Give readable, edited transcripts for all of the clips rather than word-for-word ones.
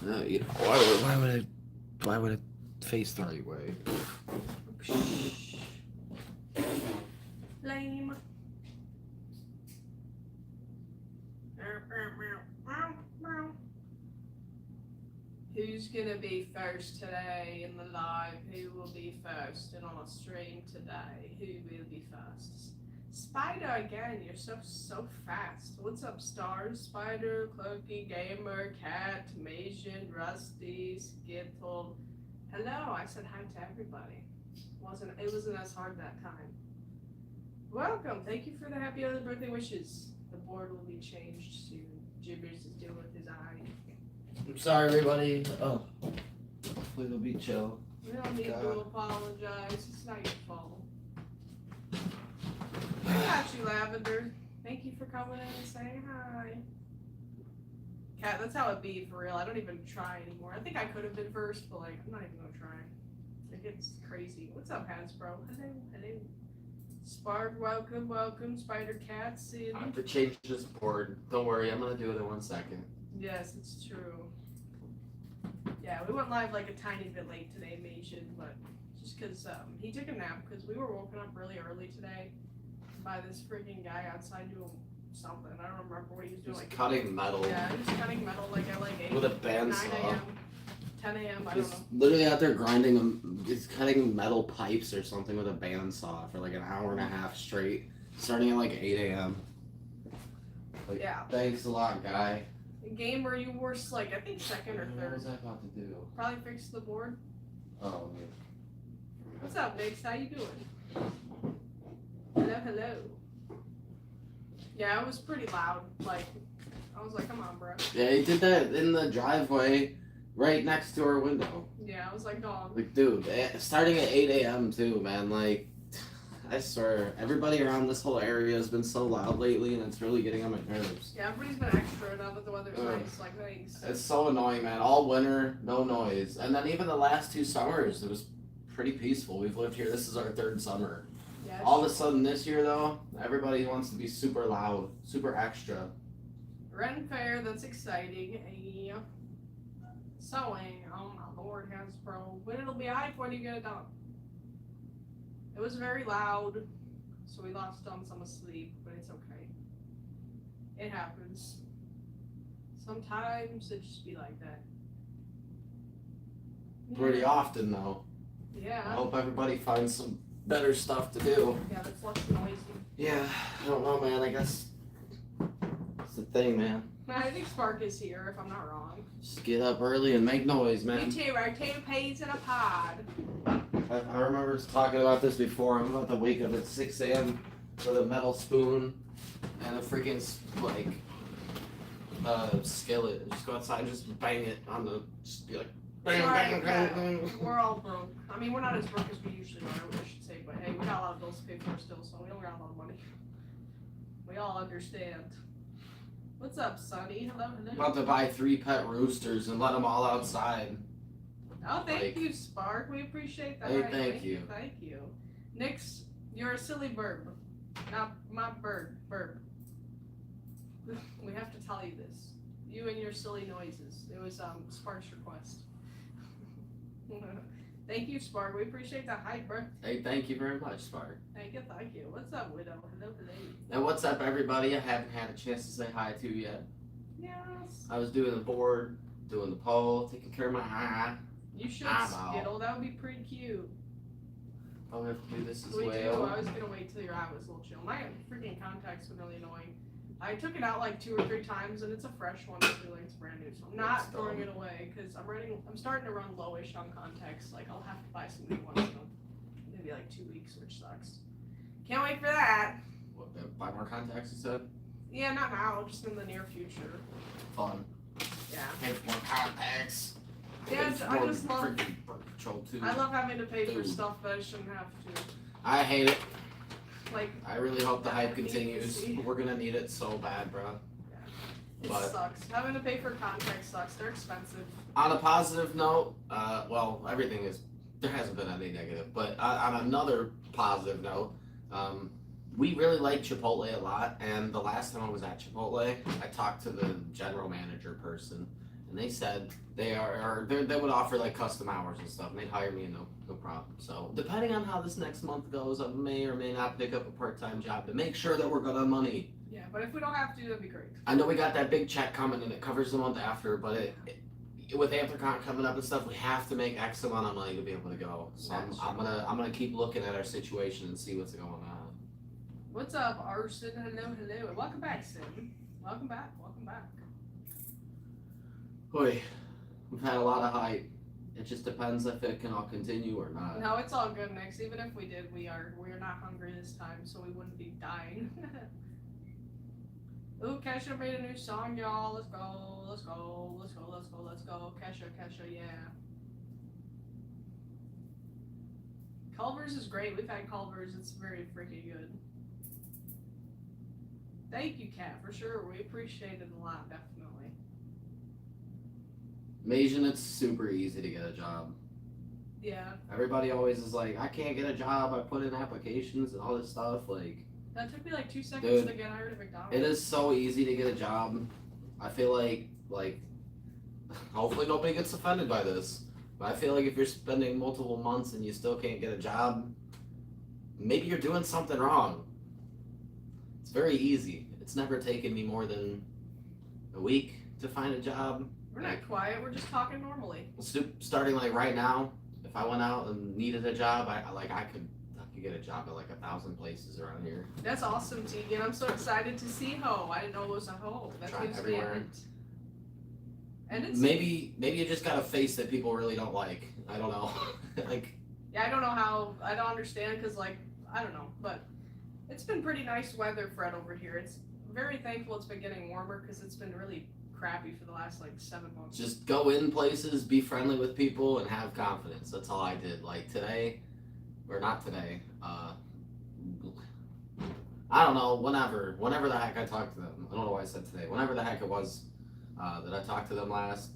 No, you know, why would it face the right way? Lame. Who's gonna be first today in the live? Who will be first and on a stream today? Who will be first? Spider again, you're so fast. What's up, Stars? Spider, Clunky, Gamer, Cat, Mason, Rusty, Skittle. Hello, I said hi to everybody. It wasn't as hard that time. Welcome, thank you for the happy early birthday wishes. The board will be changed soon. Jibbers is dealing with his eye. I'm sorry, everybody. Oh, hopefully they'll be chill. We don't need to apologize. It's not your fault. I got you, Lavender. Thank you for coming in and saying hi. Cat, that's how it be for real. I don't even try anymore. I think I could have been first, but like, I'm not even gonna try. It gets crazy. What's up, Hasbro? Hello. Spark, welcome. Spider Cat, Sid. I have to change this board. Don't worry, I'm gonna do it in 1 second. Yes, it's true. Yeah, we went live like a tiny bit late today, Mason, but just because he took a nap because we were woken up really early today by this freaking guy outside doing something. I don't remember what he was doing. Just like cutting metal. Yeah, he was cutting metal like at like 8 with a bandsaw. 9 a.m., 10 a.m. I don't know. Literally out there grinding them. He's cutting metal pipes or something with a bandsaw for like an hour and a half straight, starting at like 8 a.m. Like, yeah. Thanks a lot, guy. Gamer, you were like I think second or What third. was I about to do? Probably fix the board. Oh, yeah. What's up, Nix? How you doing? Hello. Yeah, it was pretty loud. Like, I was like, come on, bro. Yeah, he did that in the driveway right next to our window. Yeah, I was like, dog. Like, dude, starting at 8 a.m. too, man. Like, I swear, everybody around this whole area has been so loud lately, and it's really getting on my nerves. Yeah, everybody's been extra now that the weather's nice. Like, thanks. It's so annoying, man. All winter, no noise. And then even the last 2 summers, it was pretty peaceful. We've lived here. This is our 3rd summer. Yeah, All of a sudden this year, though, everybody wants to be super loud, super extra. Ren Fair, that's exciting. Yeah. Sewing, oh my lord, Hasbro. But it'll be hype when you get it done. It was very loud, so we lost on some sleep, but it's okay. It happens. Sometimes it just be like that. Pretty often, though. Yeah. I hope everybody finds some better stuff to do. Yeah, that's less noisy. Yeah, I don't know, man. I guess it's the thing, man. I think Spark is here, if I'm not wrong. Just get up early and make noise, man. Me too, our 2 peas in a pod. I remember talking about this before. I'm about to wake up at 6 a.m. with a metal spoon and a freaking skillet. Just go outside and just bang it on the. Just be like, bang, bang, bang, bang. We're all broke. I mean, we're not as broke as we usually are, I should say, but hey, we got a lot of bills to pay for still, so we don't got a lot of money. We all understand. What's up, Sonny? Hello. I'm about to buy 3 pet roosters and let them all outside. Oh, thank you, Spark. We appreciate that. Hey, thank you. Thank you. Nix, you're a silly burb. Not my bird. Burb. We have to tell you this. You and your silly noises. It was Spark's request. Thank you, Spark. We appreciate that hype, bro. Hey, thank you very much, Spark. Thank you. What's up, Widow? Hello. And what's up, everybody? I haven't had a chance to say hi to you yet. Yes. I was doing the board, doing the poll, taking care of my eye. You should eyeball. skittle. That would be pretty cute. Oh, we have to do this as We well. do. I was gonna wait till your eye was a little chill. My freaking contacts were really annoying. I took it out like 2 or 3 times, and it's a fresh one. It's brand new, so I'm not throwing it away because I'm starting to run lowish on contacts. Like I'll have to buy some new ones in maybe like 2 weeks, which sucks. Can't wait for that. What, buy more contacts, you said? Yeah, not now, just in the near future. Fun. Yeah. Pay for more contacts. Yeah, I just love. Freaking birth control too. I love having to pay for stuff that I shouldn't have to. I hate it. Like. I really hope the hype continues. See. We're gonna need it so bad, bro. It But sucks. Having to pay for contacts sucks. They're expensive. on a positive note, well, everything is. There hasn't been any negative, but on another positive note, we really like Chipotle a lot. And the last time I was at Chipotle, I talked to the general manager person, and they said they they would offer like custom hours and stuff, and they'd hire me, and no problem. So depending on how this next month goes, I may or may not pick up a part-time job to make sure that we're good on money. Yeah, but if we don't have to, that'd be great. I know we got that big check coming, and it covers the month after, but with Anthrocon coming up and stuff, we have to make X amount of money to be able to go. So I'm gonna keep looking at our situation and see what's going on. What's up, Arson? Hello. Welcome back, Sim. Welcome back. Boy, we've had a lot of hype. It just depends if it can all continue or not. No, it's all good, Nix. Even if we did, we're not hungry this time, so we wouldn't be dying. Ooh, Kesha made a new song, y'all. Let's go. Kesha, yeah. Culver's is great. We've had Culver's. It's very freaking good. Thank you, Kat, for sure. We appreciate it a lot, definitely. Mason, it's super easy to get a job. Yeah. Everybody always is like, I can't get a job. I put in applications and all this stuff. Like, that took me like 2 seconds to get hired at McDonald's. It is so easy to get a job. I feel like, hopefully nobody gets offended by this. But I feel like if you're spending multiple months and you still can't get a job, maybe you're doing something wrong. It's very easy. It's never taken me more than a week to find a job. We're not quiet. We're just talking normally. Starting like right now, if I went out and needed a job, I could get a job at like 1,000 places around here. That's awesome, Tegan. I'm so excited to see Ho. I didn't know it was a Ho. That gives me a hint. And it's maybe you just got a face that people really don't like. I don't know. Yeah, I don't know how. I don't understand because I don't know, but it's been pretty nice weather, Fred, over here. It's very thankful it's been getting warmer because it's been really crappy for the last 7 months. Just go in places, be friendly with people, and have confidence. That's all I did. Like today, or not today. I don't know. Whenever the heck I talked to them. I don't know why I said today. Whenever the heck it was that I talked to them last.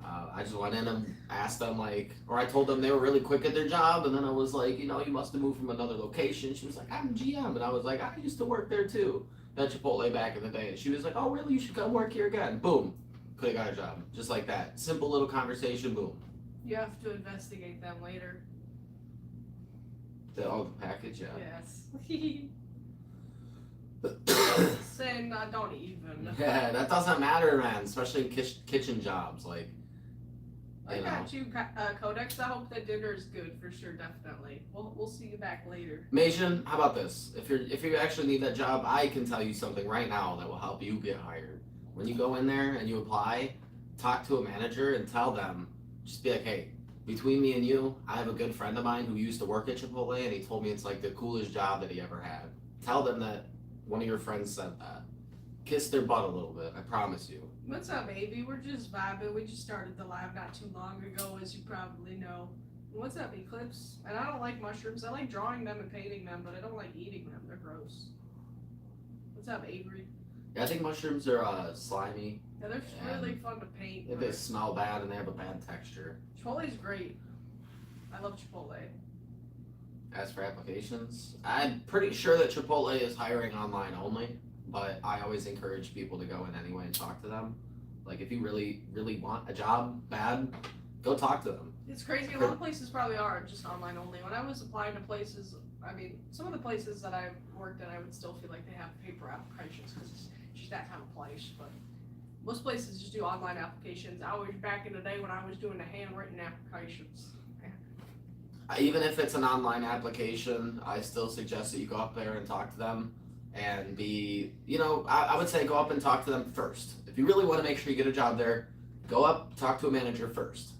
I just went in and asked them or I told them they were really quick at their job, and then I was like, you must have moved from another location. She was like, I'm GM, and I was like, I used to work there too. At Chipotle back in the day. And she was like, oh really, you should come work here again. Boom. Could have got a job. Just like that. Simple little conversation, boom. You have to investigate them later. The package, yeah. Yes. Saying don't even. Yeah, that doesn't matter, man. Especially in kitchen jobs, I got you, Codex. I hope that dinner is good for sure, definitely. We'll see you back later. Mason, how about this? If you actually need that job, I can tell you something right now that will help you get hired. When you go in there and you apply, talk to a manager and tell them, just be like, hey, between me and you, I have a good friend of mine who used to work at Chipotle, and he told me it's the coolest job that he ever had. Tell them that one of your friends said that. Kiss their butt a little bit, I promise you. What's up, baby? We're just vibing. We just started the live not too long ago, as you probably know. What's up, Eclipse? And I don't like mushrooms. I like drawing them and painting them, but I don't like eating them. They're gross. What's up, Avery? Yeah, I think mushrooms are slimy. Yeah, they're really fun to paint. They smell bad and they have a bad texture. Chipotle's great. I love Chipotle. As for applications, I'm pretty sure that Chipotle is hiring online only, but I always encourage people to go in anyway and talk to them. If you really, really want a job bad, go talk to them. It's crazy. A lot of places probably are just online only. When I was applying to places, some of the places that I worked at, I would still feel like they have paper applications because it's just that kind of place. But most places just do online applications. I was back in the day when I was doing the handwritten applications. Even if it's an online application, I still suggest that you go up there and talk to them and I would say go up and talk to them first. If you really want to make sure you get a job there, go up, talk to a manager first.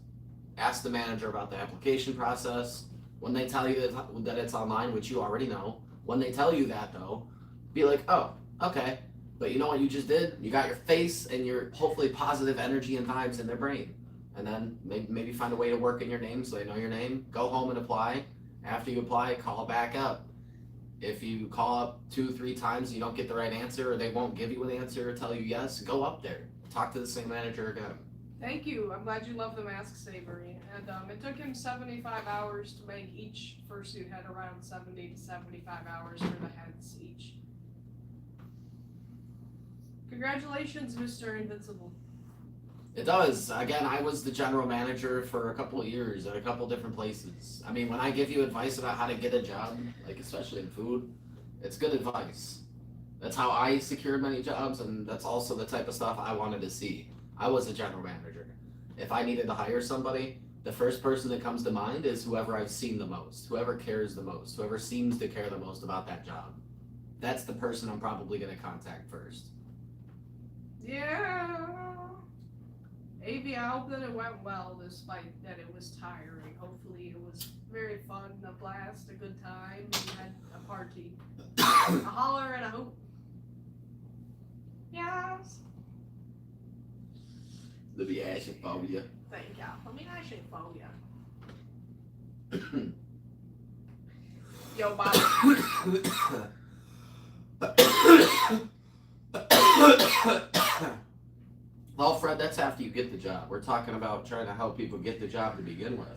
Ask the manager about the application process. When they tell you that it's online, which you already know, when they tell you that though, be like, oh, okay. But you know what you just did? You got your face and your hopefully positive energy and vibes in their brain. And then maybe find a way to work in your name so they know your name. Go home and apply. After you apply, call back up. If you call up 2-3 times and you don't get the right answer, or they won't give you an answer or tell you yes, go up there. Talk to the same manager again. Thank you. I'm glad you love the mask, Savory. And it took him 75 hours to make each fursuit head, around 70 to 75 hours for the heads each. Congratulations, Mr. Invincible. It does. Again, I was the general manager for a couple of years at a couple different places. I mean, when I give you advice about how to get a job, like especially in food, it's good advice. That's how I secured many jobs, and that's also the type of stuff I wanted to see. I was a general manager. If I needed to hire somebody, the first person that comes to mind is whoever I've seen the most, whoever cares the most, whoever seems to care the most about that job. That's the person I'm probably going to contact first. Yeah. Avi, I hope that it went well despite that it was tiring. Hopefully it was very fun, a blast, a good time, and you had a party. A holler and a hoop. Yes. Let me ask you for you. Thank you. Let me ask you for you. Yo, Bobby. Well, Fred, that's after you get the job. We're talking about trying to help people get the job to begin with.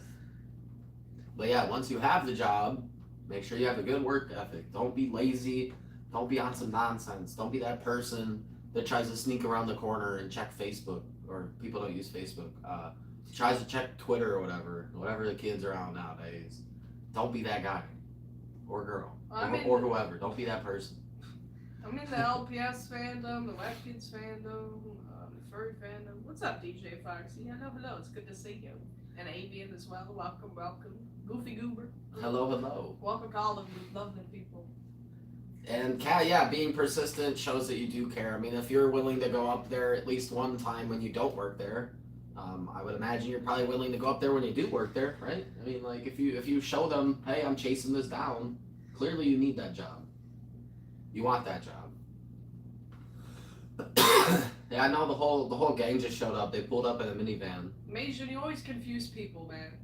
But yeah, once you have the job, make sure you have a good work ethic. Don't be lazy. Don't be on some nonsense. Don't be that person that tries to sneak around the corner and check Facebook, or people don't use Facebook. Tries to check Twitter or whatever the kids are on nowadays. Don't be that guy or girl or whoever. Don't be that person. I'm in the LPS fandom, the Wet Kids fandom, the furry fandom. What's up, DJ Foxy? Hello. It's good to see you. And Avian as well. Welcome. Goofy Goober. Hello. Welcome to all of you lovely people. And yeah, being persistent shows that you do care. I mean, if you're willing to go up there at least one time when you don't work there, I would imagine you're probably willing to go up there when you do work there, right? I mean, like if you show them, hey, I'm chasing this down, clearly you need that job. You want that job. Yeah, I know the whole gang just showed up. They pulled up in a minivan. Mason, you always confuse people, man.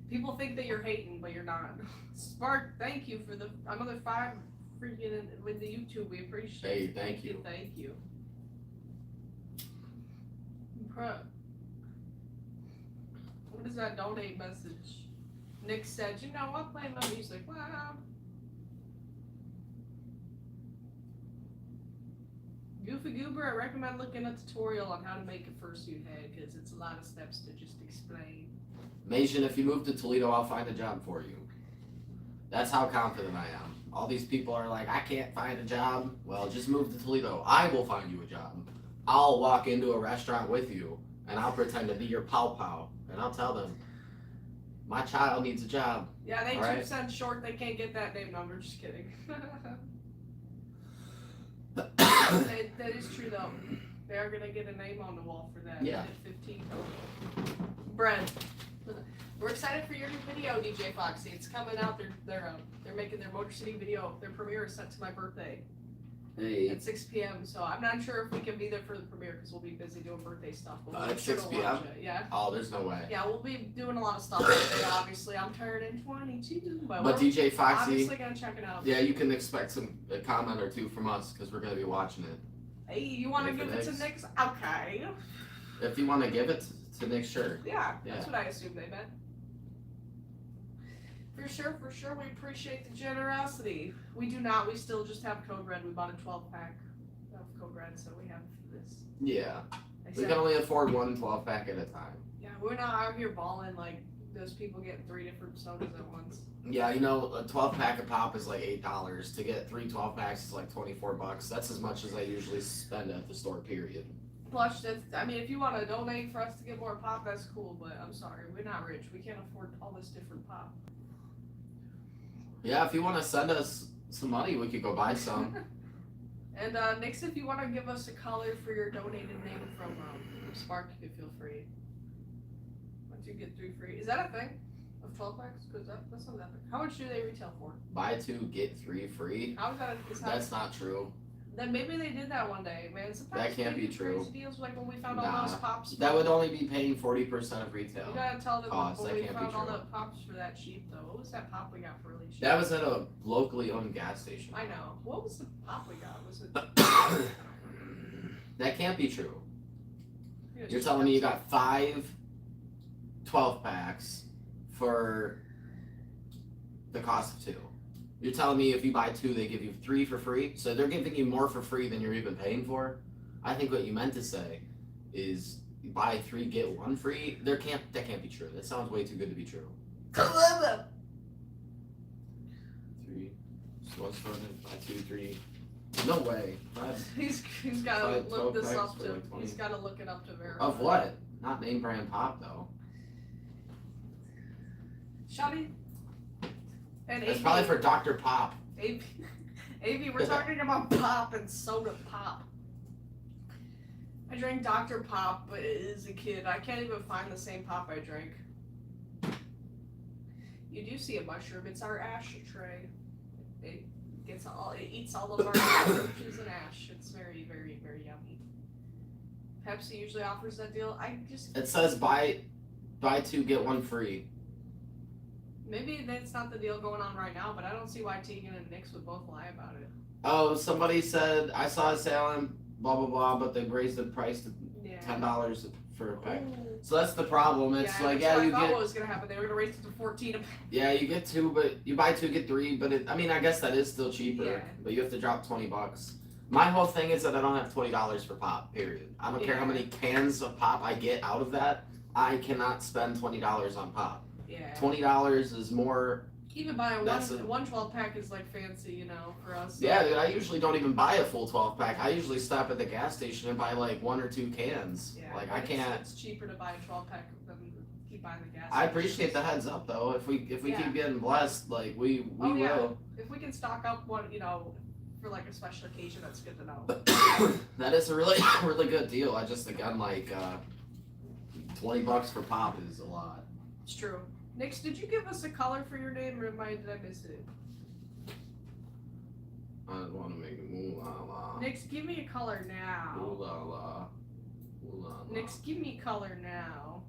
People think that you're hating, but you're not. Spark, thank you for another 5 freaking with the YouTube. We appreciate it. Hey, thank you. Thank you. Bruh. What is that donate message? Nick said, you know what, play my music. Wow. Goofy Goober, I recommend looking at a tutorial on how to make a fursuit head, because it's a lot of steps to just explain. Mason, if you move to Toledo, I'll find a job for you. That's how confident I am. All these people are like, I can't find a job. Well, just move to Toledo. I will find you a job. I'll walk into a restaurant with you, and I'll pretend to be your pow-pow, and I'll tell them, my child needs a job. Yeah, they 2% right? short. They can't get that name number. Just kidding. That is true, though. They are going to get a name on the wall for that. Yeah. 15. Bread. We're excited for your new video, DJ Foxy. It's coming out. They're making their Motor City video. Their premiere is set to my birthday. Hey. At 6 p.m. So I'm not sure if we can be there for the premiere because we'll be busy doing birthday stuff. But we'll At 6 p.m.? Yeah. Oh, there's no way. Yeah, we'll be doing a lot of stuff today, obviously. I'm turning 22. But DJ Foxy, obviously gonna check it out. yeah, you can expect a comment or two from us because we're going to be watching it. Hey, you want to give it to Nick? Okay. If you want to give it to Nick, sure. Yeah, that's what I assumed they meant. For sure, we appreciate the generosity. We do not, we still just have Code Red. We bought a 12-pack of Code Red, so we have this. Yeah. We can only afford one 12-pack at a time. Yeah, we're not out here balling like those people getting 3 different sodas at once. Yeah, you know, a 12-pack of pop is like $8. To get 3 12-packs is like $24. That's as much as I usually spend at the store, period. Plus, I mean, if you want to donate for us to get more pop, that's cool, but I'm sorry, we're not rich. We can't afford all this different pop. Yeah, if you want to send us some money, we could go buy some. And Nix, if you want to give us a color for your donated name from Spark, you can feel free. Once you get 3 free. Is that a thing? Of 12 packs? Because that's not that big. How much do they retail for? Buy 2, get 3 free? How is that? That's not true. Then maybe they did that one day, man. Sometimes that can't be true. Crazy deals like when we found all those pops. That would only be paying 40% of retail. You gotta tell them cost. when That we can't found be all true. the pops for that cheap though. What was that pop we got for really cheap? That was at a locally owned gas station. I know. What was the pop we got? Was it? That can't be true. You're telling me you got 5 12-packs for the cost of 2. You're telling me if you buy 2, they give you 3 for free? So they're giving you more for free than you're even paying for? I think what you meant to say is buy 3 get 1 free. That can't be true. That sounds way too good to be true. 3. So what's buy 2, 3? No way. He's gotta five, look 12 this packs up for to. like 20. He's gotta look it up to verify. Of what? Not name brand pop though. Shotty. And It's AP, probably for Dr. Pop. AP, we're talking about pop and soda pop. I drank Dr. Pop as a kid. I can't even find the same pop I drank. You do see a mushroom. It's our ash tray. It eats all of our roaches and ash. It's very, very, very yummy. Pepsi usually offers that deal. It says buy 2 get 1 free. Maybe that's not the deal going on right now, but I don't see why Tegan and Nix would both lie about it. Oh, somebody said I saw a sale on blah blah blah, but they raised the price to $10 for a pack. Ooh. So that's the problem. It's like I you thought get what was gonna happen. They were gonna raise it to 14 a pack. yeah you get 2, but you buy 2 get 3. But I mean I guess that is still cheaper. Yeah. But you have to drop $20. My whole thing is that I don't have $20 for pop. Period. I don't care how many cans of pop I get out of that. I cannot spend $20 on pop. Yeah. $20 is more. Even buying That's one 12 pack is like fancy, you know, for us. Yeah, dude, I usually don't even buy a full 12 pack. I usually stop at the gas station and buy like 1 or 2 cans. Yeah, Like I can't. It's cheaper to buy a 12 pack than keep buying the gas. I appreciate the heads up though. If we Yeah. keep getting blessed, like we Yeah. will. If we can stock up one, you know, for like a special occasion, that's good to know. That is a really really good deal. I just again like $20 for pop is a lot. It's true. Nix, did you give us a color for your name, or did I miss it? I don't want to make it ooh la la. Nix, give me a color now. Ooh la la. Ooh la la. Nix, give me color now.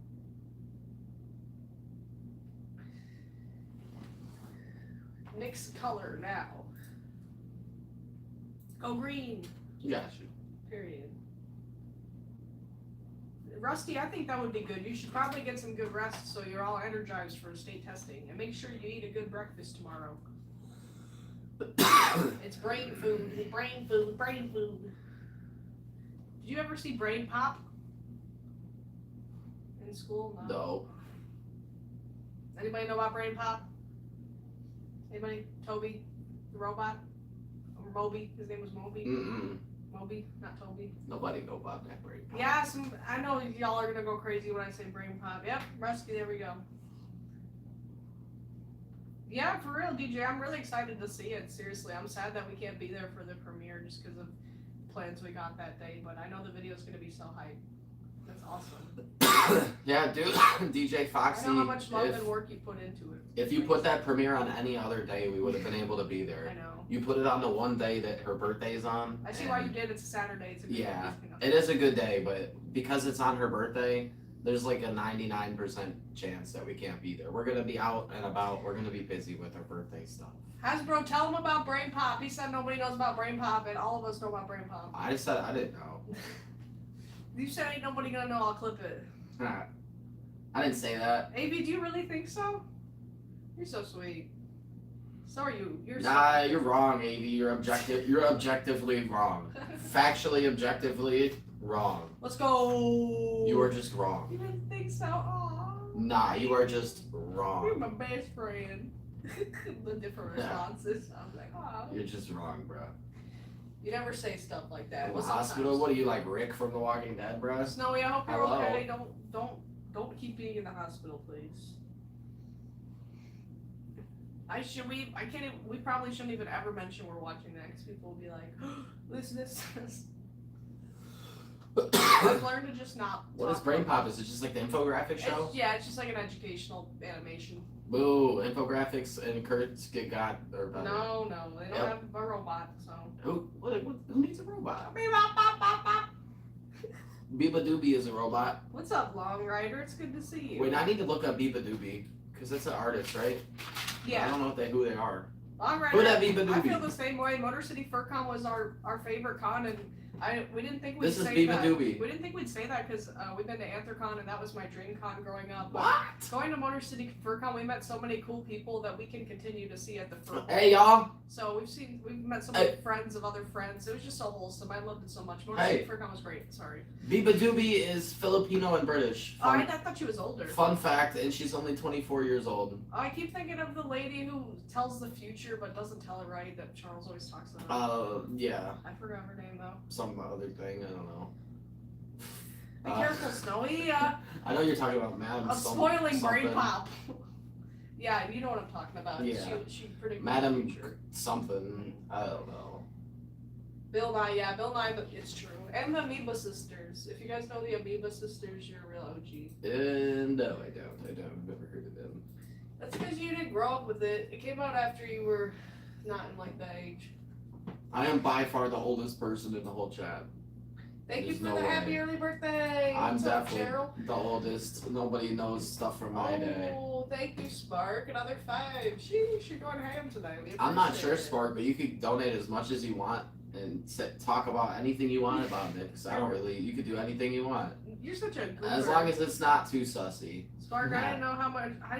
Nix, color now. Go green. Got you. Period. Rusty, I think that would be good. You should probably get some good rest so you're all energized for state testing. And make sure you eat a good breakfast tomorrow. It's brain food, brain food, brain food. Did you ever see Brain Pop in school? No. Anybody know about Brain Pop? Anybody? Toby, the robot? Or Moby? His name was Moby. Mm-mm. Moby, not Toby. Nobody know about that brain pop. Yeah, I know y'all are gonna go crazy when I say Brain Pop. Yep, Rusty, there we go. Yeah, for real, DJ, I'm really excited to see it. Seriously, I'm sad that we can't be there for the premiere just because of plans we got that day, but I know the video's gonna be so hype. That's awesome. Yeah, dude, DJ Foxy. I know how much love and work you put into it. If you put that premiere on any other day, we would have been able to be there. I know. You put it on the one day that her birthday's on. I see why you did. It's a Saturday. It's a good Yeah, day. it is a good day, but because it's on her birthday, there's like a 99% chance that we can't be there. We're gonna be out and about. We're gonna be busy with her birthday stuff. Hasbro, tell him about Brain Pop. He said nobody knows about Brain Pop, and all of us know about Brain Pop. I said I didn't know. You said ain't nobody gonna know. I'll clip it. I didn't say that. AV, do you really think so? You're so sweet. So are you. You're Nah, you're wrong, AV. You're objectively wrong. Factually, objectively wrong. Let's go. You are just wrong. You didn't think so? Aww. Nah, you are just You're wrong. my best friend. The different responses. I was like, oh. You're just wrong, bro. You never say stuff like that. In the Well, hospital? sometimes. What are you, like Rick from The Walking Dead, bro? Snowy, I hope you're Hello? okay. Don't keep being in the hospital, please. We probably shouldn't even ever mention we're watching that because people will be like, this. I've learned to just not. What is talk Brain about Pop? Is it just like the infographic show? It's just like an educational animation. Boo! Infographics and Kurtz got or better. No, they don't Yep. have a robot, so. Who needs a robot? Beep, bop, bop, bop, bop. Biba Doobie is a robot. What's up, Long Rider? It's good to see you. Wait, I need to look up Biba Doobie because it's an artist, right? I Yeah, don't know who they are. Long Who Rider. that Biba I Doobie? feel the same way. Motor City Furcon was our favorite con, and We didn't think we'd This is say Biba that. Doobie. We didn't think we'd say that because we've been to Anthrocon and that was my dream con growing up. But What? going to Motor City Furcon, we met so many cool people that we can continue to see at the Furcon. Hey y'all. So we've met so many friends of other friends. It was just so wholesome. I loved it so much. Motor City Furcon was great. Sorry. Biba Doobie is Filipino and British. I thought she was older. Fun fact, and she's only 24 years old. I keep thinking of the lady who tells the future but doesn't tell it right that Charles always talks about. Yeah. I forgot her name though. Some other thing, I don't know. Be careful, Snowy. I know you're talking about Madam. I'm spoiling brain pop. Yeah, you know what I'm talking about. Yeah. She predicted Madam the future. something. I don't know. Bill Nye, but it's true. And the Amoeba Sisters. If you guys know the Amoeba Sisters, you're a real OG. No, I don't. I've never heard of them. That's because you didn't grow up with it. It came out after you were not in like that age. I am by far the oldest person in the whole chat. Thank you There's for no the way. happy early birthday. I'm What's up, definitely Cheryl? the oldest. Nobody knows stuff from my day. Oh, thank you, Spark. Another 5. Sheesh, you're going ham today. We I'm not appreciate sure, it. Spark, but you could donate as much as you want and talk about anything you want about it. Because I don't really. You could do anything you want, You're such a goober. as long as it's not too sussy. Spark, Yeah. I didn't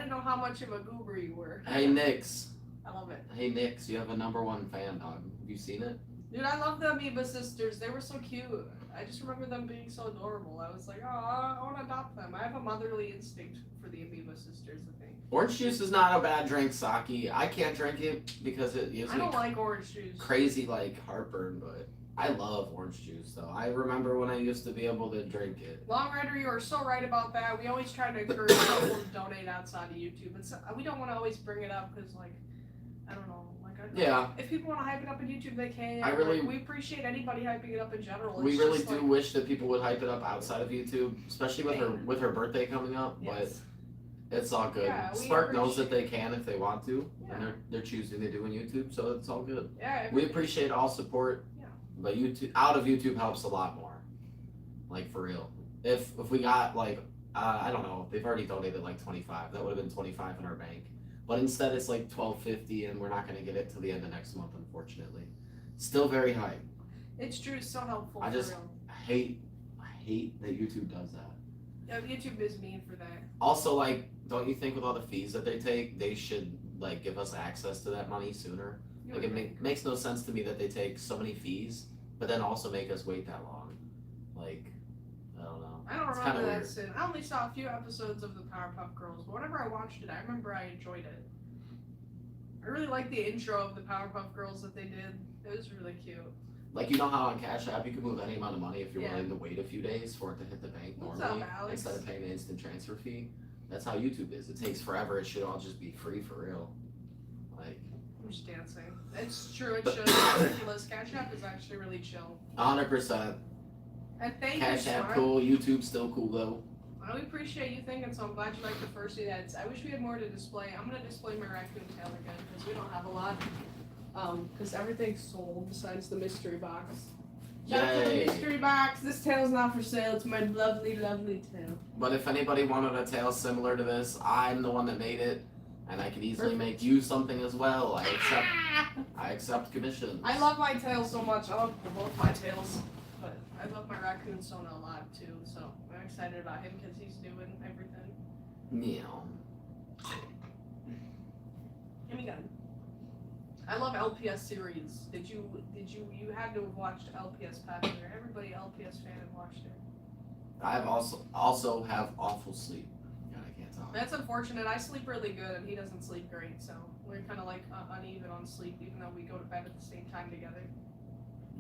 know how much of a goober you were. Hey Nix. I love it. Hey Nix, you have a #1 fan, dog. Have you seen it? Dude, I love the Amoeba Sisters. They were so cute. I just remember them being so adorable. I was like, oh, I want to adopt them. I have a motherly instinct for the Amoeba Sisters, I think. Orange juice is not a bad drink, Saki. I can't drink it because it gives I me don't like orange juice. crazy like heartburn, but I love orange juice though. I remember when I used to be able to drink it. Long Rider, you are so right about that. We always try to encourage people to donate outside of YouTube. But we don't want to always bring it up because, like, I don't know. Yeah. If people want to hype it up on YouTube, they can. We appreciate anybody hyping it up in general. We It's really just do like, wish that people would hype it up outside of YouTube, especially with her birthday coming up. Yes. But it's all good. Yeah, we Spark knows that appreciate they can if they want to, Yeah. and they're choosing to do on YouTube, so it's all good. Yeah. We appreciate all support. Yeah. But YouTube out of YouTube helps a lot more. Like for real. If we got like I don't know, they've already donated like 25. That would have been 25 in our bank. But instead it's like $12.50 and we're not gonna get it till the end of next month, unfortunately. Still very high. It's true. It's so helpful. I for just real. hate that YouTube does that. Yeah, YouTube is mean for that. Also, like, don't you think with all the fees that they take, they should like give us access to that money sooner? Like it makes no sense to me that they take so many fees, but then also make us wait that long. Like, I don't know. I don't It's remember kinda that weird. sin. I only saw a few episodes of the Powerpuff Girls, but whenever I watched it, I remember I enjoyed it. I really liked the intro of the Powerpuff Girls that they did. It was really cute. Like, you know how on Cash App you can move any amount of money if you're Yeah. willing to wait a few days for it to hit the bank What's normally up, Alex? instead of paying an instant transfer fee? That's how YouTube is. It takes forever. It should all just be free for real. Like, I'm just dancing. It's true. It should. It's ridiculous. Cash App is actually really chill. 100%. And thank Cash you, App Smart. cool. YouTube's still cool though. I appreciate you thinking, so I'm glad you like the Fursuit ads. I wish we had more to display. I'm gonna display my raccoon tail again because we don't have a lot. Because everything's sold besides the mystery box. Shout out to the Yay. mystery box. This tail's not for sale. It's my lovely, lovely tail. But if anybody wanted a tail similar to this, I'm the one that made it, and I could easily Perfect. make you something as well. I accept commissions. I love my tail so much. I love both my tails. But I love my raccoon Sona a lot too. So I'm excited about him because he's doing everything. Meow. Give me gun. I love LPS series. You had to have watched LPS Popular. Everybody LPS fan had watched it. I've also have awful sleep. God, I can't talk. That's unfortunate. I sleep really good and he doesn't sleep great, so we're kind of like uneven on sleep even though we go to bed at the same time together.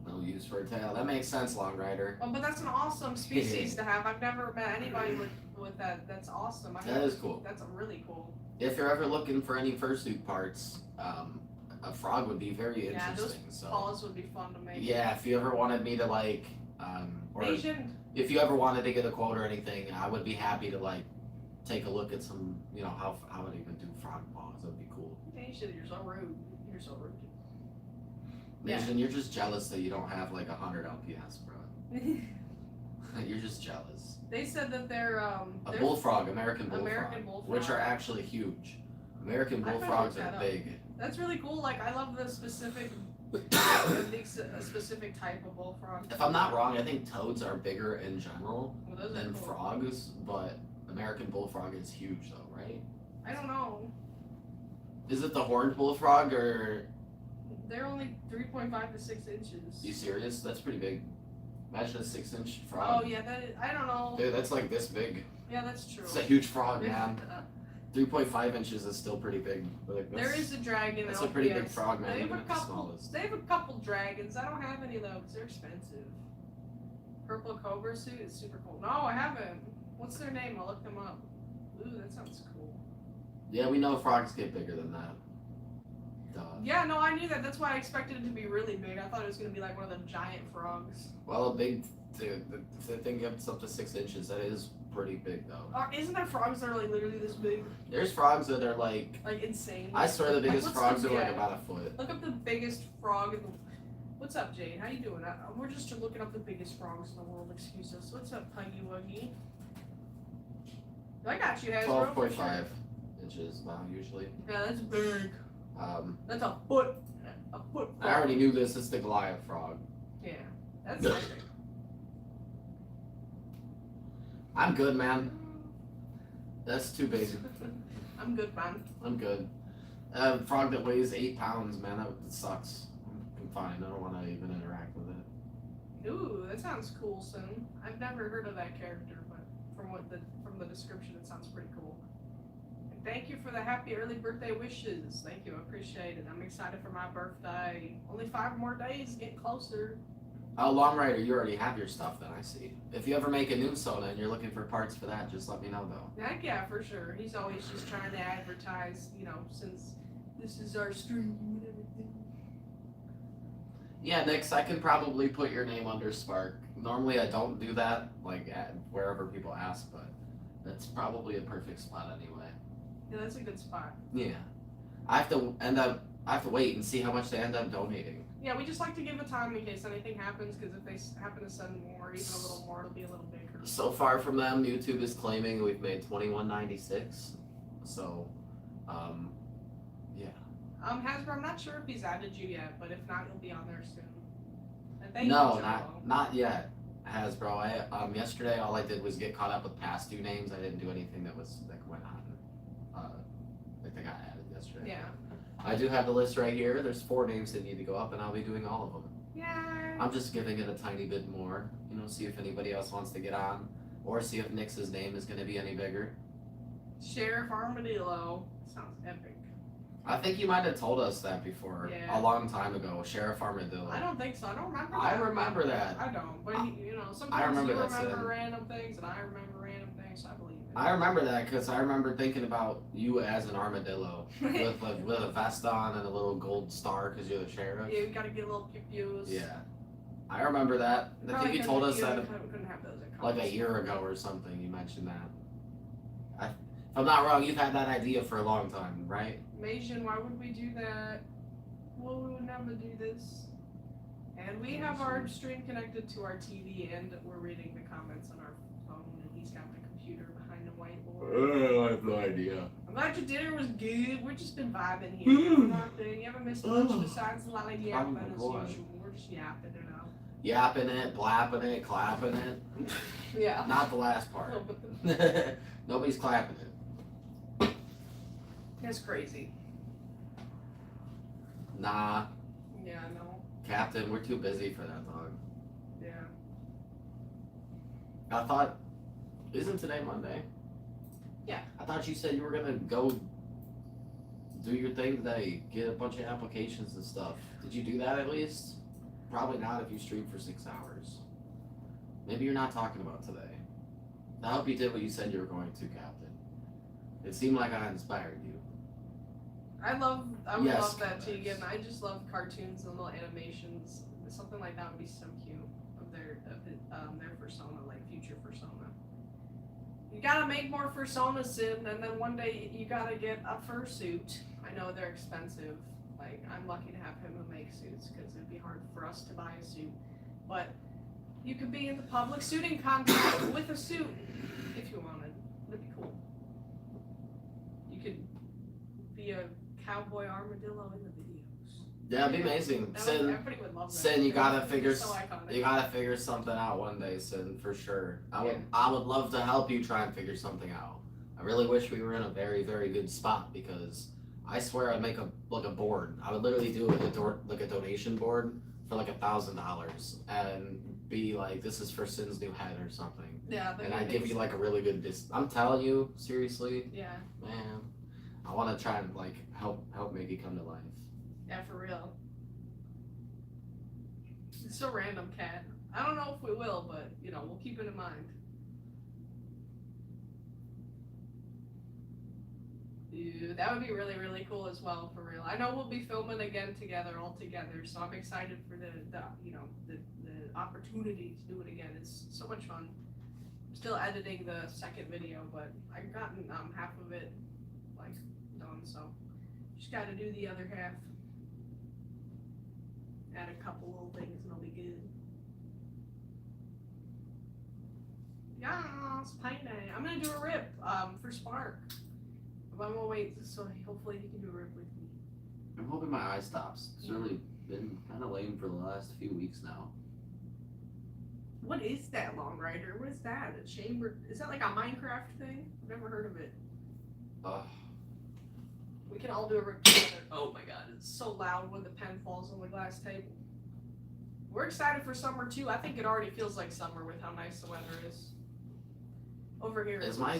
No use for a tail. That makes sense, Long Rider. Oh, but that's an awesome species to have. I've never met anybody with that. That's awesome. That is cool. That's really cool. If you're ever looking for any fursuit parts, a frog would be very Yeah, those interesting. So paws would be fun to make. yeah, if you ever wanted me to like, or Asian. if you ever wanted to get a quote or anything, I would be happy to like take a look at some, you know, how I would even do frog paws. That'd be cool. Asian, you're so rude. You're so rude. Asian, you're just jealous that you don't have like 100 LPS, bro. You're just jealous. They said that they're A they're- bullfrog, American bullfrog, American bullfrog. which are actually huge. American I better bullfrogs look are that up. big. That's really cool. Like I love the specific At least a specific type of bullfrog. If I'm not wrong, I think toads are bigger in general Well, those than are cool. frogs, but American bullfrog is huge though, right? I don't know. Is it the horned bullfrog or They're only 3.5 to 6 inches. you serious? That's pretty big. Imagine a 6-inch frog. Oh yeah, that is, I don't know. Dude, that's like this big. Yeah, that's true. It's a huge frog, man. 3.5 inches is still pretty big. Like, There is a dragon. that's in a pretty LPS. big frog, man, They have even a if it's couple. smallest. They have a couple dragons. I don't have any of those. They're expensive. Purple cobra suit is super cool. No, I haven't. What's their name? I'll look them up. Ooh, that sounds cool. Yeah, we know frogs get bigger than that. Duh. Yeah, no, I knew that. That's why I expected it to be really big. I thought it was gonna be like one of them giant frogs. Well, a big, dude, if the thing gets up to 6 inches, that is pretty big though. Isn't there frogs that are like literally this big? There's frogs that are like, Like insane. I swear the biggest what's frogs the- are like yeah. about a foot. Look up the biggest frog in the. What's up, Jade? How you doing? We're just looking up the biggest frogs in the world. Excuse us. What's up, Puggy Wuggy? I got you, Hasbro. for 12.5 sure. inches now usually. Yeah, that's big. That's a foot. A foot. I already knew this. It's the Goliath frog. Yeah, that's epic. I'm good, man. That's too big. I'm good, man. I'm good. A frog that weighs 8 pounds, man, that sucks. I'm fine. I don't want to even interact with it. Ooh, that sounds cool, Sin. I've never heard of that character, but from the description, it sounds pretty cool. And thank you for the happy early birthday wishes. Thank you, I appreciate it. I'm excited for my birthday. Only 5 more days, getting closer. Oh, Long Rider, you already have your stuff then, I see. If you ever make a new soda and you're looking for parts for that, just let me know though. Heck yeah, for sure. He's always just trying to advertise, since this is our stream and everything. Yeah, Nix, I can probably put your name under Spark. Normally I don't do that, like at wherever people ask, but that's probably a perfect spot anyway. Yeah, that's a good spot. Yeah. I have to wait and see how much they end up donating. Yeah, we just like to give a time in case anything happens, because if they happen to send more, even a little more, it'll be a little bigger. So far from them, YouTube is claiming we've made $21.96. So, yeah. Hasbro, I'm not sure if he's added you yet, but if not, you'll be on there soon. And thank No, you, Joe. not yet. Hasbro. Yesterday all I did was get caught up with past due names. I didn't do anything that went on. That got added yesterday. Yeah. I do have the list right here. There's 4 names that need to go up, and I'll be doing all of them. Yay! I'm just giving it a tiny bit more, see if anybody else wants to get on, or see if Nix's name is going to be any bigger. Sheriff Armadillo. Sounds epic. I think you might have told us that before, Yeah. a long time ago, Sheriff Armadillo. I don't think so. I don't remember that. I remember that. I don't. But, sometimes remember you that, remember Sid. random things, and I remember random things, so I believe it. I remember that because I remember thinking about you as an armadillo with a vest on and a little gold star because you're the sheriff. Yeah, we gotta get a little confused. Yeah, I remember that. I think you told us that couldn't have those at like a cons. year ago or something. You mentioned that. If I'm not wrong, you've had that idea for a long time, right? Mason, why would we do that? Well, we would never do this. And we have our stream connected to our TV, and we're reading the comments on our phone, and he's got the computer behind the whiteboard. I have no idea. I'm glad your dinner was good. We've just been vibing here. We're not doing, you haven't missed much besides a lot of yapping as God. usual. We're just yapping it out. Yapping it, blapping it, clapping it. Yeah. Not the last part. No, but Nobody's clapping it. that's crazy. Nah, Yeah, I know. Captain, we're too busy for that, dog. Yeah. I thought, isn't today Monday? Yeah. I thought you said you were gonna go do your thing today, get a bunch of applications and stuff. Did you do that at least? Probably not if you streamed for 6 hours. Maybe you're not talking about today. I hope you did what you said you were going to, Captain. It seemed like I inspired you. I would Yes, love that too. comments. Again, I just love cartoons and little animations. Something like that would be so cute of their persona, like future persona. You gotta make more personas, Sid, and then one day you gotta get a fursuit. I know they're expensive. Like, I'm lucky to have him who makes suits because it'd be hard for us to buy a suit. But you could be in the public suiting contest with a suit if you wanted. That'd be cool. You could be a cowboy armadillo in the videos. Yeah, it'd be amazing. Sin, everybody would love that. Sin, you gotta It's figure, so iconic. you gotta figure something out one day, Sin, for sure. Yeah. I would love to help you try and figure something out. I really wish we were in a very, very good spot because I swear I'd make a board. I would literally do like a donation board for like $1,000 and be like, this is for Sin's new head or something. Yeah. And I'd give you like a really good I'm telling you, seriously, Yeah. man, I want to try and like help make it come to life. Yeah, for real. It's so random, Cat. I don't know if we will, but you know, we'll keep it in mind. Dude, that would be really, really cool as well, for real. I know we'll be filming again together, all together, so I'm excited for the opportunity to do it again. It's so much fun. I'm still editing the second video, but I've gotten half of it like done, so just got to do the other half. Add a couple little things and it'll be good. Yes, Pine. I'm gonna do a rip for Spark. But I'm gonna wait so hopefully he can do a rip with me. I'm hoping my eye stops. It's really been kind of lame for the last few weeks now. What is that, Long Rider? What is that? A chamber? Is that like a Minecraft thing? I've never heard of it. We can all do a rip together. Oh my god, it's so loud when the pen falls on the glass table. We're excited for summer too. I think it already feels like summer with how nice the weather is. Over here. Is my...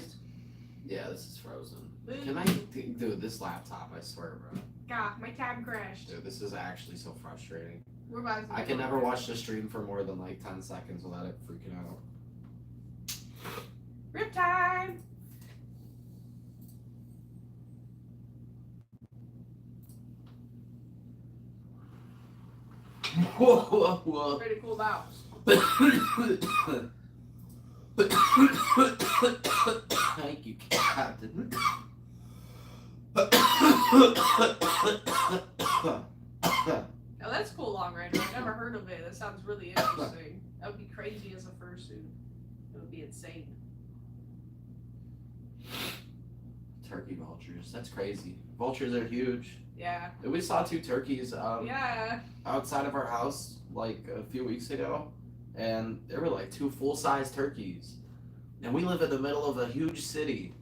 Yeah, this is frozen. Can I... Dude, this laptop, I swear, bro. God, my tab crashed. Dude, this is actually so frustrating. We're about to I can never watch the stream for more than like 10 seconds without it freaking out. Rip time! Whoa, whoa, whoa. Pretty cool bounce. Thank you, Captain. Now that's cool, Long Rider. I've never heard of it. That sounds really interesting. That would be crazy as a fursuit. It would be insane. Turkey vultures. That's crazy. Vultures are huge. Yeah. We saw 2 turkeys Yeah. outside of our house like a few weeks ago, and there were like 2 full-size turkeys. And we live in the middle of a huge city.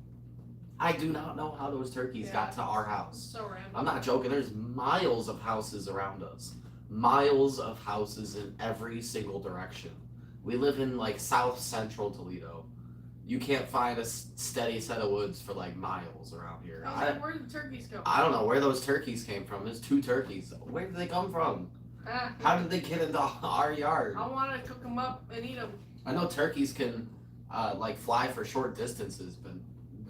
I do not know how those turkeys got to our house. So random. I'm not joking. There's miles of houses around us. Miles of houses in every single direction. We live in like South Central Toledo. You can't find a steady set of woods for like miles around here. Where did the turkeys go? I don't know where those turkeys came from. There's 2 turkeys. Where did they come from? How did they get into our yard? I want to cook them up and eat them. I know turkeys can like fly for short distances, but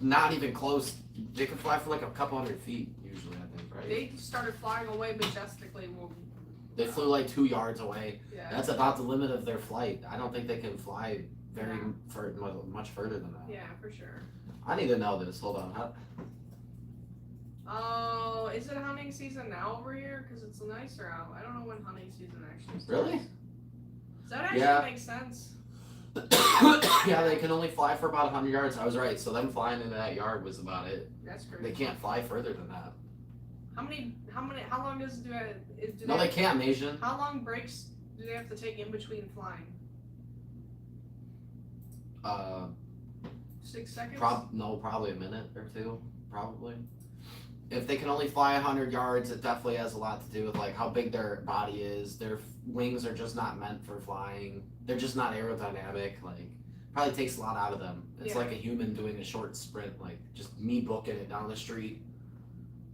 not even close. They can fly for like a couple hundred feet usually, I think, right? They started flying away majestically. They flew like 2 yards away. Yeah. That's about the limit of their flight. I don't think they can fly much further than that. Yeah, for sure. I need to know this. Hold on. Oh, is it hunting season now over here? Because it's nicer out. I don't know when hunting season actually starts. Really? Does that actually make sense? Yeah, they can only fly for about 100 yards. I was right. So them flying into that yard was about it. That's crazy. They can't fly further than that. How long does it No, they can't, Asian. How long breaks do they have to take in between flying? 6 seconds? Probably a minute or 2, probably. If they can only fly 100 yards, it definitely has a lot to do with like how big their body is. Their wings are just not meant for flying. They're just not aerodynamic. Like, probably takes a lot out of them. It's like a human doing a short sprint. Like, just me booking it down the street.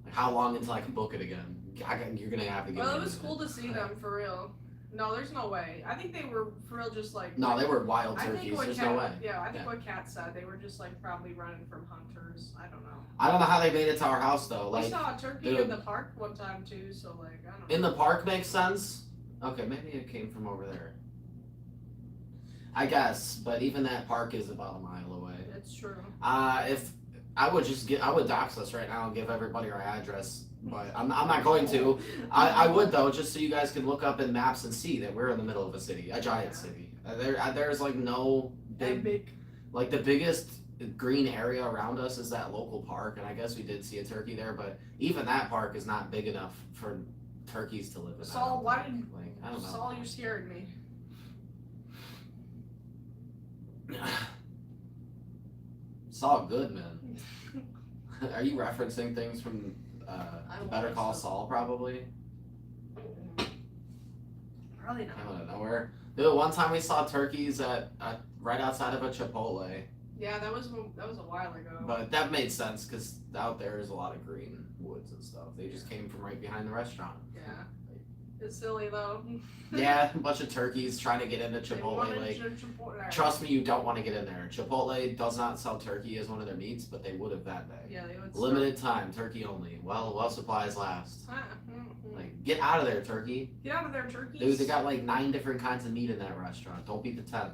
Like, how long until I can book it again? You're gonna have to get. Well, it was cool to see them for real. No, there's no way. I think they were for real, just like. No, they were wild turkeys. There's no way. Yeah, I think what Kat said, they were just like probably running from hunters. I don't know. I don't know how they made it to our house though. Like, we saw a turkey in the park one time too, so like I don't know. In the park makes sense. Okay, maybe it came from over there. I guess, but even that park is about a mile away. That's true. If I would dox us right now and give everybody our address, but I'm not going to. I would though, just so you guys can look up in maps and see that we're in the middle of a city, a giant city. There's like no big, like the biggest green area around us is that local park, and I guess we did see a turkey there, but even that park is not big enough turkeys to live in. Saul, why did I don't know. Saul, you scared me. Saul Goodman. Are you referencing things from Better Call Saul? Probably. Probably not. Came out of nowhere. Dude, one time we saw turkeys at right outside of a Chipotle. Yeah, that was a while ago. But that made sense because out there is a lot of green woods and stuff. They just came from right behind the restaurant. Yeah. It's silly though. Yeah, a bunch of turkeys trying to get into Chipotle. Like, Chipotle. trust me, you don't want to get in there. Chipotle does not sell turkey as one of their meats, but they would have that day. Yeah, they would. Limited time, turkey only. While supplies last. Like, get out of there, turkey. Get out of there, turkeys. Dude, they got like 9 different kinds of meat in that restaurant. Don't be the 10th.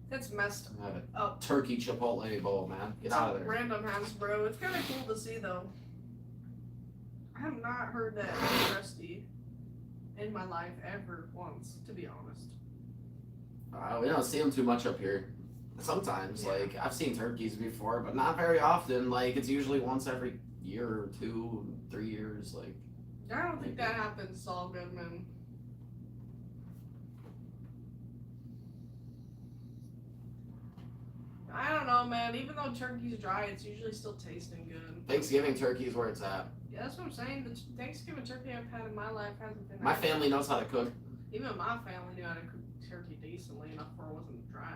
That's messed Have a up. turkey Chipotle bowl, man. Get It's out a of there. random house, bro. It's kind of cool to see, though. I have not heard that Rusty in my life ever once, to be honest. We don't see them too much up here. Sometimes, Yeah. like, I've seen turkeys before, but not very often. Like, it's usually once every year or 2, 3 years. Like, I don't think that happens, Saul Goodman. I don't know, man. Even though turkey's dry, it's usually still tasting good. Thanksgiving turkey is where it's at. Yeah, that's what I'm saying. The Thanksgiving turkey I've had in my life hasn't been. My family knows how to cook. Even my family knew how to cook turkey decently enough where it wasn't dry.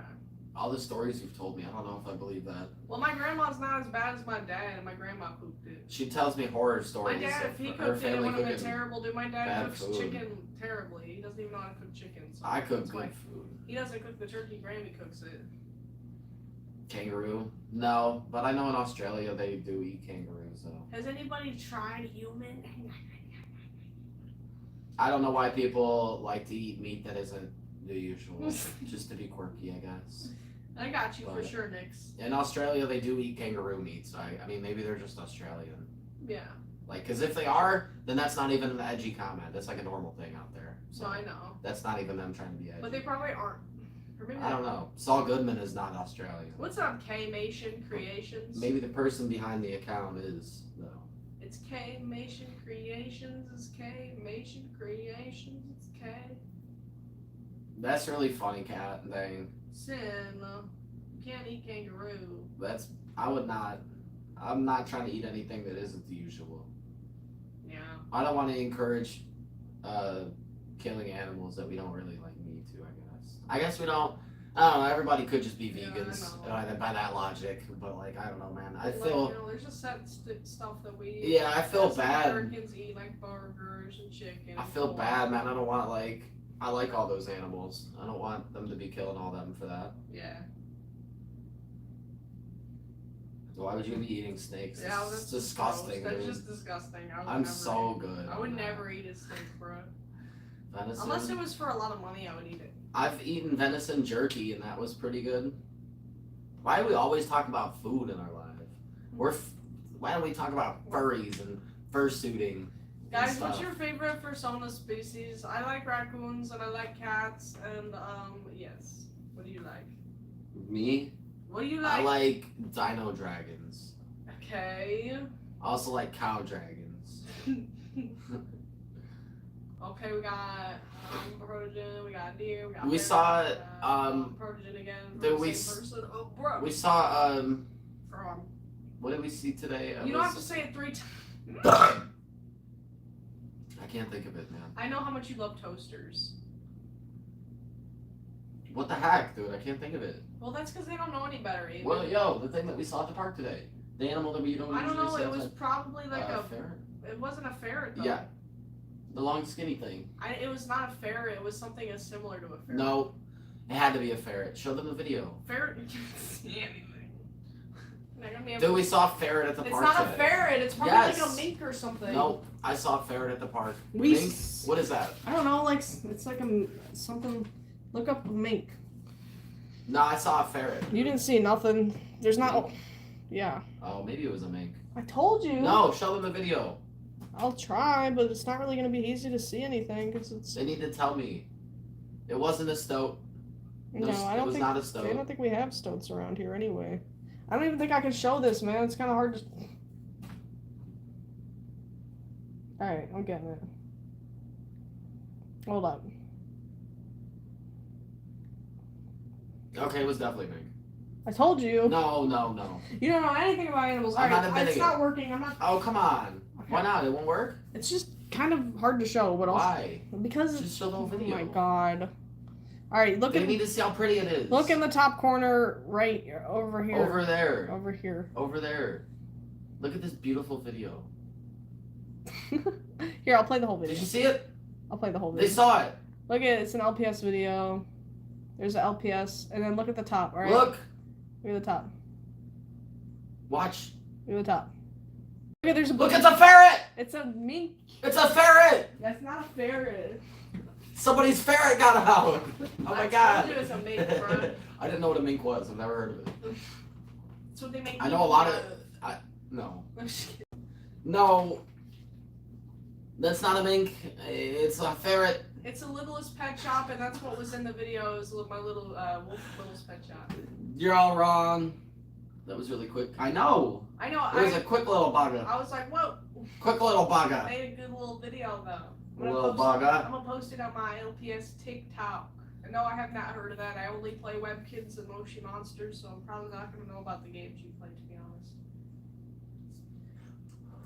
All the stories you've told me, I don't know if I believe that. Well, my grandma's not as bad as my dad, and my grandma cooked it. She tells me horror My stories. dad, of if he her cooked it, it family would have been cooking terrible. Dude, my dad bad cooks food. chicken terribly. He doesn't even know how to cook chicken. So I cook that's why good food. He doesn't cook the turkey. Grammy cooks it. Kangaroo? No, but I know in Australia they do eat kangaroo, so. Has anybody tried human? I don't know why people like to eat meat that isn't the usual. Just to be quirky, I guess. I got you for But- sure, Nix. In Australia, they do eat kangaroo meat, so I mean, maybe they're just Australian. Yeah, Like, because if they are, then that's not even an edgy comment. That's like a normal thing out there. So so I know. that's not even them trying to be edgy. But they probably aren't. Or maybe I don't know. Saul Goodman is not Australian. What's up, K-Mation Creations? Maybe the person behind the account is, though. It's K-Mation Creations. It's K-Mation Creations. It's K. That's really funny, cat thing. Sin. You can't eat kangaroo. That's, I would not, I'm not trying to eat anything that isn't the usual. Yeah. I don't want to encourage killing animals that we don't really like meat to, I guess we don't. I don't know. Everybody could just be Yeah, I vegans know. by that logic, but like I don't know, man. I Like, feel you know, there's just certain stuff that we. yeah, I feel us bad. Americans eat like burgers and chicken. I and feel pork. bad, man. I don't want like I like all those animals. I don't want them to be killing all them for that. Yeah. Why would you be eating snakes? Yeah, It's that's disgusting, gross. That's dude. just disgusting. I'm so good. I would on that. never eat a steak, bro. Venison. Unless it was for a lot of money, I would eat it. I've eaten venison jerky and that was pretty good. Why do we always talk about food in our life? Why don't we talk about furries and fursuiting? Guys, what's your favorite Fursona species? I like raccoons and I like cats and yes. What do you like? Me? What do you I like? like dino dragons. Okay. I also like cow dragons. Okay, we got Protogen, we got deer, we got. We bear, saw, Protogen again. did From we the same person. Oh, bro. We saw From. what did we see today? You don't have to say it 3 times. I can't think of it, man. I know how much you love toasters. What the heck, dude? I can't think of it. Well, that's because they don't know any better, Aiden. Well, yo, the thing that we saw at the park today. The animal that we don't I don't usually know. see It was outside. probably like a. ferret? It wasn't a ferret though. Yeah. The long skinny thing. It was not a ferret. It was something as similar to a ferret. No. It had to be a ferret. Show them the video. Ferret. You can't see anything. They're gonna be able Dude, to- we saw a ferret at the It's park not today. a ferret. It's probably Yes. like a mink or something. Nope. I saw a ferret at the park. We Mink? What is that? I don't know. Like it's like a something. Look up a mink. No, I saw a ferret. You didn't see nothing. There's not. Mink? Yeah. Oh, maybe it was a mink. I told you. No, show them the video. I'll try, but it's not really gonna be easy to see anything because it's. They need to tell me. It wasn't a stoat. No, I it don't was think. not a I stoat. don't think we have stoats around here anyway. I don't even think I can show this, man. It's kind of hard to. Alright, I'm getting it. Hold up. Okay, it was definitely mink. I told you. No, no, no. You don't know anything about animals. I'm Alright, not admitting it's not it. working. I'm not. Oh, come on. Okay. Why not? It won't work? It's just kind of hard to show. What else? Why? Because. Just show the whole Oh video. my god. Alright, look They at. need to see how pretty it is. Look in the top corner, right over here. Over there. Over here. Over there. Look at this beautiful video. Here, I'll play the whole video. Did you see it? I'll play the whole video. They saw it. Look at it's an LPS video. There's an LPS, and then look at the top. All right. Look. Look at the top. Watch. Look at the top. Look at there's a. Look, it's a ferret. It's a mink. It's a ferret. That's not a ferret. Somebody's ferret got out. Oh my god. I told you it's a mink, bro. I didn't know what a mink was. I've never heard of it. That's what they make. I know a lot of. No. No. That's not a mink. It's a ferret. It's a Littlest Pet Shop, and that's what was in the video. Is my little wolf Littlest Pet Shop. You're all wrong. That was really quick. I know. I know. It was a quick little bugger. I was like, whoa. Quick little bugger. Made a good little video though. Little bugger. I'm gonna post it on my LPS TikTok. No, I have not heard of that. I only play Webkins and Moshi Monsters, so I'm probably not gonna know about the games you play, to be honest.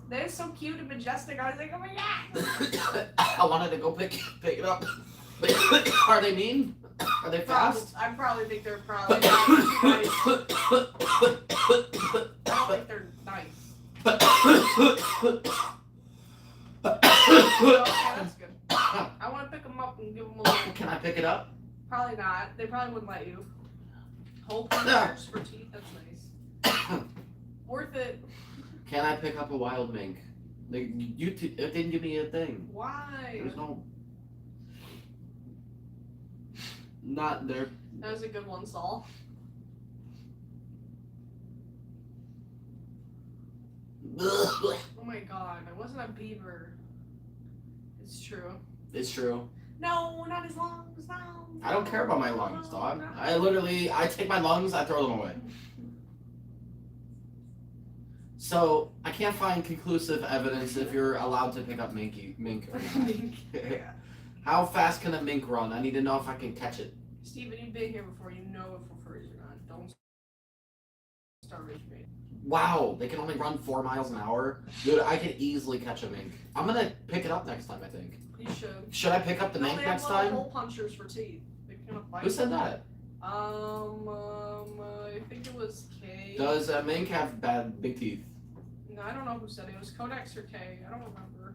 They're so cute and majestic. I was like, oh my god. I wanted to go pick it up. Are they mean? Are they fast? I probably think they're probably not too nice. I don't think they're nice. Okay, that's good. I want to pick them up and give them a little. Can I pick it up? Probably not. They probably wouldn't let you. Whole punchers for teeth. That's nice. Worth it. Can I pick up a wild mink? Like, it didn't give me a thing. Why? There's no. Not there. That was a good one, Saul. Oh my god, it wasn't a beaver. It's true. It's true. No, not his lungs, no. I don't care about my lungs, No, dog. no. I take my lungs, I throw them away. So, I can't find conclusive evidence if you're allowed to pick up mink or not. Yeah. How fast can a mink run? I need to know if I can catch it. Steven, you've been here before. You know if we're furries or not. Don't start rage bait. Wow, they can only run 4 miles an hour? Dude, I could easily catch a mink. I'm gonna pick it up next time, I think. You should. Should I pick up the mink they next have little time? hole punchers for teeth. They can bite. Who said that? I think it was K. Does a mink have big teeth? No, I don't know who said it. It was Codex or K. I don't remember.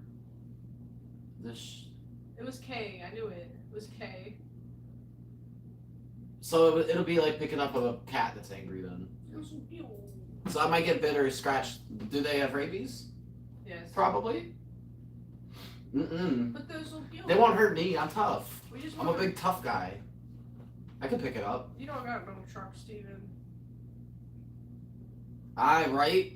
It was K. I knew it. It was K. So it'll be like picking up a cat that's angry then. It was So I might get bit or scratched. Do they have rabies? yes. Probably. Mm-mm. But those will They won't hurt me. I'm tough. We just I'm a big tough guy. I can pick it up. You don't got no truck, Steven. Right?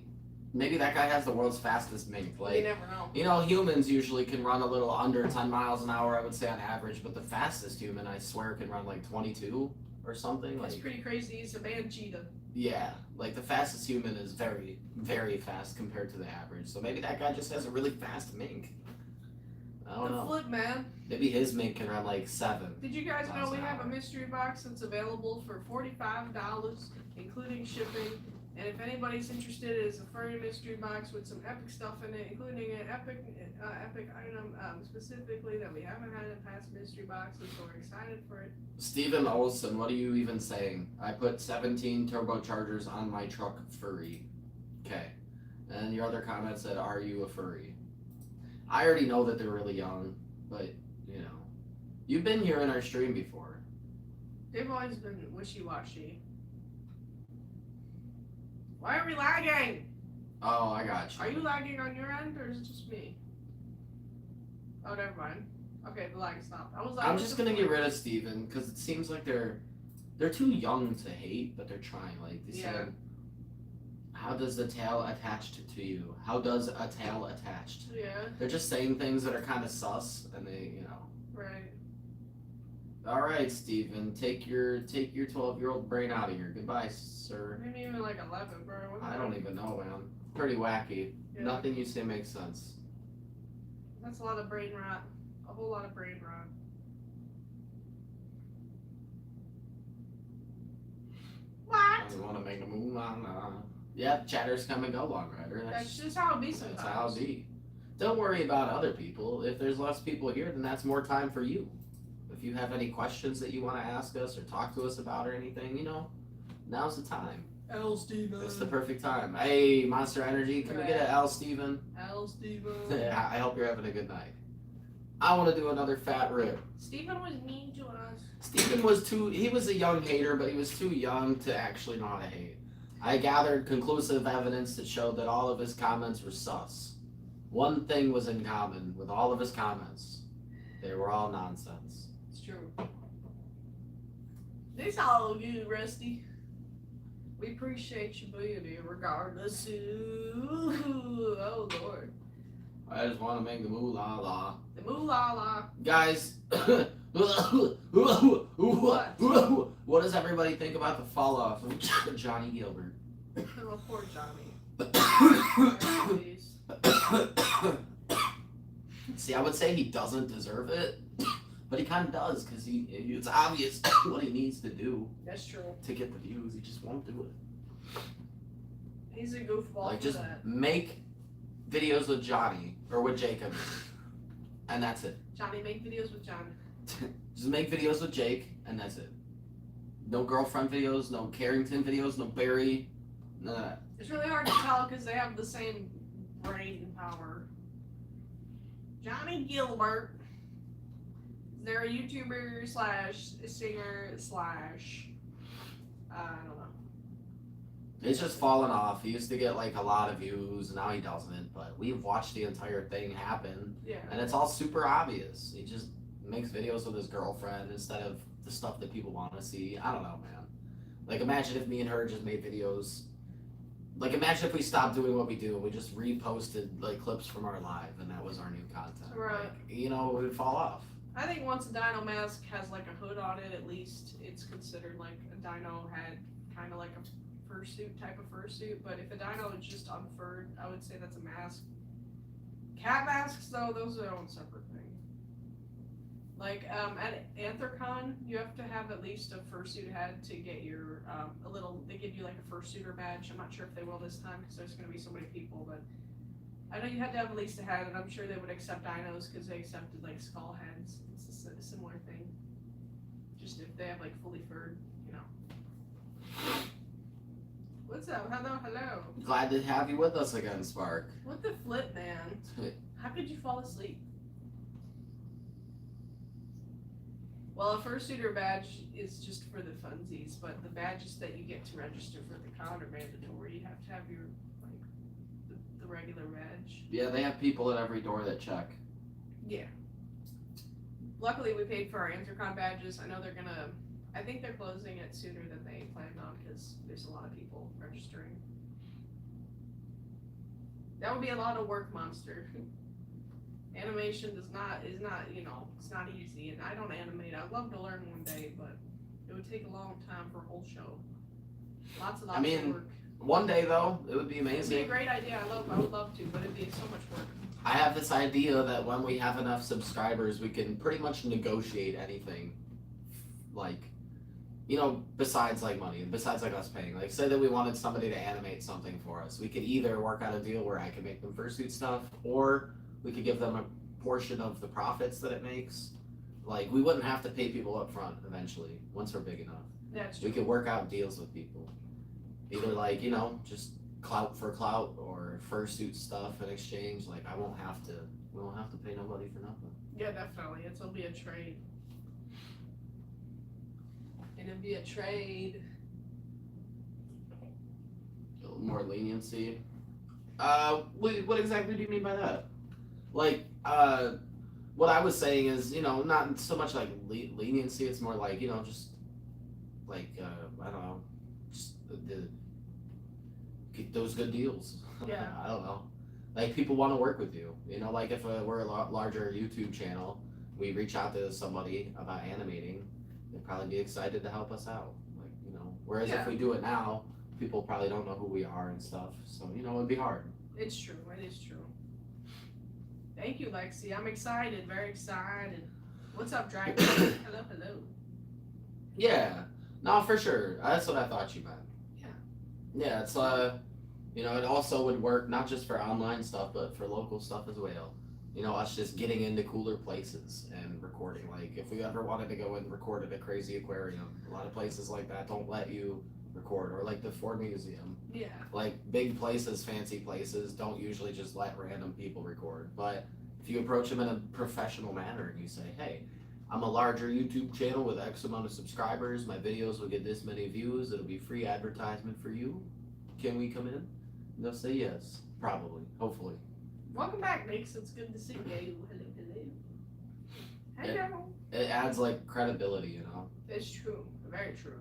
Maybe that guy has the world's fastest mink. You Like, never know. you know, humans usually can run a little under 10 miles an hour, I would say on average, but the fastest human, I swear, can run like 22 or something. That's Like, pretty crazy. He's a man cheetah. yeah, like the fastest human is very, very fast compared to the average. So maybe that guy just has a really fast mink. I don't The know. flip, man. Maybe his mink can run like 7. Did you guys know miles we an have a hour. mystery box that's available for $45, including shipping? And if anybody's interested, it is a furry mystery box with some epic stuff in it, including an epic item specifically that we haven't had in past mystery boxes, so we're excited for it. Steven Olson, what are you even saying? I put 17 turbochargers on my truck furry. Okay. And your other comment said, are you a furry? I already know that they're really young, but, you know. You've been here in our stream before. They've always been wishy-washy. Why are we lagging? Oh, I got you. Are you lagging on your end, or is it just me? Oh, never mind. Okay, the lag stopped. I'm just gonna get rid of Steven, because it seems like they're too young to hate, but they're trying. Like, they said, how does the tail attach to you? How does a tail attached? Yeah, They're just saying things that are kind of sus, and they, you know. right. All right, Steven, take your 12-year-old brain out of here. Goodbye, sir. Maybe even like 11, bro. What the I hell? don't even know, man. Pretty wacky. Yeah. Nothing you say makes sense. That's a lot of brain rot. A whole lot of brain rot. What? I want to make a move on. Yeah, chatters come and go, Long Rider. That's just how it be sometimes. That's how it be. Don't worry about other people. If there's less people here, then that's more time for you. If you have any questions that you want to ask us or talk to us about or anything, you know, now's the time. L. Steven. It's the perfect time. Hey, Monster Energy, can we get an L. Steven? L. Steven. I hope you're having a good night. I want to do another fat rip. Steven was mean to us. Steven was he was a young hater, but he was too young to actually know how to hate. I gathered conclusive evidence that showed that all of his comments were sus. One thing was in common with all of his comments. They were all nonsense. It's true. It's all good, Rusty. We appreciate you being here regardless. Ooh, oh, Lord. I just want to make the moolah la. The moolah la. Guys, what does everybody think about the fall off of Johnny Gilbert? Oh, poor Johnny. Please. See, I would say he doesn't deserve it, but he kind of does because it's obvious what he needs to do That's true. to get the views. He just won't do it. He's a goofball Like, for just that. make videos with Johnny or with Jacob, and that's it. Johnny, make videos with John. Just make videos with Jake, and that's it. No girlfriend videos, no Carrington videos, no Barry, none of that. It's really hard to tell because they have the same brain power. Johnny Gilbert. They're a YouTuber slash singer slash I don't know. It's just fallen off. He used to get like a lot of views, and now he doesn't. But we've watched the entire thing happen, Yeah. and it's all super obvious. He just makes videos with his girlfriend instead of the stuff that people want to see. I don't know, man. Like, imagine if me and her just made videos. Like, imagine if we stopped doing what we do and we just reposted like clips from our live, and that was our new content. Right. Like, you know, it would fall off. I think once a dino mask has like a hood on it, at least it's considered like a dino had kind of like a fursuit type of fursuit. But if a dino is just unfurred, I would say that's a mask. Cat masks, though, those are their own separate thing. Like at Anthrocon, you have to have at least a fursuit head to get your a little. They give you like a fursuiter badge. I'm not sure if they will this time because there's going to be so many people, but I know you had to have at least a head, and I'm sure they would accept dinos because they accepted like skull heads. It's a similar thing. Just if they have like fully furred, you know. What's up? Hello, hello. Glad to have you with us again, Spark. What the flip, man? How could you fall asleep? Well, a fursuiter badge is just for the funsies, but the badges that you get to register for the con are mandatory. You have to have your the regular badge. Yeah, they have people at every door that check. Yeah. Luckily, we paid for our Anthrocon badges. I know they're gonna. I think they're closing it sooner than they planned on because there's a lot of people registering. That would be a lot of work, Monster. Animation is not, you know, it's not easy, and I don't animate. I'd love to learn one day, but it would take a long time for a whole show. Lots of work. One day though, it would be It'd amazing. be a great idea. I would love to, but it'd be so much work. I have this idea that when we have enough subscribers, we can pretty much negotiate anything. Like, you know, besides like money, besides like us paying. Like, say that we wanted somebody to animate something for us. We could either work out a deal where I can make them fursuit stuff, or we could give them a portion of the profits that it makes. Like, we wouldn't have to pay people up front eventually, once we're big enough. That's true. We could work out deals with people. Either like, you know, just clout for clout or fursuit stuff in exchange. Like, we won't have to pay nobody for nothing. Yeah, definitely. It'll be a trade. It'll be a trade. A little more leniency. What exactly do you mean by that? Like, what I was saying is, you know, not so much like leniency. It's more like, you know, just like I don't know, just get those good deals. Yeah. I don't know. Like, people want to work with you. You know, like if we're a larger YouTube channel, we reach out to somebody about animating, they'd probably be excited to help us out. Like, you know, whereas if we do it now, people probably don't know who we are and stuff. So, you know, it'd be hard. It's true. It is true. Thank you, Lexi. I'm excited, very excited. What's up, Dragon? Hello, hello. Yeah, no, for sure. That's what I thought you meant. Yeah. Yeah, it's you know, it also would work not just for online stuff, but for local stuff as well. You know, us just getting into cooler places and recording. Like, if we ever wanted to go and record at a crazy aquarium, a lot of places like that don't let you record, or like the Ford Museum. Yeah. Like, big places, fancy places, don't usually just let random people record. But if you approach them in a professional manner and you say, hey, I'm a larger YouTube channel with X amount of subscribers, my videos will get this many views, it'll be free advertisement for you. Can we come in? And they'll say yes, probably, hopefully. Welcome back, Mix. It's good to see you. Hello, hello. Hello. It adds like credibility, you know. It's true. Very true.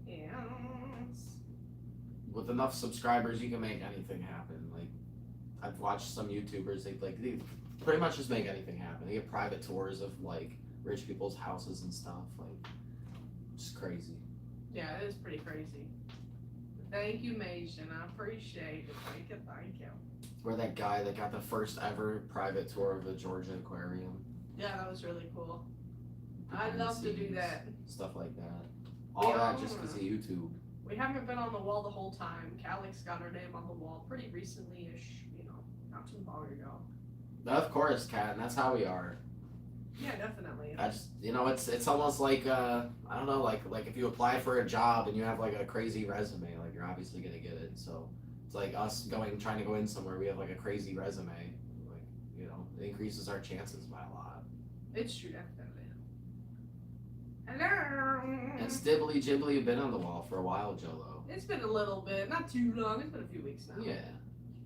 Yes. With enough subscribers, you can make anything happen. Like, I've watched some YouTubers, they pretty much just make anything happen. They get private tours of like rich people's houses and stuff. Like, just crazy. Yeah, it is pretty crazy. Thank you, Mason. I appreciate it. Thank you, thank you. Or that guy that got the first ever private tour of the Georgia Aquarium. Yeah, that was really cool. I'd Behind the love to do scenes, that. Stuff like that. All that just because of YouTube. We haven't been on the wall the whole time. Calix got her name on the wall pretty recently-ish, you know, not too long ago. Of course, Kat, and that's how we are. Yeah, definitely. I just, you know, it's almost like I don't know, like if you apply for a job and you have like a crazy resume, like you're obviously gonna get it. So it's like us trying to go in somewhere, we have like a crazy resume, like, you know, it increases our chances by a lot. It's true, definitely. Hello. And Stibbly Jibbly, you've been on the wall for a while, Jolo. It's been a little bit, not too long. It's been a few weeks now. Yeah,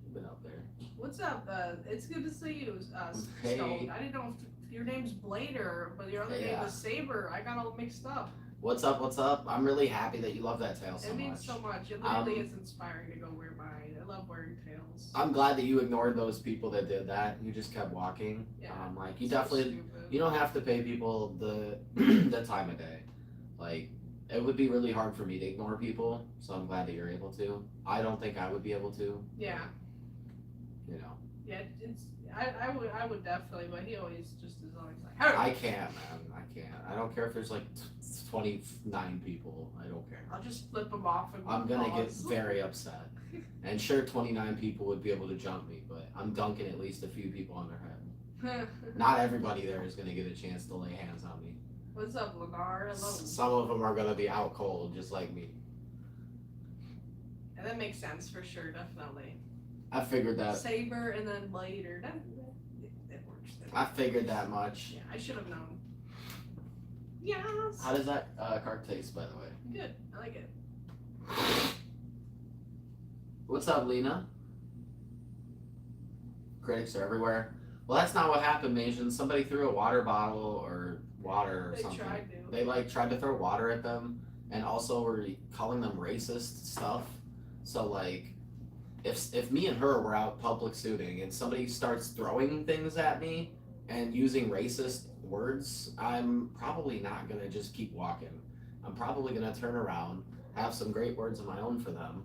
you've been up there. What's up? It's good to see you, Hey. Stone. I didn't know if your name's Blader, but your other name Yeah. was Saber. I got all mixed up. What's up? What's up? I'm really happy that you love that tail so It means much. so much. It literally is inspiring to go wear mine. I love wearing tails. I'm glad that you ignored those people that did that. You just kept walking. Yeah. Like you So definitely, stupid. you don't have to pay people the the time of day. Like it would be really hard for me to ignore people. So I'm glad that you're able to. I don't think I would be able to. Yeah. You know. Yeah. I would definitely, but he always just is always like, hey! I can't, man. I can't. I don't care if there's like 29 people. I don't care. I'll just flip him off and I'm gonna get pause. very upset. And sure, 29 people would be able to jump me, but I'm dunking at least a few people on their head. Not everybody there is gonna get a chance to lay hands on me. What's up, Lennar? Hello. Some of them are gonna be out cold, just like me. And that makes sense for sure, definitely. I figured that. Saber and then later. That works. I figured that much. Yeah, I should have known. Yes. How does that card taste, by the way? Good. I like it. What's up, Lena? Critics are everywhere. Well, that's not what happened, Mason. Somebody threw a water bottle or water or They something. tried to. They like tried to throw water at them, and also were calling them racist stuff. So like, if me and her were out public suiting and somebody starts throwing things at me and using racist words, I'm probably not gonna just keep walking. I'm probably gonna turn around, have some great words of my own for them.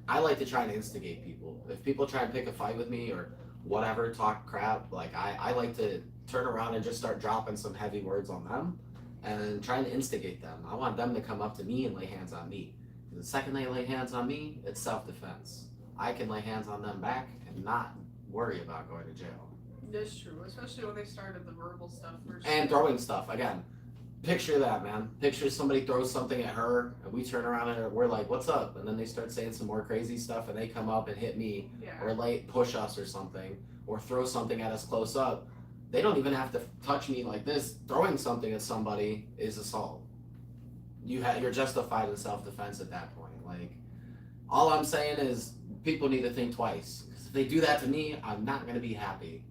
I like to try and instigate people. If people try and pick a fight with me or whatever, talk crap, like I like to turn around and just start dropping some heavy words on them and trying to instigate them. I want them to come up to me and lay hands on me. The second they lay hands on me, it's self-defense. I can lay hands on them back and not worry about going to jail. That's true, especially when they started the verbal stuff first. And throwing stuff, again. Picture that, man. Picture somebody throws something at her, and we turn around and we're like, what's up? And then they start saying some more crazy stuff, and they come up and hit me, Yeah. or push us or something, or throw something at us close up. They don't even have to touch me like this. Throwing something at somebody is assault. You're justified in self-defense at that point. Like, all I'm saying is people need to think twice. 'Cause if they do that to me, I'm not gonna be happy.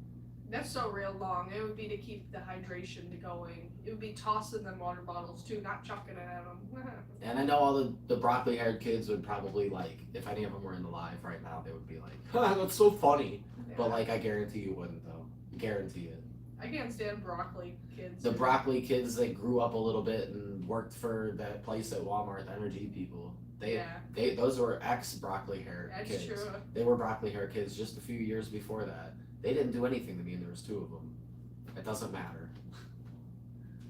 That's so real long. It would be to keep the hydration going. It would be tossing them water bottles too, not chucking it at them. And I know all the broccoli-haired kids would probably like, if any of them were in the live right now, they would be like, that's so funny. Yeah. But like, I guarantee you wouldn't though. Guarantee it. I can't stand broccoli kids. The broccoli kids that grew up a little bit and worked for that place at Walmart, the energy people. Those were ex-broccoli hair That's kids. true. They were broccoli hair kids just a few years before that. They didn't do anything to me, and there was 2 of them. It doesn't matter.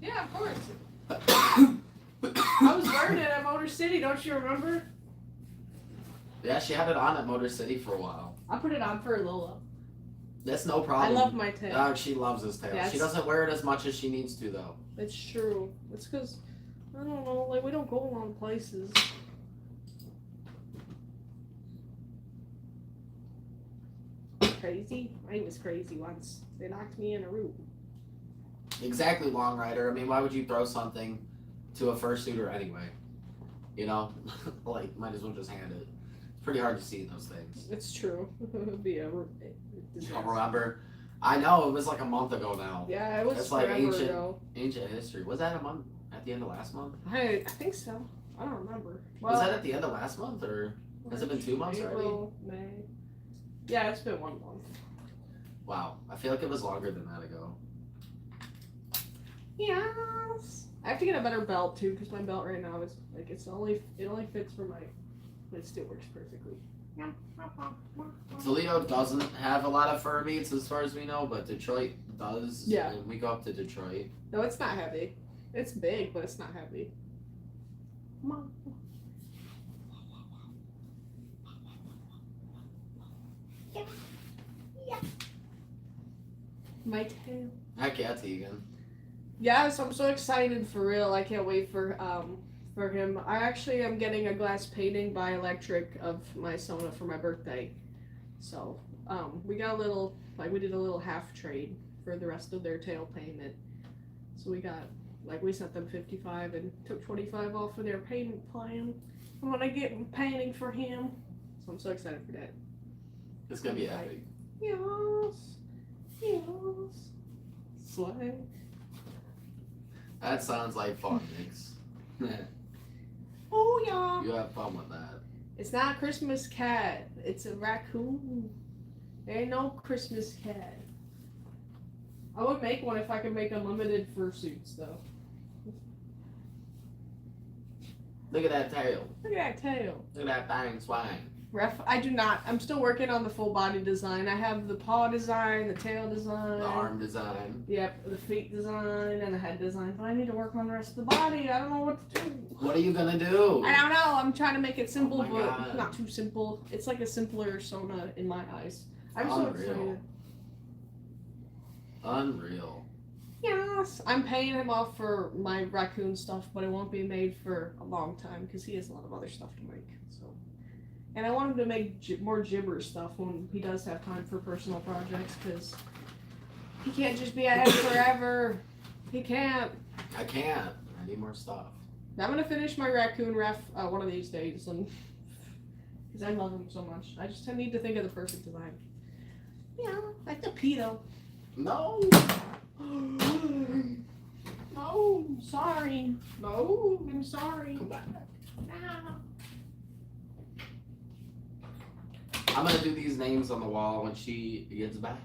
Yeah, of course. I was wearing it at Motor City, don't you remember? Yeah, she had it on at Motor City for a while. I put it on for Lola. That's no I problem. love my tail. She loves his tail. Yeah, She doesn't wear it as much as she needs to, though. It's true. It's because, I don't know, like, we don't go a lot of places. Crazy? I was crazy once. They knocked me in a room. Exactly, Long Rider. I mean, why would you throw something to a fursuiter anyway? You know? Like, might as well just hand it. It's pretty hard to see those things. It's true. It'd be a disaster. I remember. I know, it was like a month ago now. Yeah, it was It's like forever ago. ancient history. Was that a month? At the end of last month? I think so. I don't remember. Was that at the end of last month, or has it been 2 months April, May. Yeah, it's been 1 month. wow? I feel like it was longer than that ago. Yes. I have to get a better belt too, because my belt right now is like it only fits for my, but it still works perfectly. Toledo doesn't have a lot of fur meets as far as we know, but Detroit does. Yeah. And we go up to Detroit. No, it's not heavy. It's big, but it's not heavy. My tail. Heck yeah, Tegan. Yes, I'm so excited for real. I can't wait for him. I actually am getting a glass painting by Electric of my Sona for my birthday. So, we got a little, we did a little half trade for the rest of their tail payment. So we got, we sent them 55 and took 25 off of their payment plan. I'm gonna get painting for him. So I'm so excited for that. It's gonna be epic. Yes. Yes. Slay. That sounds like fun, Nix. Oh yeah. You have fun with that. It's not a Christmas cat. It's a raccoon. There ain't no Christmas cat. I would make one if I could make unlimited fursuits, though. Look at that tail. Look at that tail. Look at that thing swine. I do not. I'm still working on the full body design. I have the paw design, the tail design. The arm design. Yep, the feet design and the head design. But I need to work on the rest of the body. I don't know what to do. What are you gonna do? I don't know. I'm trying to make it simple, Oh my but God. not too simple. It's like a simpler Sona in my eyes. I'm so Unreal. excited. Unreal. Yes, I'm paying him off for my raccoon stuff, but it won't be made for a long time because he has a lot of other stuff to make. So, and I want him to make more gibber stuff when he does have time for personal projects because he can't just be at it forever. He can't. I can't. I need more stuff. I'm gonna finish my raccoon ref one of these days, and because I love him so much, I just need to think of the perfect design. Yeah, like the pedo. No. No, sorry. No, I'm sorry. Come back. No. I'm gonna do these names on the wall when she gets back.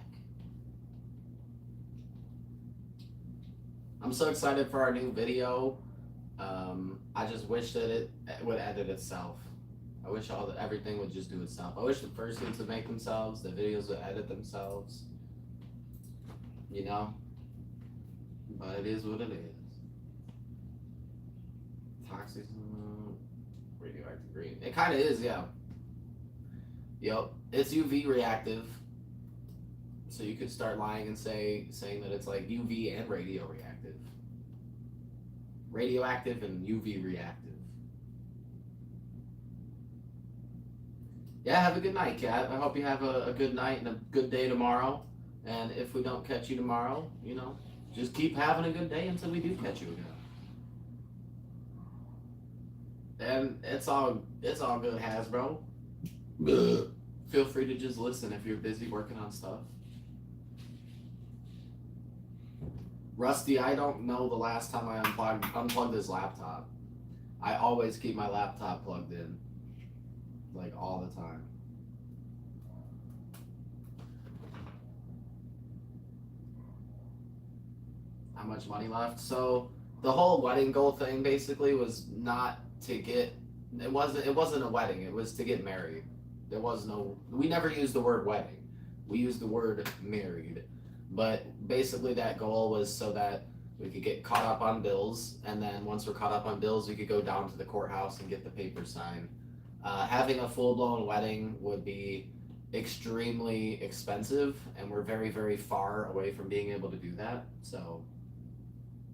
I'm so excited for our new video. I just wish that it would edit itself. I wish everything would just do itself. I wish the fursuits would make themselves, the videos would edit themselves. You know? But it is what it is. Toxic, radioactive green. It kind of is, yeah. Yep, it's UV reactive. So you could start lying and saying that it's like UV and radio reactive. Radioactive and UV reactive. Yeah, have a good night, Kat. I hope you have a good night and a good day tomorrow. And if we don't catch you tomorrow, you know, just keep having a good day until we do catch you again. And it's all good, Hasbro. Feel free to just listen if you're busy working on stuff. Rusty, I don't know the last time I unplugged his laptop. I always keep my laptop plugged in. Like all the time. How much money left? So the whole wedding goal thing basically was not to get, it wasn't a wedding, it was to get married. There was no, we never used the word wedding. we use the word married, but basically that goal was so that we could get caught up on bills, and then once we're caught up on bills, we could go down to the courthouse and get the paper signed. Having a full-blown wedding would be extremely expensive, and we're very, very far away from being able to do that. So,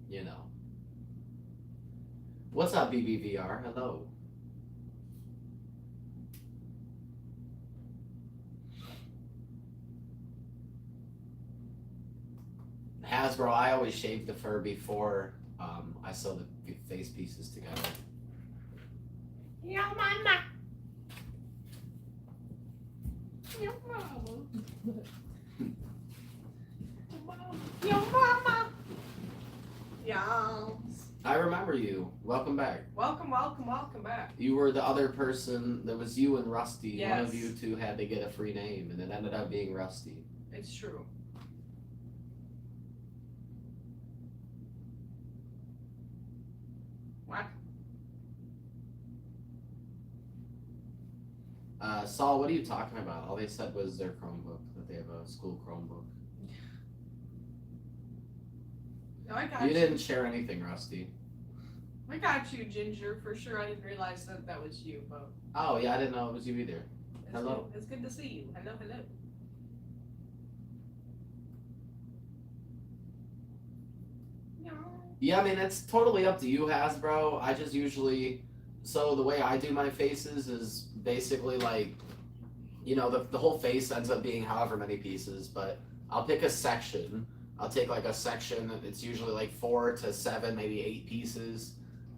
you know. What's up, BBVR? Hello. Hasbro, I always shave the fur before I sew the face pieces together. Yo, mama. Yo, mama. Yo, mama. Yo. I remember you. Welcome back. Welcome, welcome, welcome back. You were the other person. That was you and Rusty. Yes. One of you two had to get a free name, and it ended up being Rusty. It's true. What? Saul, what are you talking about? All they said was their Chromebook, that they have a school Chromebook. No, I got You didn't share anything, Rusty. I got you, Ginger, for sure. I didn't realize that was you, but Oh, yeah, I didn't know it was you either. it's Hello. Good. It's good to see you. Hello, hello. No. Yeah, I mean, it's totally up to you, Hasbro. I just usually, so the way I do my faces is basically like, you know, the whole face ends up being however many pieces, but I'll pick a section. I'll take like a section, it's usually like 4 to 7, maybe 8 pieces.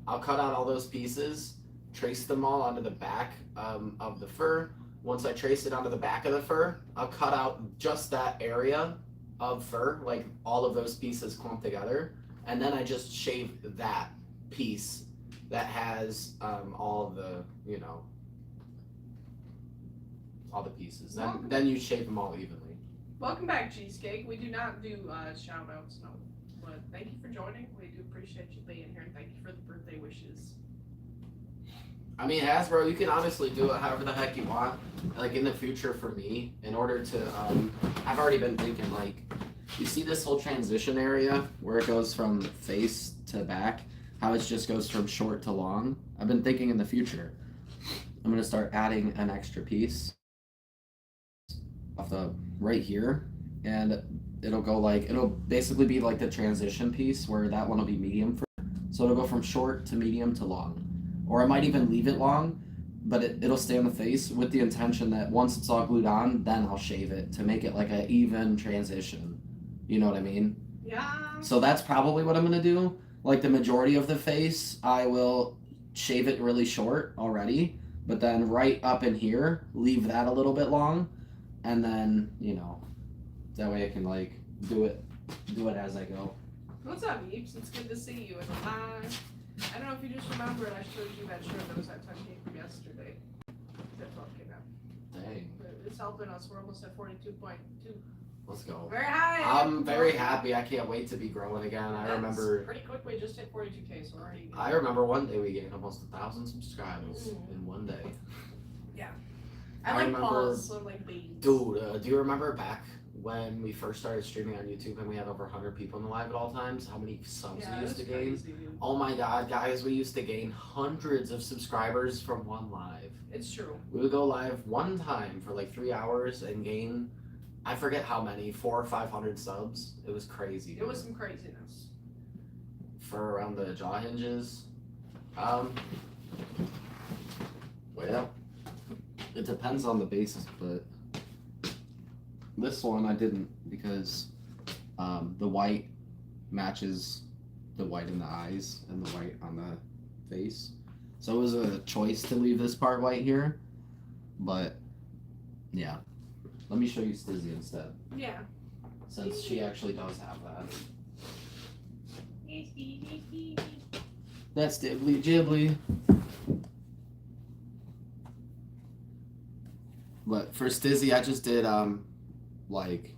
I'll cut out all those pieces, trace them all onto the back of the fur. Once I trace it onto the back of the fur, I'll cut out just that area of fur, like all of those pieces clumped together. And then I just shave that piece that has all the, you know, all the pieces. Then you shave them all evenly. Welcome back, Cheesecake. We do not do shout outs, no. But thank you for joining. We do appreciate you being here, and thank you for the birthday wishes. I mean, Hasbro, you can honestly do it however the heck you want. Like in the future for me, in order to, I've already been thinking like, you see this whole transition area where it goes from face to back, how it just goes from short to long? I've been thinking in the future, I'm gonna start adding an extra piece off the right here, and it'll go like, it'll basically be like the transition piece where that one will be medium for, so it'll go from short to medium to long. Or I might even leave it long, but it'll stay on the face with the intention that once it's all glued on, then I'll shave it to make it like an even transition. You know what I mean? Yeah. So that's probably what I'm gonna do. Like the majority of the face, I will shave it really short already, but then right up in here, leave that a little bit long, and then, you know, that way I can like do it as I go. What's up, Eeps? It's good to see you in the live. I don't know if you just remembered I showed you that shirt that was at 10K from yesterday. That 12K now. Dang. But it's helping us. We're almost at 42.2. Let's go. Very high. I'm very happy. I can't wait to be growing again. I That's remember pretty quick. We just hit 42K, so we're already. I remember one day we gained almost 1,000 subscribers in one day. I I like remember- paws, so like beans. Dude, do you remember back when we first started streaming on YouTube and we had over 100 people in the live at all times? How many subs Yeah, we used to that's gain? crazy, dude. Oh my god, guys, we used to gain hundreds of subscribers from one live. It's true. We would go live one time for like 3 hours and gain, I forget how many, 400 or 500 subs. It was crazy. It was some craziness. For around the jaw hinges. Well, it depends on the basis, but this one I didn't because the white matches the white in the eyes and the white on the face. So it was a choice to leave this part white here, but yeah. Let me show you Stiiizy instead, Yeah. since she actually does have that. That's Dibbly Jibbly. But for Stiiizy, I just did like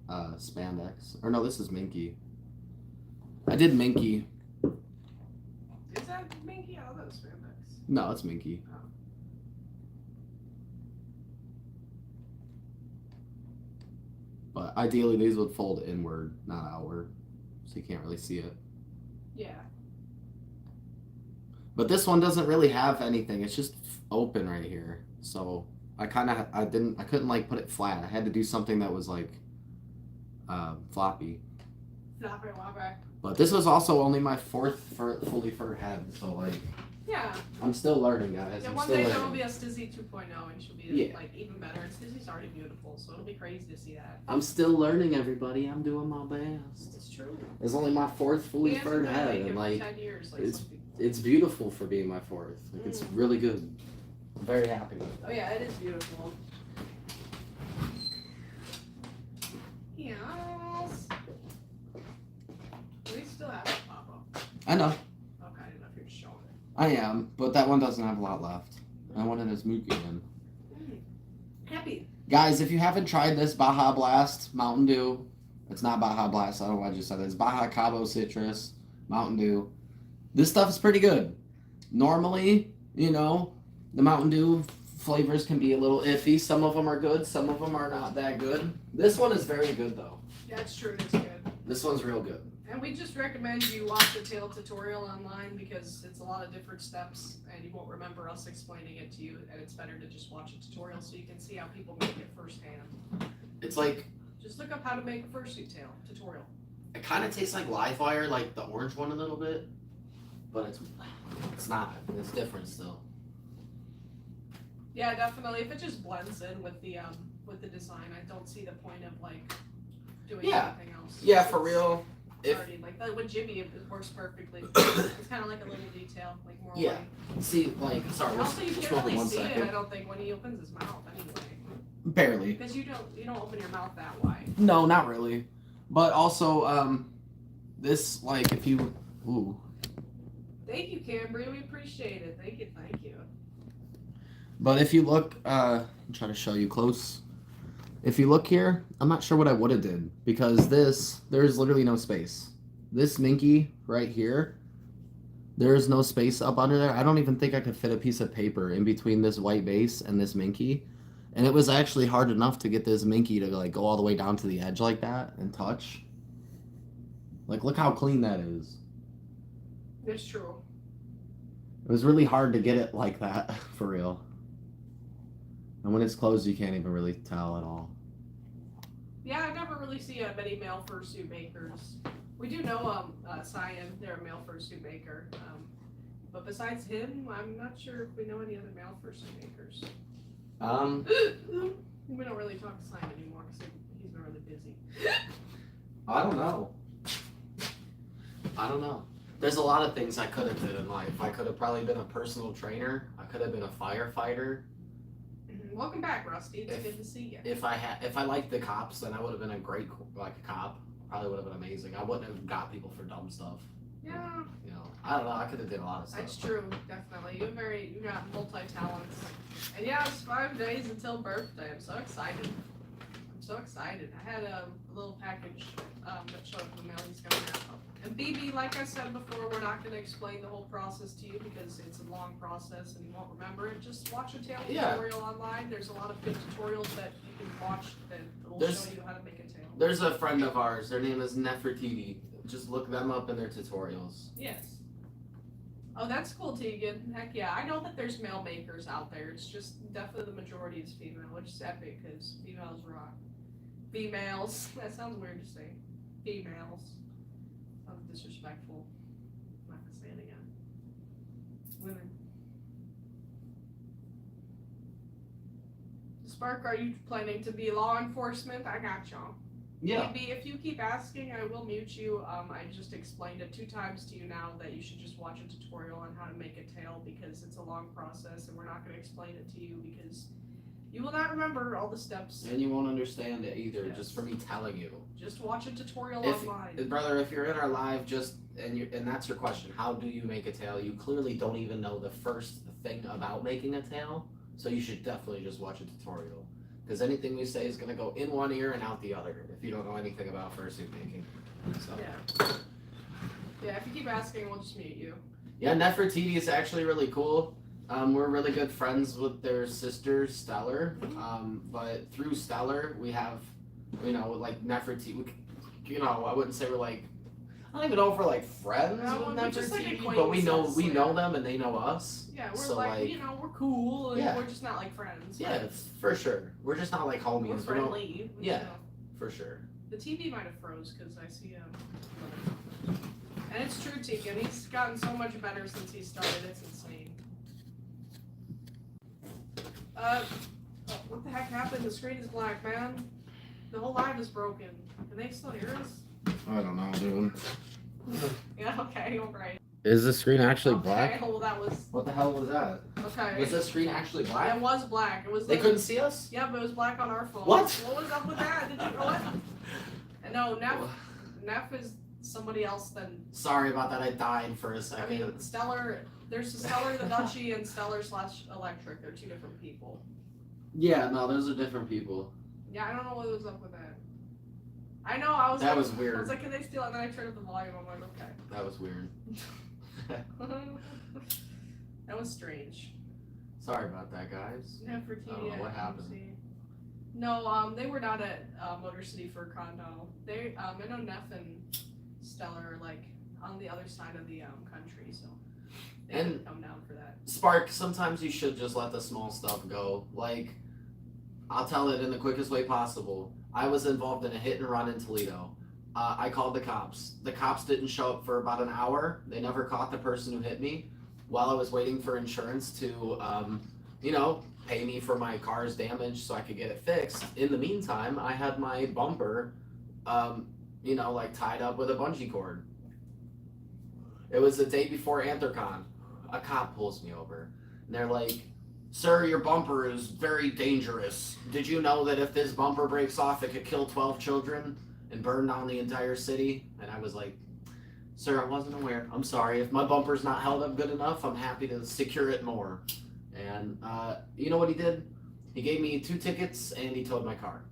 spandex. Or no, this is Minky. I did Minky. Is that Minky? Oh, that was spandex. No, it's Minky. But ideally, these would fold inward, not outward, so you can't really see it. Yeah. But this one doesn't really have anything. It's just open right here. So I couldn't like put it flat. I had to do something that was like floppy. Floppy wobber. But this was also only my fourth fully fur head. So like, Yeah. I'm still learning, guys. Yeah, I'm one still day learning. there will be a Stiiizy 2.0 and she'll be Yeah. like even better. And Stiiizy's already beautiful, so it'll be crazy to see that. I'm still learning, everybody. I'm doing my best. It's true. It's only my fourth fully furred head, and like 10 years, like it's- some people. it's beautiful for being my fourth. Like it's really good. I'm very happy with Oh it. yeah, it is beautiful. Yes. We still have a pop-up. I know. Okay, I didn't know if you were showing it. I am, but that one doesn't have a lot left. I wanted his mook again. Happy. Guys, if you haven't tried this Baja Blast Mountain Dew, it's not Baja Blast. I don't know why I just said it. It's Baja Cabo Citrus Mountain Dew. This stuff is pretty good. Normally, you know, the Mountain Dew flavors can be a little iffy. Some of them are good. Some of them are not that good. This one is very good, though. That's true, it's good. This one's real good. And we just recommend you watch the tail tutorial online because it's a lot of different steps and you won't remember us explaining it to you, and it's better to just watch a tutorial so you can see how people make it firsthand. It's like, Just look up how to make a fursuit tail tutorial. it kind of tastes like live wire, like the orange one a little bit. But it's not. It's different still. Yeah, definitely. If it just blends in with the design, I don't see the point of like doing Yeah. anything else. Yeah, for real. It's If already, like with Jimmy, it works perfectly. It's kind of like a little detail, like more. Yeah. white. see, like, sorry, And let's also, you just can't hold really one see it. I second. don't think when he opens his mouth anyway, Barely. because you don't open your mouth that wide. No, not really. But also, this like if you, ooh. Thank you, Cambry. We appreciate it. Thank you. Thank you. But if you look, I'm trying to show you close. If you look here, I'm not sure what I would have did because there's literally no space. This minky right here, there's no space up under there. I don't even think I could fit a piece of paper in between this white base and this minky. And it was actually hard enough to get this minky to like go all the way down to the edge like that and touch. Like, look how clean that is. It's true. It was really hard to get it like that, for real. And when it's closed, you can't even really tell at all. Yeah, I never really see many male fursuit makers. We do know Cyan, they're a male fursuit maker. But besides him, I'm not sure if we know any other male fursuit makers. We don't really talk to Cyan anymore because he's been really busy. I don't know. There's a lot of things I could have did in life. I could have probably been a personal trainer. I could have been a firefighter. Welcome back, Rusty. It's good to see you. If I liked the cops, then I would have been a great cop. Probably would have been amazing. I wouldn't have got people for dumb stuff. Yeah, You know, I don't know. I could have did a lot of stuff. that's true. Definitely, you got multi talents. And yeah, it's 5 days until birthday. I'm so excited. I had a little package that showed up in the mail. He's going out. And BB, like I said before, we're not going to explain the whole process to you because it's a long process and you won't remember it. Just watch a tail tutorial online. There's a lot of good tutorials that you can watch that will show you how to make a tail. There's a friend of ours. Their name is Nefertiti. Just look them up in their tutorials. Yes. Oh, that's cool, Tegan. Heck yeah. I know that there's male makers out there. It's just definitely the majority is female, which is epic because females rock. Females. That sounds weird to say. Females. Sounds disrespectful. I'm not gonna say it again. Women. Spark, are you planning to be law enforcement? I got y'all. Yeah. Maybe if you keep asking, I will mute you. I just explained it 2 times to you now that you should just watch a tutorial on how to make a tail because it's a long process and we're not going to explain it to you because you will not remember all the steps. And you won't understand it either, Yes. just for me telling you. Just watch a tutorial If- online. Brother, if you're in our live, and that's your question, how do you make a tail? You clearly don't even know the first thing about making a tail, so you should definitely just watch a tutorial. Because anything we say is going to go in one ear and out the other if you don't know anything about fursuit making. So. Yeah, if you keep asking, we'll just mute you. Yeah, Nefertiti is actually really cool. We're really good friends with their sister, Stellar. But through Stellar, we have You know, like Nefertiti. You know, I wouldn't say we're like. I don't even know if we're like friends No, with we're just, like, Nefertiti, but we know acquaintances, them and they know us. Yeah, we're So, like, you know, we're cool, and yeah. we're just not like friends. Yeah, for sure. We're just not like homies. We're We don't- friendly. Which, Yeah. you know, for sure. the TV might have froze because I see and it's true, Tegan. He's gotten so much better since he started. It's insane. What the heck happened? The screen is black, man. The whole live is broken. Can they still hear us? I don't know, dude. Yeah. Okay. All right. Is the screen actually Okay. black? Well, that was What the hell was that? okay. Was the screen actually black? It was black. It was. They like- couldn't see us? Yeah, but it was black on our phone. What? What was up with that? Did you know it? No, Neff is somebody else than. Sorry about that. I died for a I second. mean, Stellar. There's Stellar the Duchy and Stellar/Electric. They're two different people. Yeah, no, those are different people. Yeah, I don't know what was up with that. I know. I was. That like, was weird. I was like, can they steal it? And then I turned up the volume. I'm like, okay. That was weird. That was strange. Sorry about that, guys. Nefertiti. I don't know what happened. No, they were not at Motor City Furcon. No, they. I know Neff and Stellar are like on the other side of the country, so they And- didn't come down for that. Spark, sometimes you should just let the small stuff go. Like, I'll tell it in the quickest way possible. I was involved in a hit and run in Toledo. I called the cops. The cops didn't show up for about an hour. They never caught the person who hit me while I was waiting for insurance to, pay me for my car's damage so I could get it fixed. In the meantime, I had my bumper, tied up with a bungee cord. It was the day before Anthrocon. A cop pulls me over, and they're like, "Sir, your bumper is very dangerous. Did you know that if this bumper breaks off, it could kill 12 children and burn down the entire city?" And I was like, "Sir, I wasn't aware. I'm sorry. If my bumper's not held up good enough, I'm happy to secure it more." And you know what he did? He gave me 2 tickets and he towed my car.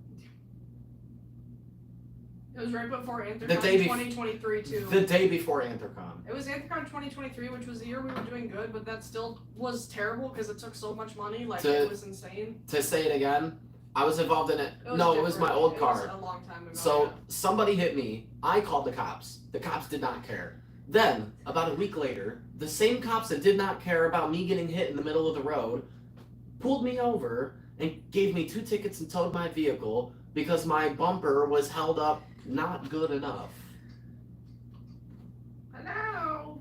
It was right before Anthrocon The day bef- 2023 too. The day before Anthrocon. It was Anthrocon 2023, which was the year we were doing good, but that still was terrible because it took so much money. Like, it was insane. To say it again, I was involved in it. It was No, it was my different. old It car. was a long time ago. So yeah. somebody hit me. I called the cops. The cops did not care. Then, about a week later, the same cops that did not care about me getting hit in the middle of the road pulled me over and gave me 2 tickets and towed my vehicle because my bumper was held up not good enough. I know.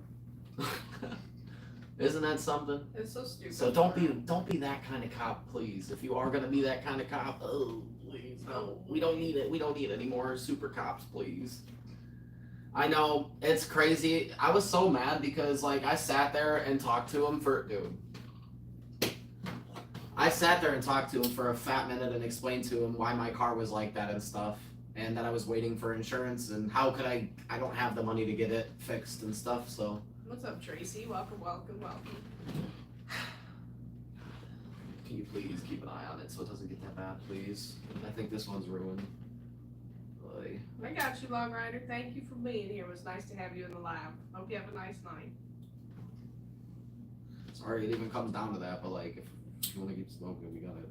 Isn't that something? It's so stupid. So don't be that kind of cop, please. If you are gonna be that kind of cop, oh please, no. We don't need it. We don't need any more super cops, please. I know, it's crazy. I was so mad because I sat there and talked to him for I sat there and talked to him for a fat minute and explained to him why my car was like that and stuff, and that I was waiting for insurance and how could I don't have the money to get it fixed and stuff, so. What's up, Tracy? Welcome. Can you please keep an eye on it so it doesn't get that bad, please? I think this one's ruined. Like, I got you, Long Rider. Thank you for being here. It was nice to have you in the lab. Hope you have a nice night. sorry, it even comes down to that, but if you want to keep smoking, we gotta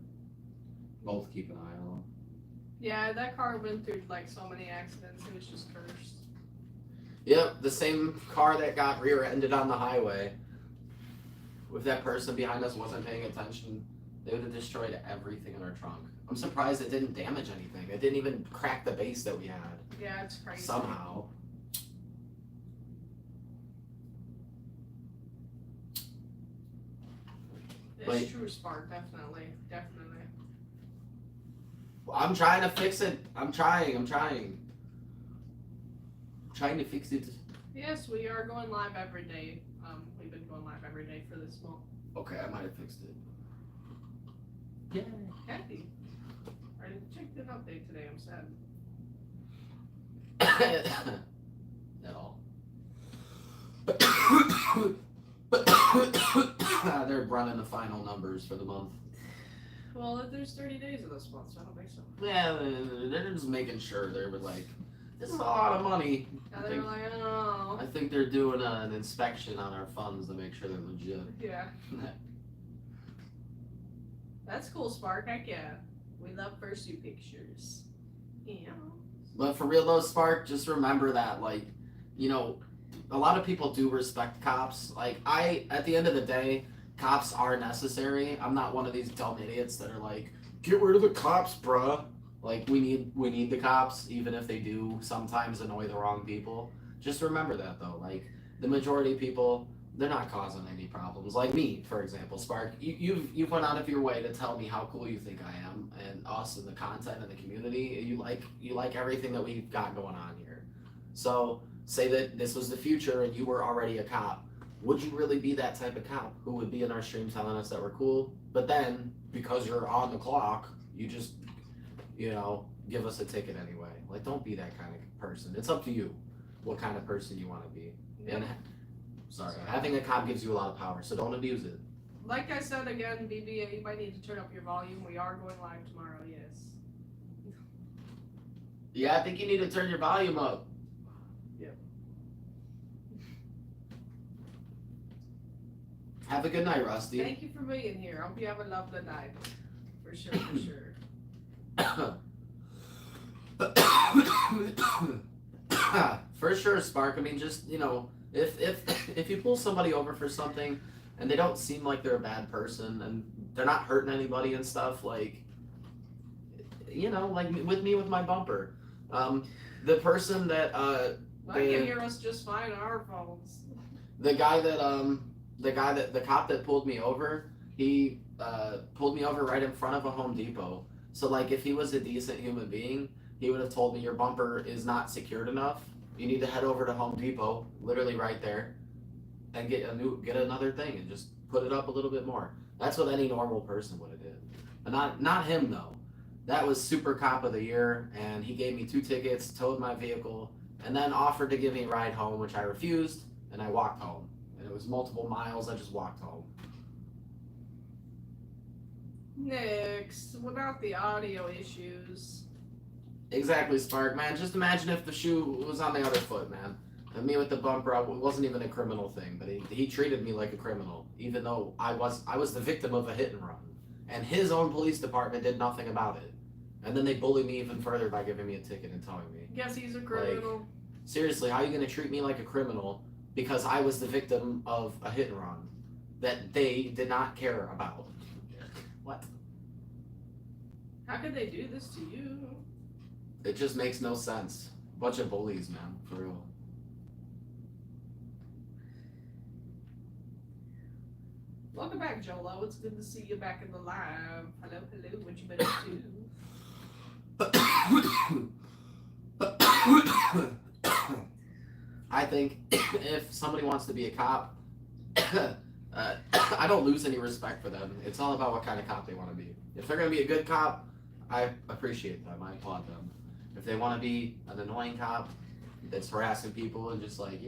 both keep an eye on them. Yeah, that car went through so many accidents. It was just cursed. Yep, the same car that got rear-ended on the highway. If that person behind us wasn't paying attention, they would have destroyed everything in our trunk. I'm surprised it didn't damage anything. It didn't even crack the base that we had. Yeah, it's crazy. Somehow. It's true, Spark. Definitely. I'm trying to fix it. I'm trying to fix it. Yes, we are going live every day. We've been going live every day for this month. Okay, I might have fixed it. Yeah. Happy. I didn't check the update today. I'm sad. At all. They're running the final numbers for the month. Well, there's 30 days of this month, so I don't think so. Yeah, they're just making sure. They were like, this is a lot of money. Now they were like, oh. I think they're doing an inspection on our funds to make sure they're legit. Yeah. That's cool, Spark. Heck yeah. We love Fursuit pictures. Yeah. But for real though, Spark, just remember that, like, you know, a lot of people do respect cops. Like, at the end of the day, cops are necessary. I'm not one of these dumb idiots that are like, get rid of the cops, bruh. Like, we need the cops, even if they do sometimes annoy the wrong people. Just remember that though. Like, the majority of people, they're not causing any problems. Like me, for example, Spark, you've went out of your way to tell me how cool you think I am, and us and the content and the community. You like everything that we've got going on here. So say that this was the future and you were already a cop. Would you really be that type of cop who would be in our stream telling us that we're cool? But then, because you're on the clock, you just, give us a ticket anyway. Like, don't be that kind of person. It's up to you what kind of person you want to be. Yep. And having a cop gives you a lot of power, so don't abuse it. Like I said again, BBA, you might need to turn up your volume. We are going live tomorrow, yes. Yeah, I think you need to turn your volume up. Yep. Have a good night, Rusty. Thank you for being here. Hope you have a lovely night. For sure, for sure. For sure, Spark. I mean, just, if you pull somebody over for something and they don't seem like they're a bad person and they're not hurting anybody and stuff, like, like with me with my bumper. The person that I can hear us just fine on our phones. the cop that pulled me over, he pulled me over right in front of a Home Depot. So like, if he was a decent human being, he would have told me your bumper is not secured enough. You need to head over to Home Depot, literally right there, and get another thing and just put it up a little bit more. That's what any normal person would have did. But not him though. That was Super Cop of the Year, and he gave me 2 tickets, towed my vehicle, and then offered to give me a ride home, which I refused, and I walked home. And it was multiple miles, I just walked home. Next, without the audio issues. Exactly, Spark, man. Just imagine if the shoe was on the other foot, man. And me with the bumper, it wasn't even a criminal thing, but he treated me like a criminal, even though I was the victim of a hit and run. And his own police department did nothing about it. And then they bullied me even further by giving me a ticket and towing me. Guess he's a criminal. Like, seriously, how are you going to treat me like a criminal because I was the victim of a hit and run that they did not care about? What? How could they do this to you? It just makes no sense. Bunch of bullies, man, for real. Welcome back, Jolo. It's good to see you back in the live. Hello, hello. What you been up to? I think if somebody wants to be a cop, I don't lose any respect for them. It's all about what kind of cop they want to be. If they're going to be a good cop, I appreciate them. I applaud them. If they want to be an annoying cop that's harassing people and just like,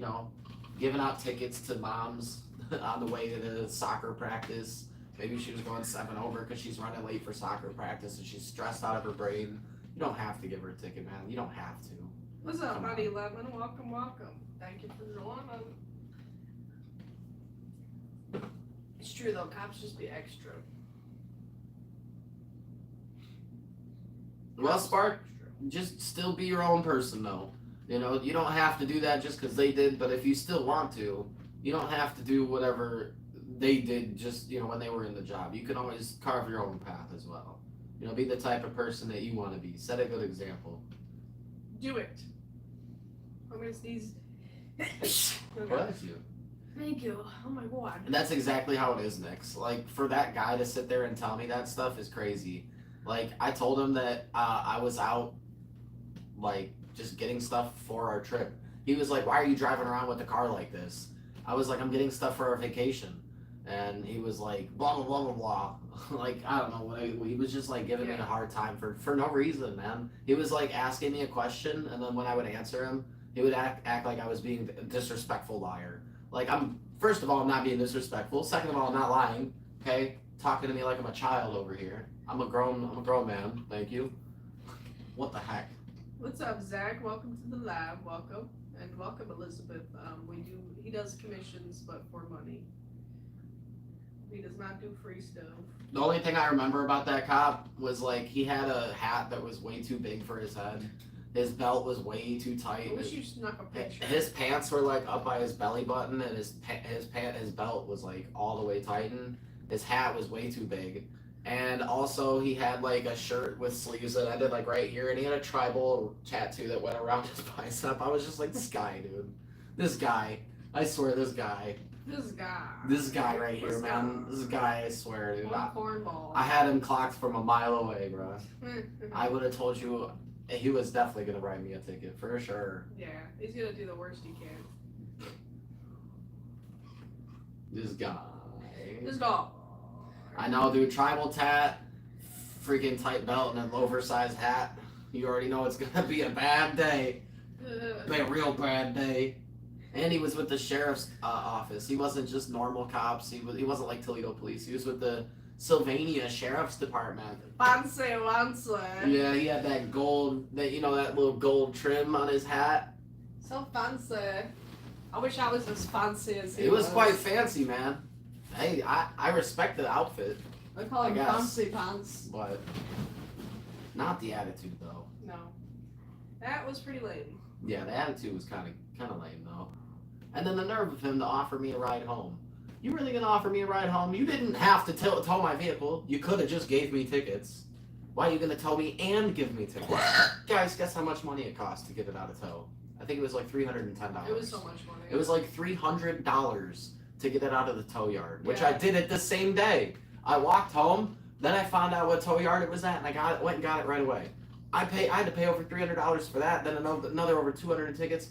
giving out tickets to moms on the way to the soccer practice. Maybe she was going 7 over because she's running late for soccer practice and she's stressed out of her brain. You don't have to give her a ticket, man. You don't have to. What's up, buddy? 11? Welcome, welcome. Thank you for joining. It's true though, cops just be extra. Well, Spark, just still be your own person though. You don't have to do that just because they did, but if you still want to, you don't have to do whatever they did just, when they were in the job. You can always carve your own path as well. Be the type of person that you want to be. Set a good example. Do it. I'm gonna sneeze. Bless you. Thank you. Oh my god. And that's exactly how it is, Nix. Like, for that guy to sit there and tell me that stuff is crazy. Like, I told him that I was out, like, just getting stuff for our trip. He was like, why are you driving around with a car like this? I was like, I'm getting stuff for our vacation. And he was like, blah, blah, blah, blah, blah. Like, I don't know. He was just, like, giving me a hard time for no reason, man. He was, like, asking me a question, and then when I would answer him, he would act like I was being a disrespectful liar. Like, first of all, I'm not being disrespectful. Second of all, I'm not lying, okay? Talking to me like I'm a child over here. I'm a grown man. Thank you. What the heck? What's up, Zach? Welcome to the lab. Welcome. And welcome, Elizabeth. He does commissions, but for money. He does not do free stuff. The only thing I remember about that cop was like he had a hat that was way too big for his head. His belt was way too tight. I wish you snuck a picture. His pants were like up by his belly button, and his belt was like all the way tightened. His hat was way too big, and also he had like a shirt with sleeves that ended like right here, and he had a tribal tattoo that went around his bicep. I was just like, this guy, dude, this guy. I swear, this guy. This guy. This guy right here, man. This guy, I swear, dude. One cornball. I had him clocked from a mile away, bro. I would have told you he was definitely gonna write me a ticket for sure. Yeah, he's gonna do the worst he can. This guy. This guy. I know, dude. Tribal tat, freaking tight belt, and an oversized hat. You already know it's gonna be a bad day. Be a real bad day. And he was with the sheriff's office. He wasn't just normal cops. He wasn't like Toledo Police. He was with the Sylvania Sheriff's Department. Fancy. Yeah, he had that gold, that little gold trim on his hat. So fancy. I wish I was as fancy as he It was quite fancy, man. Hey, I respect the outfit, I call him guess. fancy pants. but not the attitude though. No, that was pretty lame. Yeah, the attitude was kind of lame though. And then the nerve of him to offer me a ride home. You really gonna offer me a ride home? You didn't have to tow my vehicle. You could have just gave me tickets. Why are you gonna tow me and give me tickets? Guys, guess how much money it cost to get it out of tow? I think it was like $310. It was so much money. It was like $300 to get it out of the tow yard, which Yeah. I did it the same day. I walked home, then I found out what tow yard it was at, and I went and got it right away. I had to pay over $300 for that, then another over 200 in tickets.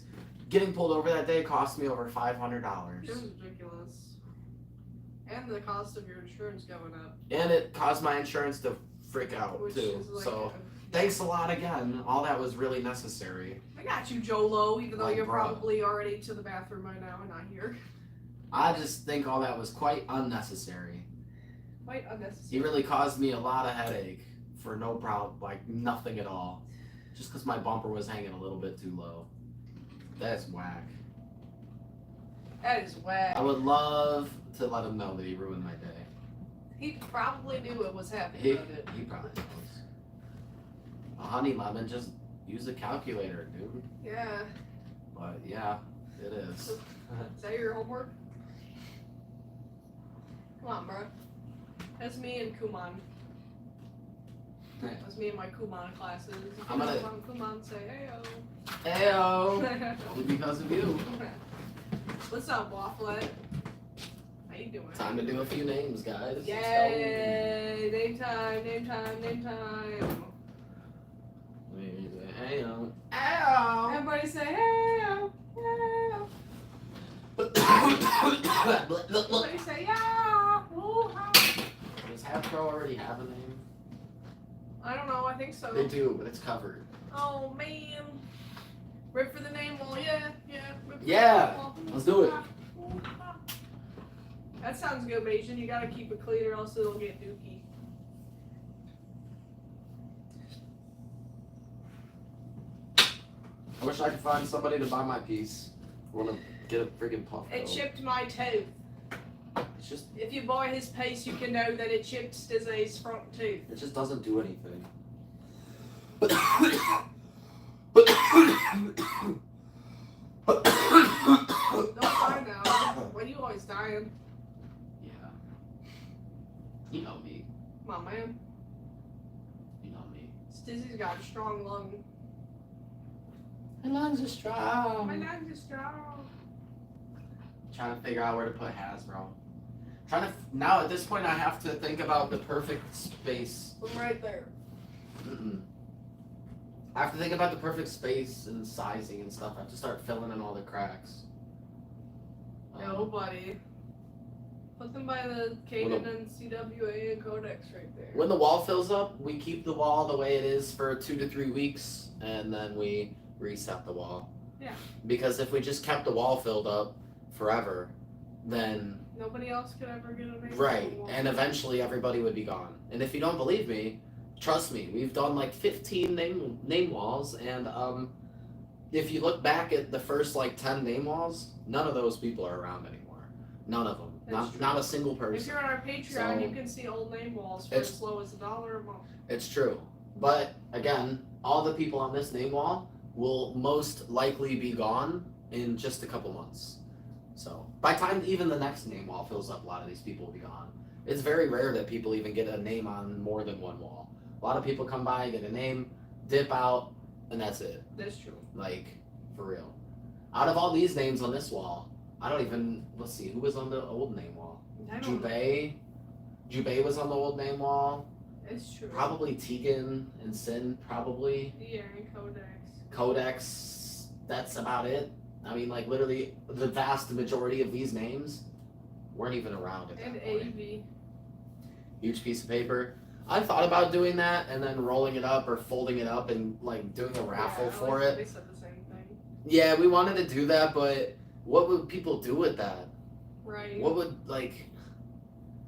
Getting pulled over that day cost me over $500. It was ridiculous. And the cost of your insurance going up. And it caused my insurance to freak out Which too. is like So thanks a lot again. All that was really necessary. I got you, Jolo, even though Like, you're bruh. probably already to the bathroom right now and not here. I just think all that was quite unnecessary. Quite unnecessary. He really caused me a lot of headache for no problem, like nothing at all. Just because my bumper was hanging a little bit too low. That's whack. That is whack. I would love to let him know that he ruined my day. He probably knew what was happening He with it. probably knows. Honey Lemon, just use a calculator, dude. Yeah. But yeah, it is. Is that your homework? Come on, bro. That's me and Kuman. That's me and my Kuman classes. I'm gonna- Kuman say, heyo. Heyo! Only because of you. What's up, Wafflet? How you doing? Time to do a few names, guys. Let's go. Yay! Name time, name time, name time. Heyo. Heyo! Everybody say, heyo! Heyo! Everybody say, yeah! Woo-ha! Does Hasbro already have a name? I don't know, I think so. They do, but it's covered. Oh man. Rip for the name wall, yeah. Rip for Yeah, the name wall. let's do it. That sounds good, Asian. You gotta keep it clean or else it'll get dookie. I wish I could find somebody to buy my piece. I want to get a friggin' puff. It though. chipped my tooth. It's just, If you buy his piece, you can know that it chipped Stiiizy's front tooth. it just doesn't do anything. Don't die now. Why you always dying? Yeah. You know me. Come on, man. You know me. Stiiizy's got a strong lung. My lungs are strong. My lungs are strong. Trying to figure out where to put Hasbro. Now at this point I have to think about the perfect space. I'm right there. Mm-mm. I have to think about the perfect space and sizing and stuff. I have to start filling in all the cracks. No, buddy. Put them by the Caden and CWA and Codex right there. When the wall fills up, we keep the wall the way it is for 2 to 3 weeks, and then we reset the wall. Yeah. Because if we just kept the wall filled up forever, then Nobody else could ever get a name. right, and eventually everybody would be gone. And if you don't believe me, trust me, we've done like 15 name walls, and if you look back at the first like 10 name walls, none of those people are around anymore. None of them. That's true. Not a single If person. you're on our Patreon, So- you can see old name walls for as low as $1 a month. It's true. But again, all the people on this name wall will most likely be gone in just a couple months. So by the time even the next name wall fills up, a lot of these people will be gone. It's very rare that people even get a name on more than one wall. A lot of people come by, get a name, dip out, and that's it. That's true. Like, for real. Out of all these names on this wall, I don't even, let's see, who was on the old name wall? I don't know. Jubei was on the old name wall. It's true. Probably Tegan and Sin, probably. Yeah, and Codex. Codex, that's about it. I mean, like, literally, the vast majority of these names weren't even around at that And point. AV. Huge piece of paper. I thought about doing that and then rolling it up or folding it up and, like, doing a raffle Yeah, for like, it. They said the same thing. Yeah, we wanted to do that, but what would people do with that? Right. What would, like,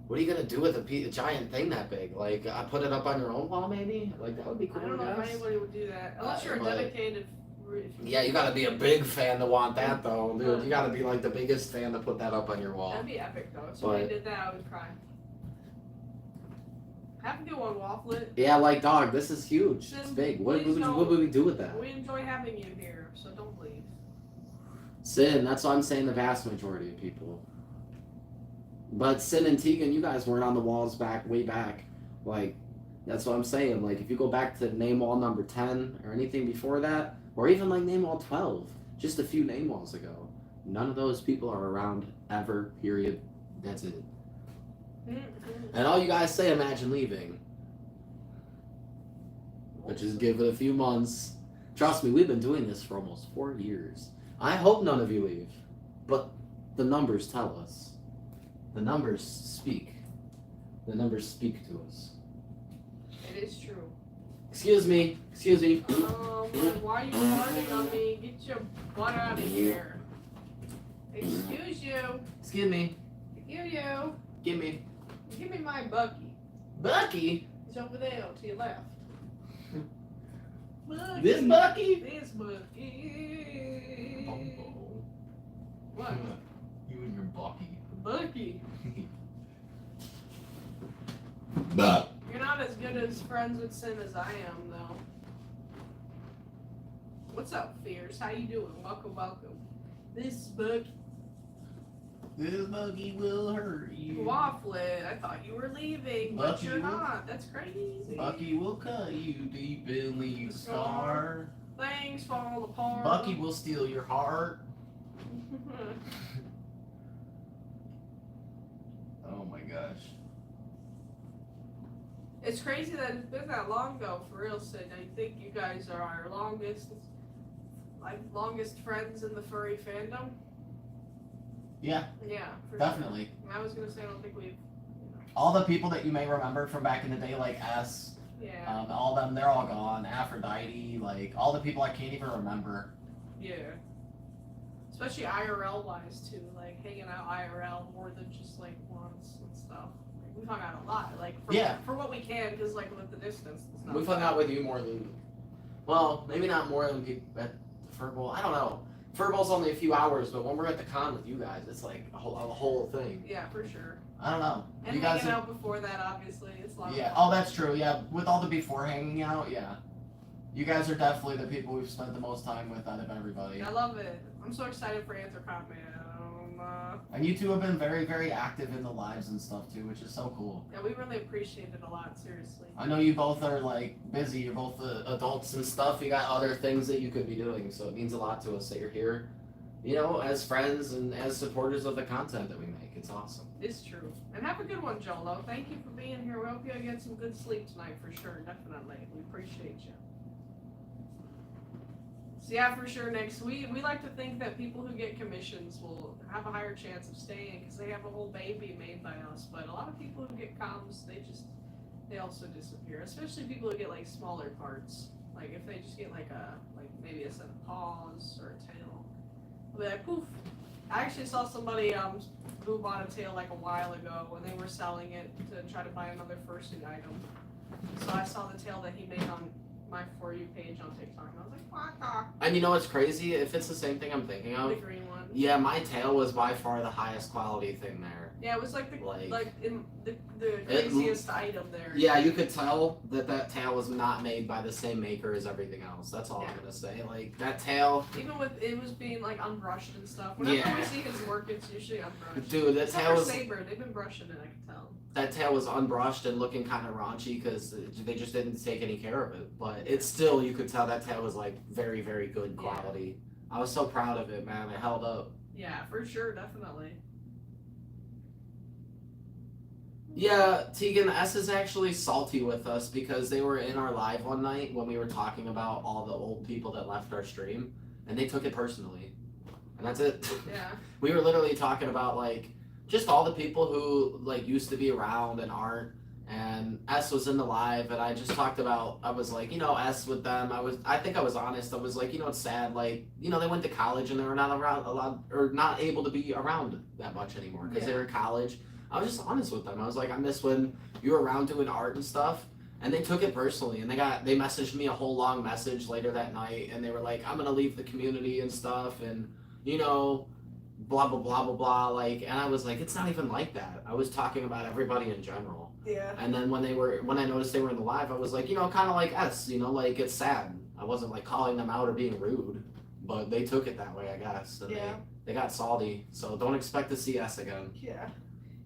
what are you gonna do with a giant thing that big? Like, I put it up on your own wall, maybe? Like, that would be I cool. don't know if guess. anybody would do that. Unless you're a But- dedicated. Yeah, you gotta be a big fan to want that, though, dude. You gotta be, like, the biggest fan to put that up on your wall. That'd be epic, though. So when I did that, I would cry. Have a good one, Wafflet. Yeah, like, dog, this is huge. It's Sin, big. What please would we do with that? We enjoy having you here, so don't leave. Sin, that's what I'm saying, the vast majority of people. But Sin and Tegan, you guys weren't on the walls way back. Like, that's what I'm saying. Like, if you go back to name wall number 10 or anything before that, or even like name wall 12, just a few name walls ago, none of those people are around ever, period. That's it. And all you guys say, imagine leaving. But just give it a few months. Trust me, we've been doing this for almost 4 years. I hope none of you leave. But the numbers tell us. The numbers speak. The numbers speak to us. It is true. Excuse me. Excuse me. Why are you farting on me? Get your butt out of here. Excuse you. Excuse me. You. Give me. Give me my Bucky. Bucky? He's over there to your left. Bucky. This Bucky? This Bucky. What? You and your Bucky. Bucky. Buck. You're not as good as friends with Sin as I am, though. What's up, Fierce? How you doing? Welcome, welcome. This Bucky. This Bucky will hurt you. Wafflet, I thought you were leaving, but Bucky you're will- not. That's crazy. Bucky will cut you deep and leave a scar. Things fall apart. Bucky will steal your heart. Oh my gosh. It's crazy that it's been that long ago, for real, Sid. I think you guys are our longest friends in the furry fandom. Yeah, Yeah, for definitely. sure. I was gonna say I don't think we've. All the people that you may remember from back in the day, like S, Yeah. all them, they're all gone. Aphrodite, like all the people I can't even remember. Yeah. Especially IRL wise too, like hanging out IRL more than just like once and stuff. Like, we've hung out a lot, like for what we can, because like with the distance and stuff. We've hung out with you more than, well, maybe not more than people at the Furbowl. I don't know. Furbowl's only a few hours, but when we're at the con with you guys, it's like a whole thing. Yeah, for sure. I don't know. And you guys hanging are- out before that, obviously, it's a lot. Yeah. Of Oh, fun. that's true. Yeah. With all the before hanging out, yeah. You guys are definitely the people we've spent the most time with out of everybody. I love it. I'm so excited for Anthrocon, man. And you two have been very, very active in the lives and stuff too, which is so cool. Yeah, we really appreciate it a lot, seriously. I know you both are like busy. You're both adults and stuff. You got other things that you could be doing, so it means a lot to us that you're here. You know, as friends and as supporters of the content that we make. It's awesome. It's true. And have a good one, Jolo. Thank you for being here. We hope you get some good sleep tonight for sure. Definitely. We appreciate you. So yeah, for sure. Next week, we like to think that people who get commissions will have a higher chance of staying because they have a whole baby made by us. But a lot of people who get comms, they also disappear. Especially people who get like smaller parts. Like if they just get like maybe a set of paws or a tail, they'll be like poof. I actually saw somebody who bought a tail like a while ago when they were selling it to try to buy another fursuit item. So I saw the tail that he made on my For You page on TikTok, and I was like, what And you know what's crazy? If it's the same thing I'm thinking the of, green one. yeah, my tail was by far the highest quality thing there. Yeah, it was like the Like- in the craziest item there. Yeah, you could tell that tail was not made by the same maker as everything else. That's all I'm gonna say. Like that tail, Even with it was being like unbrushed and stuff. Whenever Yeah. we see his work, it's usually unbrushed. dude. That Except tail for was Saber, they've been brushing it. I can tell. that tail was unbrushed and looking kind of raunchy because they just didn't take any care of it. But it's still, you could tell that tail was like very, very good quality. I was so proud of it, man. It held up. Yeah, for sure, definitely. Yeah, Tegan, S is actually salty with us because they were in our live one night when we were talking about all the old people that left our stream, and they took it personally. And that's it. Yeah. We were literally talking about like just all the people who like used to be around and aren't. And S was in the live, and I just talked about, I was like, you know, S with them. I think I was honest. I was like, you know, it's sad. Like, you know, they went to college and they were not around a lot, or not able to be around that much anymore because they were in college. I was just honest with them. I was like, I miss when you were around doing art and stuff. And they took it personally, and they messaged me a whole long message later that night, and they were like, I'm gonna leave the community and stuff, and you know, blah blah blah blah blah. Like, and I was like, it's not even like that. I was talking about everybody in general. Yeah. And then when I noticed they were in the live, I was like, you know, kind of like S, you know, like it's sad. I wasn't like calling them out or being rude, but they took it that way, I guess. And they got salty. So don't expect to see S again. Yeah.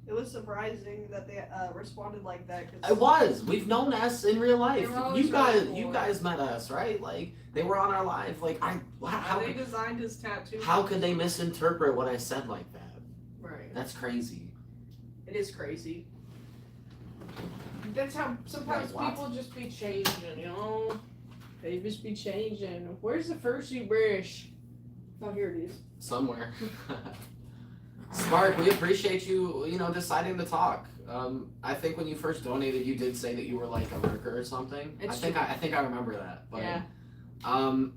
It was surprising that they responded like that. It was. We've known S in real life. They were always really cool. You guys met us, right? Like they were on our live. Like how they designed his tattoo. how could they misinterpret what I said like that? Right. That's crazy. It is crazy. That's how sometimes Like what? people just be changing, you know? They just be changing. Where's the Fursuit brush? Oh, here it is. Somewhere. Spark, we appreciate you, you know, deciding to talk. I think when you first donated, you did say that you were like a lurker or something. It's I think I remember that. But Yeah.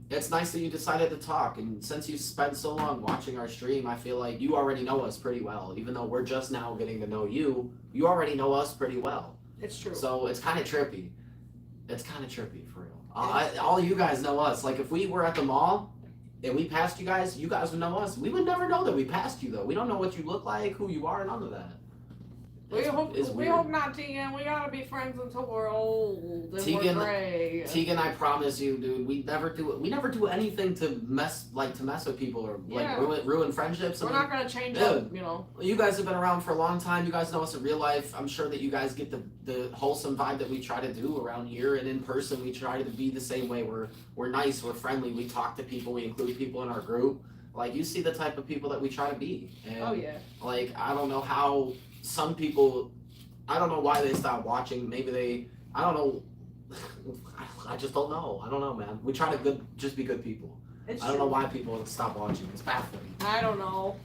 it's nice that you decided to talk, and since you spent so long watching our stream, I feel like you already know us pretty well. Even though we're just now getting to know you, you already know us pretty well. It's true. So it's kind of trippy. It's kind of trippy for real. All you guys know us. Like if we were at the mall and we passed you guys would know us. We would never know that we passed you though. We don't know what you look like, who you are, none of that. We hope weird. not, Tegan. We gotta be friends until we're old and Tegan- we're gray. Tegan, I promise you, dude, we never do anything to mess with people or like Yeah. ruin friendships. We're I mean, not gonna change dude. up, you know. You guys have been around for a long time. You guys know us in real life. I'm sure that you guys get the wholesome vibe that we try to do around here, and in person we try to be the same way. We're nice, we're friendly, we talk to people, we include people in our group. Like you see the type of people that we try to be. And Oh yeah. like I don't know how some people, I don't know why they stopped watching. Maybe I don't know. I just don't know. I don't know, man. We try to just be good people. It's I don't know true. why people stop watching. It's baffling. I don't know.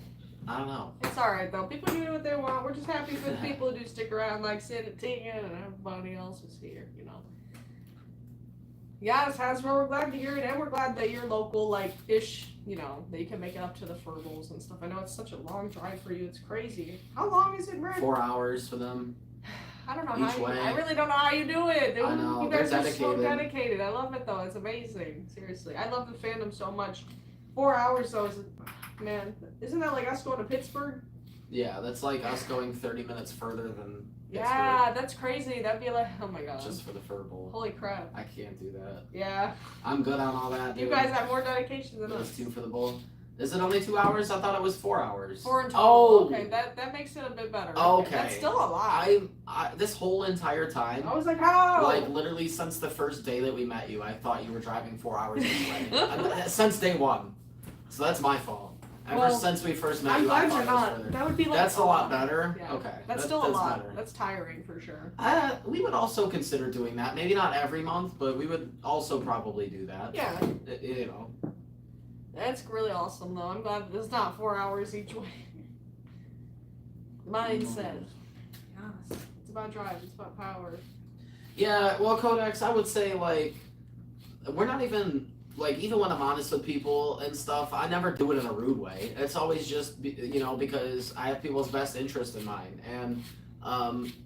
I don't know. It's alright though. People do what they want. We're just happy for the people who do stick around, like Sid and Tegan and everybody else is here, you know. Yes, Hasbro, we're glad to hear it, and we're glad that you're local, like ish, you know, that you can make it up to the Furballs and stuff. I know it's such a long drive for you, it's crazy. How long is it, Brent? 4 hours for them. I don't know Each how you, way. I really don't know how you do it. I know, You guys they're are so dedicated. dedicated. I love it though. It's amazing. Seriously. I love the fandom so much. 4 hours though is, man, isn't that like us going to Pittsburgh? Yeah, that's like us going 30 minutes further than Yeah, that's crazy. That'd be like, oh my god. Pittsburgh, just for the Furbowl. Holy crap. I can't do that. Yeah. I'm good on all that, dude. You guys have more dedication than Those us. 2 for the bowl. Is it only 2 hours? I thought it was 4 hours. 4 in total. Oh. Okay, that makes it a bit better. Okay. That's still a lot. I this whole entire time, I was like, how? like literally since the first day that we met you, I thought you were driving 4 hours this way. Since day one. So that's my fault. Ever Well, since we first met I'm you, I glad thought you're it was not. further. That would be like That's a lot better. Yeah. Okay. That's still a lot. Better. That's tiring for sure. We would also consider doing that. Maybe not every month, but we would also probably do that. Yeah. You know. That's really awesome though. I'm glad it's not 4 hours each way. Mine says. Yes. It's about drive, it's about power. Yeah, well, Codex, I would say, like, we're not even, like, even when I'm honest with people and stuff, I never do it in a rude way. It's always just, you know, because I have people's best interest in mind. And,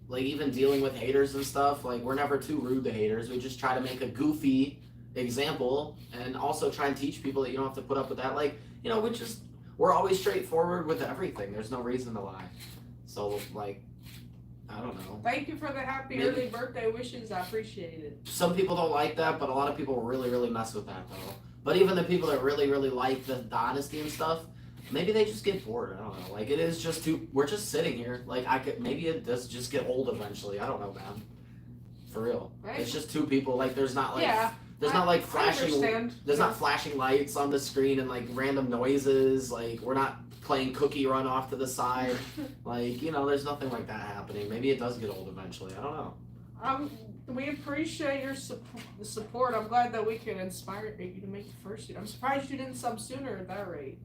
like, even dealing with haters and stuff, like, we're never too rude to haters. We just try to make a goofy example, and also try and teach people that you don't have to put up with that. Like, you know, we're always straightforward with everything. There's no reason to lie. So, like, I don't know. Thank you for the happy Maybe- early birthday wishes. I appreciate it. Some people don't like that, but a lot of people really, really mess with that though. But even the people that really, really like the honesty and stuff, maybe they just get bored. I don't know. Like, it is just we're just sitting here. Like, maybe it does just get old eventually. I don't know, man. For real. Right. It's just two people. Like, there's not like Yeah. there's not like I flashing. understand. There's not flashing lights on the screen and like random noises. Like, we're not playing Cookie Run off to the side. Like, you know, there's nothing like that happening. Maybe it does get old eventually. I don't know. We appreciate your support. I'm glad that we can inspire you to make the Fursuit. I'm surprised you didn't sub sooner at that rate.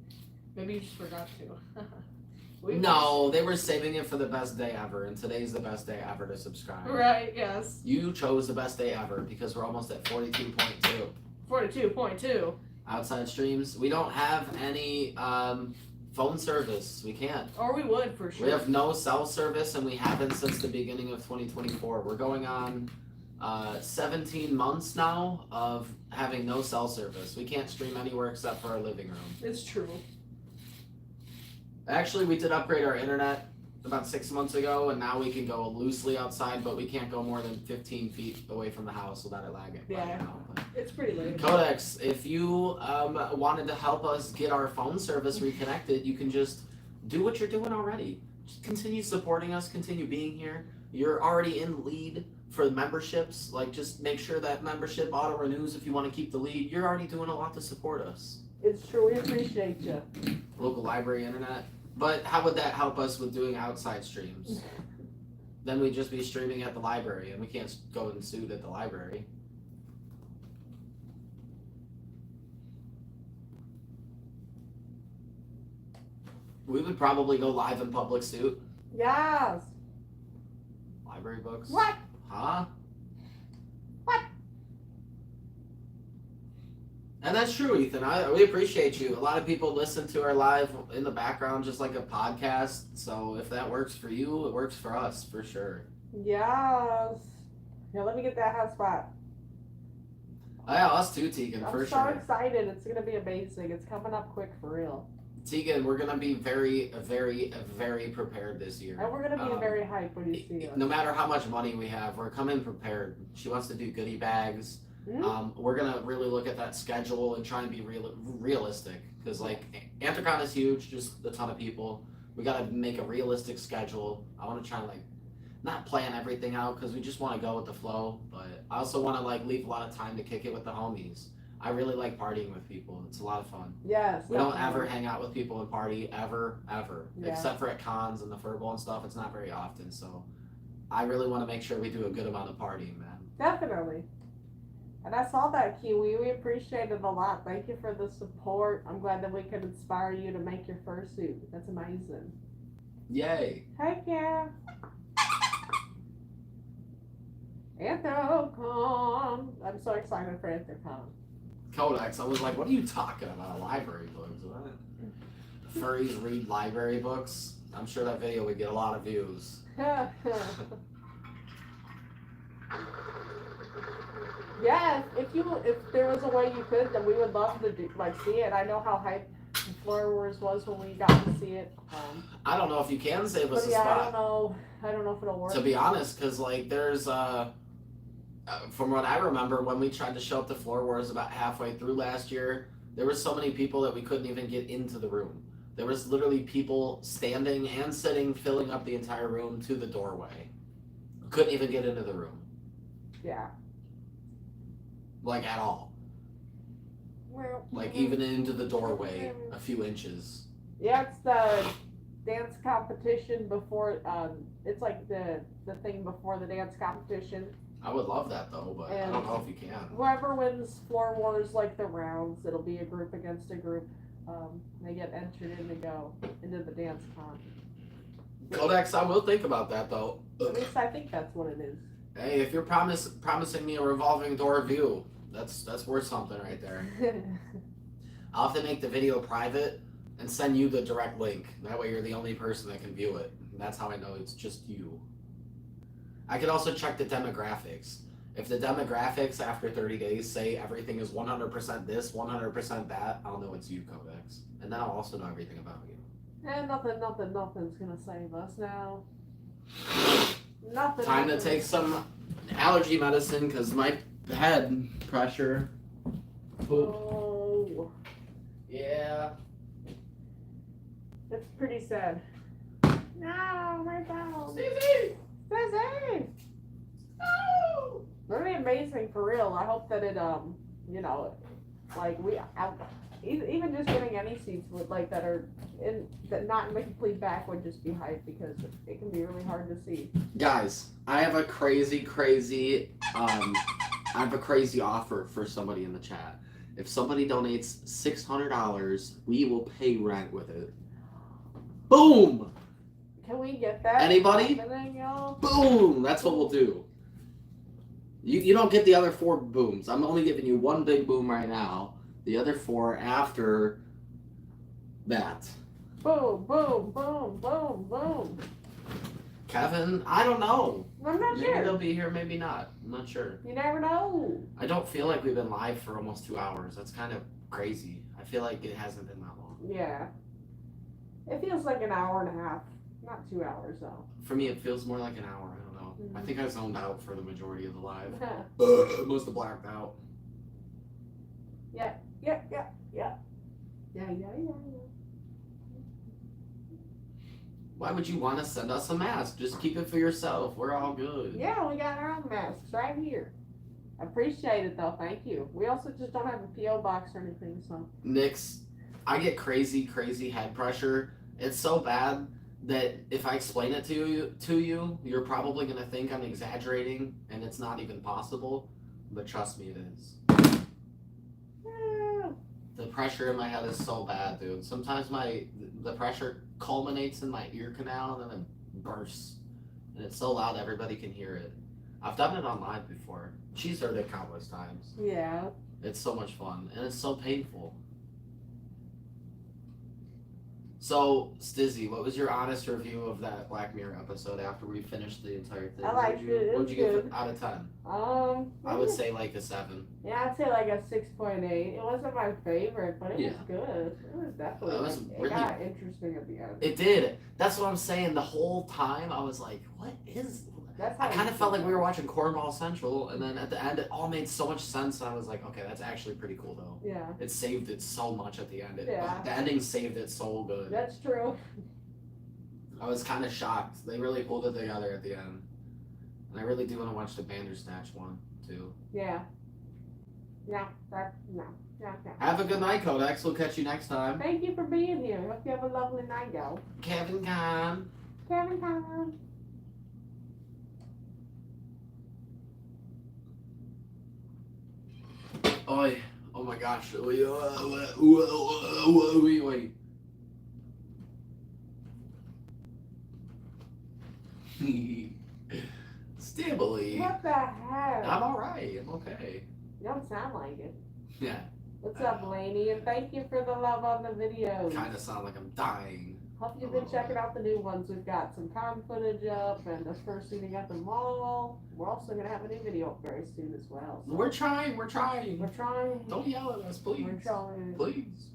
Maybe you just forgot to. No, they were saving it for the best day ever, and today's the best day ever to subscribe. Right, yes. You chose the best day ever because we're almost at 42.2. 42.2. Outside streams, we don't have any phone service. We can't. Or we would for sure. We have no cell service, and we haven't since the beginning of 2024. We're going on 17 months now of having no cell service. We can't stream anywhere except for our living room. It's true. Actually, we did upgrade our internet about 6 months ago, and now we can go loosely outside, but we can't go more than 15 feet away from the house without it lagging. Yeah. It's pretty late. Codex, if you wanted to help us get our phone service reconnected, you can just do what you're doing already. Just continue supporting us, continue being here. You're already in lead for memberships. Like, just make sure that membership auto renews if you want to keep the lead. You're already doing a lot to support us. It's true. We appreciate you. Local library internet. But how would that help us with doing outside streams? Then we'd just be streaming at the library, and we can't go and suit at the library. We would probably go live in public suit. Yes. Library books. What? Huh? What? And that's true, Ethan. We appreciate you. A lot of people listen to our live in the background just like a podcast. So if that works for you, it works for us for sure. Yes. Here, let me get that hotspot. Oh, yeah, us too, Tegan, for I'm so sure. excited. It's gonna be amazing. It's coming up quick for real. Tegan, we're gonna be very, very, very prepared this year. And we're gonna be very hyped when you see us. No matter how much money we have, we're coming prepared. She wants to do goodie bags. Mm-hmm. We're gonna really look at that schedule and try and be realistic, because like Anthrocon is huge, just a ton of people. We gotta make a realistic schedule. I want to try and like not plan everything out because we just want to go with the flow, but I also want to like leave a lot of time to kick it with the homies. I really like partying with people. It's a lot of fun. Yes. We don't definitely. ever hang out with people and party ever. Yeah. Except for at cons and the Furbo and stuff. It's not very often. So I really want to make sure we do a good amount of partying, man. Definitely. And I saw that, Kiwi. We appreciate it a lot. Thank you for the support. I'm glad that we could inspire you to make your fursuit. That's amazing. Yay. Heck yeah. Anthrocon. I'm so excited for Anthrocon. Codex, I was like, what are you talking about? Library books? What? Furries read library books? I'm sure that video would get a lot of views. Yes, if there was a way you could, then we would love to see it. I know how hype Floor Wars was when we got to see it. I don't know if you can save us But a yeah, spot. I don't know if it'll work. To be honest, because like there's from what I remember, when we tried to show up to Floor Wars about halfway through last year, there were so many people that we couldn't even get into the room. There was literally people standing and sitting, filling up the entire room to the doorway. Couldn't even get into the room, Yeah. like at all. Well, Like even into the doorway, a few inches. yeah, it's the dance competition before. It's like the thing before the dance competition. I would love that though, but I don't know if you can. Whoever wins Floor Wars, like the rounds, it'll be a group against a group. They get entered in to go into the dance con. Codex, I will think about that though. At least I think that's what it is. Hey, if you're promising me a revolving door view, that's worth something right there. I'll have to make the video private and send you the direct link. That way you're the only person that can view it. And that's how I know it's just you. I could also check the demographics. If the demographics after 30 days say everything is 100% this, 100% that, I'll know it's you, Codex. And then I'll also know everything about you. And nothing's gonna save us now. Nothing. Time to take some allergy medicine because my head pressure. Poop. Oh, Yeah. that's pretty sad. No, my phone. Stiiizy! Stiiizy! No! Really amazing for real. I hope that it you know, like even just getting any seats with like that are in that not in the complete back would just be hype because it can be really hard to see. Guys, I have a crazy offer for somebody in the chat. If somebody donates $600, we will pay rent with it. Boom! Can we get that? Anybody? happening, y'all? Boom! That's what we'll do. You don't get the other 4 booms. I'm only giving you 1 big boom right now. The other 4 after that. Boom, boom, boom, boom, boom. Kevin, I don't know. I'm not Maybe sure. they'll be here, maybe not. I'm not sure. You never know. I don't feel like we've been live for almost 2 hours. That's kind of crazy. I feel like it hasn't been that long. Yeah. It feels like an hour and a half. Not 2 hours though. For me, it feels more like an hour. I don't know. I Mhm. think I zoned out for the majority of the live. Yeah, I must have blacked out. yeah. Why would you want to send us a mask? Just keep it for yourself. We're all good. Yeah, we got our own masks right here. Appreciate it though, thank you. We also just don't have a P.O. box or anything, so. Nix, I get crazy head pressure. It's so bad that if I explain it to you, you're probably gonna think I'm exaggerating, and it's not even possible. But trust me, it is. Yeah. The pressure in my head is so bad, dude. Sometimes the pressure culminates in my ear canal and then it bursts, and it's so loud everybody can hear it. I've done it on live before. She's heard it countless times. Yeah. It's so much fun, and it's so painful. So, Stiiizy, what was your honest review of that Black Mirror episode after we finished the entire thing? I liked it. It What'd was you give good. it out of 10? I It would was- say like a 7. Yeah, I'd say like a 6.8. It wasn't my favorite, but it Yeah. was good. It was definitely. It was it really- got interesting at the end. It did. That's what I'm saying. The whole time I was like, what is... That's how I kind it of felt like we were was. watching Cornball Central, and then at the end it all made so much sense, and I was like, okay, that's actually pretty cool though. Yeah, It saved it so much at the end. Yeah. The ending saved it so good. that's true. I was kind of shocked. They really pulled it together at the end. And I really do want to watch the Bandersnatch one, too. Yeah. Yeah. Have a good night, Codex. We'll catch you next time. Thank you for being here. Hope you have a lovely night, y'all. Kevin Khan. Kevin Khan. Oi. Oh my gosh. Wait. Stabily. What the heck? I'm alright. I'm okay. You don't sound like it. Yeah. What's up, Lainey? And thank you for the love on the videos. Kind of sound like I'm dying. Hope you've been checking out the new ones. We've got some con footage up and us Fursuiting at the mall. We're also going to have a new video up very soon as well. So We're trying. We're trying. we're trying. Don't yell at us, please. We're trying. Please.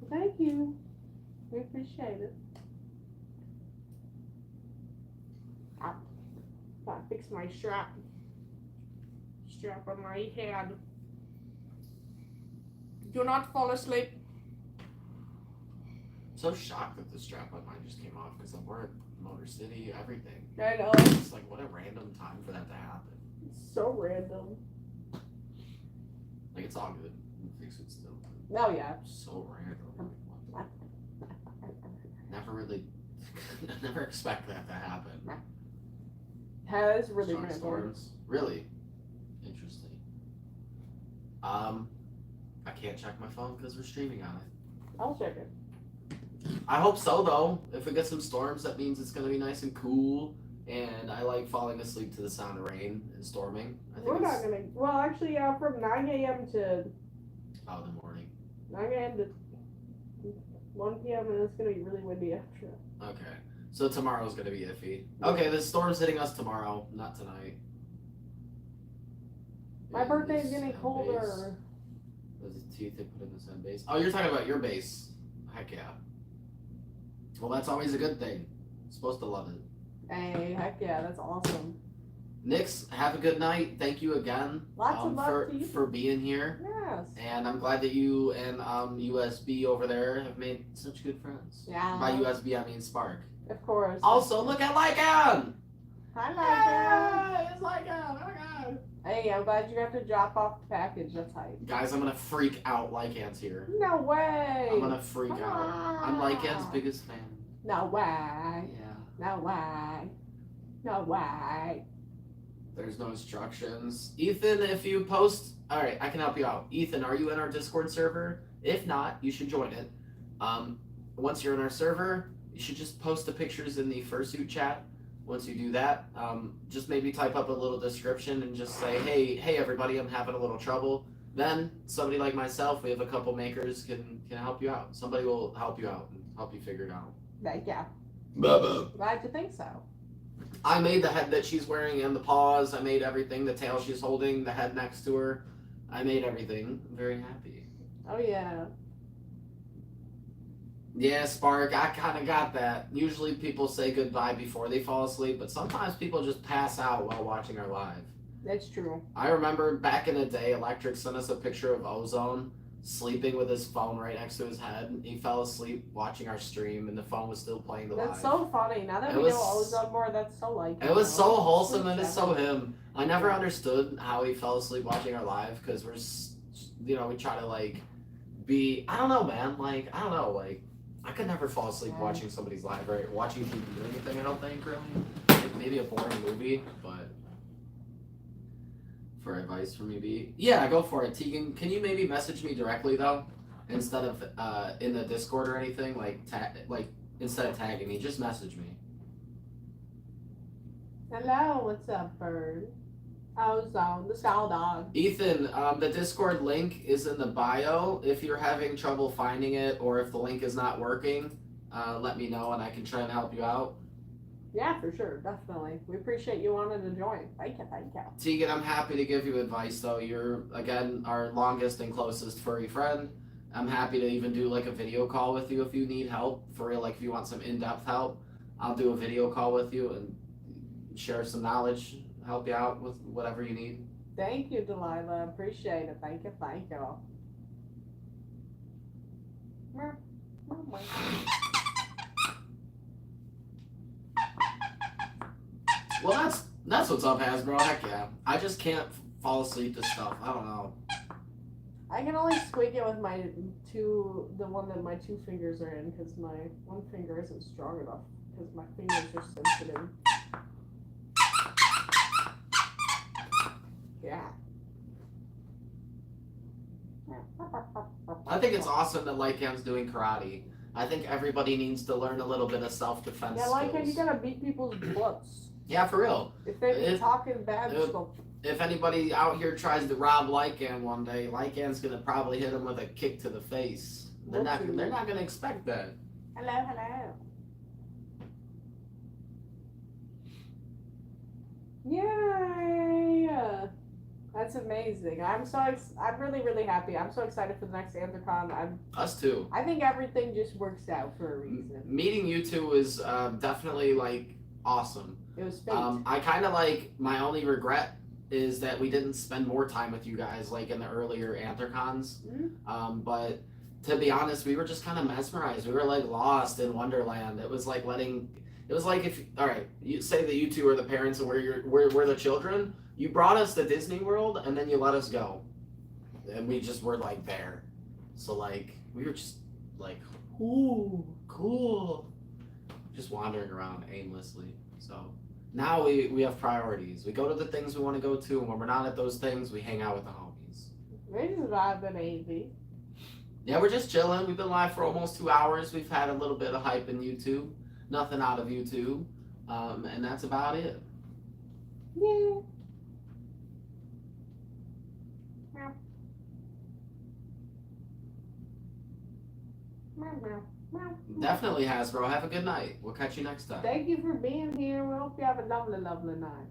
Thank you. We appreciate it. Gotta fix my strap. Strap on my head. Do not fall asleep. So shocked that the strap on mine just came off because I'm wearing Motor City, everything. I know. It's like, what a random time for that to happen. It's so random. Like, it's all good. We'll fix it still. Oh yeah. So random. Never really, never expect that to happen. That is really Strong random. storms. Really? Interesting. I can't check my phone because we're streaming on it. I'll check it. I hope so, though. If we get some storms, that means it's going to be nice and cool. And I like falling asleep to the sound of rain and storming. I think We're not it's gonna. Well, actually, from 9 a.m. to out in the morning. 9 a.m. to 1 p.m. and it's gonna be really windy after. Okay. So tomorrow's going to be iffy. Okay, the storm's hitting us tomorrow, not tonight. My birthday's getting colder. Those teeth they put in the sand base. Oh, you're talking about your base. Heck yeah. Well, that's always a good thing. Supposed to love it. Hey, heck yeah, that's awesome. Nix, have a good night. Thank you again Lots of love to you. for being here. Yes. And I'm glad that you and USB over there have made such good friends. Yeah. By USB, I mean Spark. Of course. Also, look at Lycan! Hi, Lycan. Hey, it's Lycan! Oh my god! Hey, I'm glad you got to drop off the package. That's hype. Guys, I'm gonna freak out. Lycan's here. No way. I'm gonna freak out. I'm Lycan's biggest fan. No way. Yeah. No way. No way. There's no instructions. Ethan, if you post... Alright, I can help you out. Ethan, are you in our Discord server? If not, you should join it. Once you're in our server, you should just post the pictures in the Fursuit chat. Once you do that, just maybe type up a little description and just say, hey everybody, I'm having a little trouble. Then, somebody like myself, we have a couple makers, can help you out. Somebody will help you out and help you figure it out. Yeah. Bubba. Glad you think so. I made the head that she's wearing and the paws. I made everything. The tail she's holding, the head next to her. I made everything. I'm very happy. Oh, yeah. Yeah, Spark, I kind of got that. Usually people say goodbye before they fall asleep, but sometimes people just pass out while watching our live. That's true. I remember back in the day, Electric sent us a picture of Ozone sleeping with his phone right next to his head. He fell asleep watching our stream, and the phone was still playing the live. That's so funny. Now that we know Ozone more, that's so like. It was so wholesome, and it's so him. I never understood how he fell asleep watching our live, because we try to like be. I don't know, man. Like I don't know, like. I could never fall asleep watching somebody's live, right? Watching people do anything, I don't think, really. Maybe a boring movie, but for advice from me, B. Yeah, go for it. Tegan, can you maybe message me directly, though? Instead of in the Discord or anything? Like instead of tagging me, just message me. Hello, what's up, bird? Ozone, the Skull Dog. Ethan, the Discord link is in the bio. If you're having trouble finding it or if the link is not working, let me know and I can try and help you out. Yeah, for sure, definitely. We appreciate you wanting to join. Thank you. Tegan, I'm happy to give you advice, though. You're, again, our longest and closest furry friend. I'm happy to even do, like, a video call with you if you need help. For real, like, if you want some in-depth help, I'll do a video call with you and share some knowledge, help you out with whatever you need. Thank you, Delilah. Appreciate it. Thank you. Well, that's what's up, Hasbro. Heck yeah. I just can't fall asleep to stuff. I don't know. I can only squeak it with the one that my two fingers are in, because my one finger isn't strong enough, because my fingers are sensitive. Yeah. I think it's awesome that Lycan's doing karate. I think everybody needs to learn a little bit of self-defense skills. Lycan, you gotta beat people's butts. Yeah, for real. If they're talking bad stuff. If anybody out here tries to rob Lycan one day, Lycan's gonna probably hit him with a kick to the face. They're not gonna expect that. Hello. Yay! That's amazing. I'm really, really happy. I'm so excited for the next Anthrocon. Us too. I think everything just works out for a reason. Meeting you two was definitely like awesome. It was fate. I kind of like, my only regret is that we didn't spend more time with you guys like in the earlier Anthrocons. Mm-hmm. But to be honest, we were just kind of mesmerized. We were like lost in Wonderland. It was like if, all right, you say that you two are the parents and we're the children. You brought us to Disney World and then you let us go. And we just were like there. So like, we were just like, ooh, cool. Just wandering around aimlessly. So now we have priorities. We go to the things we want to go to, and when we're not at those things, we hang out with the homies. We're just vibing, AV. Yeah, we're just chilling. We've been live for almost 2 hours. We've had a little bit of hype in YouTube. Nothing out of YouTube. And that's about it. Yeah. Definitely, Hasbro. Have a good night. We'll catch you next time. Thank you for being here. We hope you have a lovely, lovely night.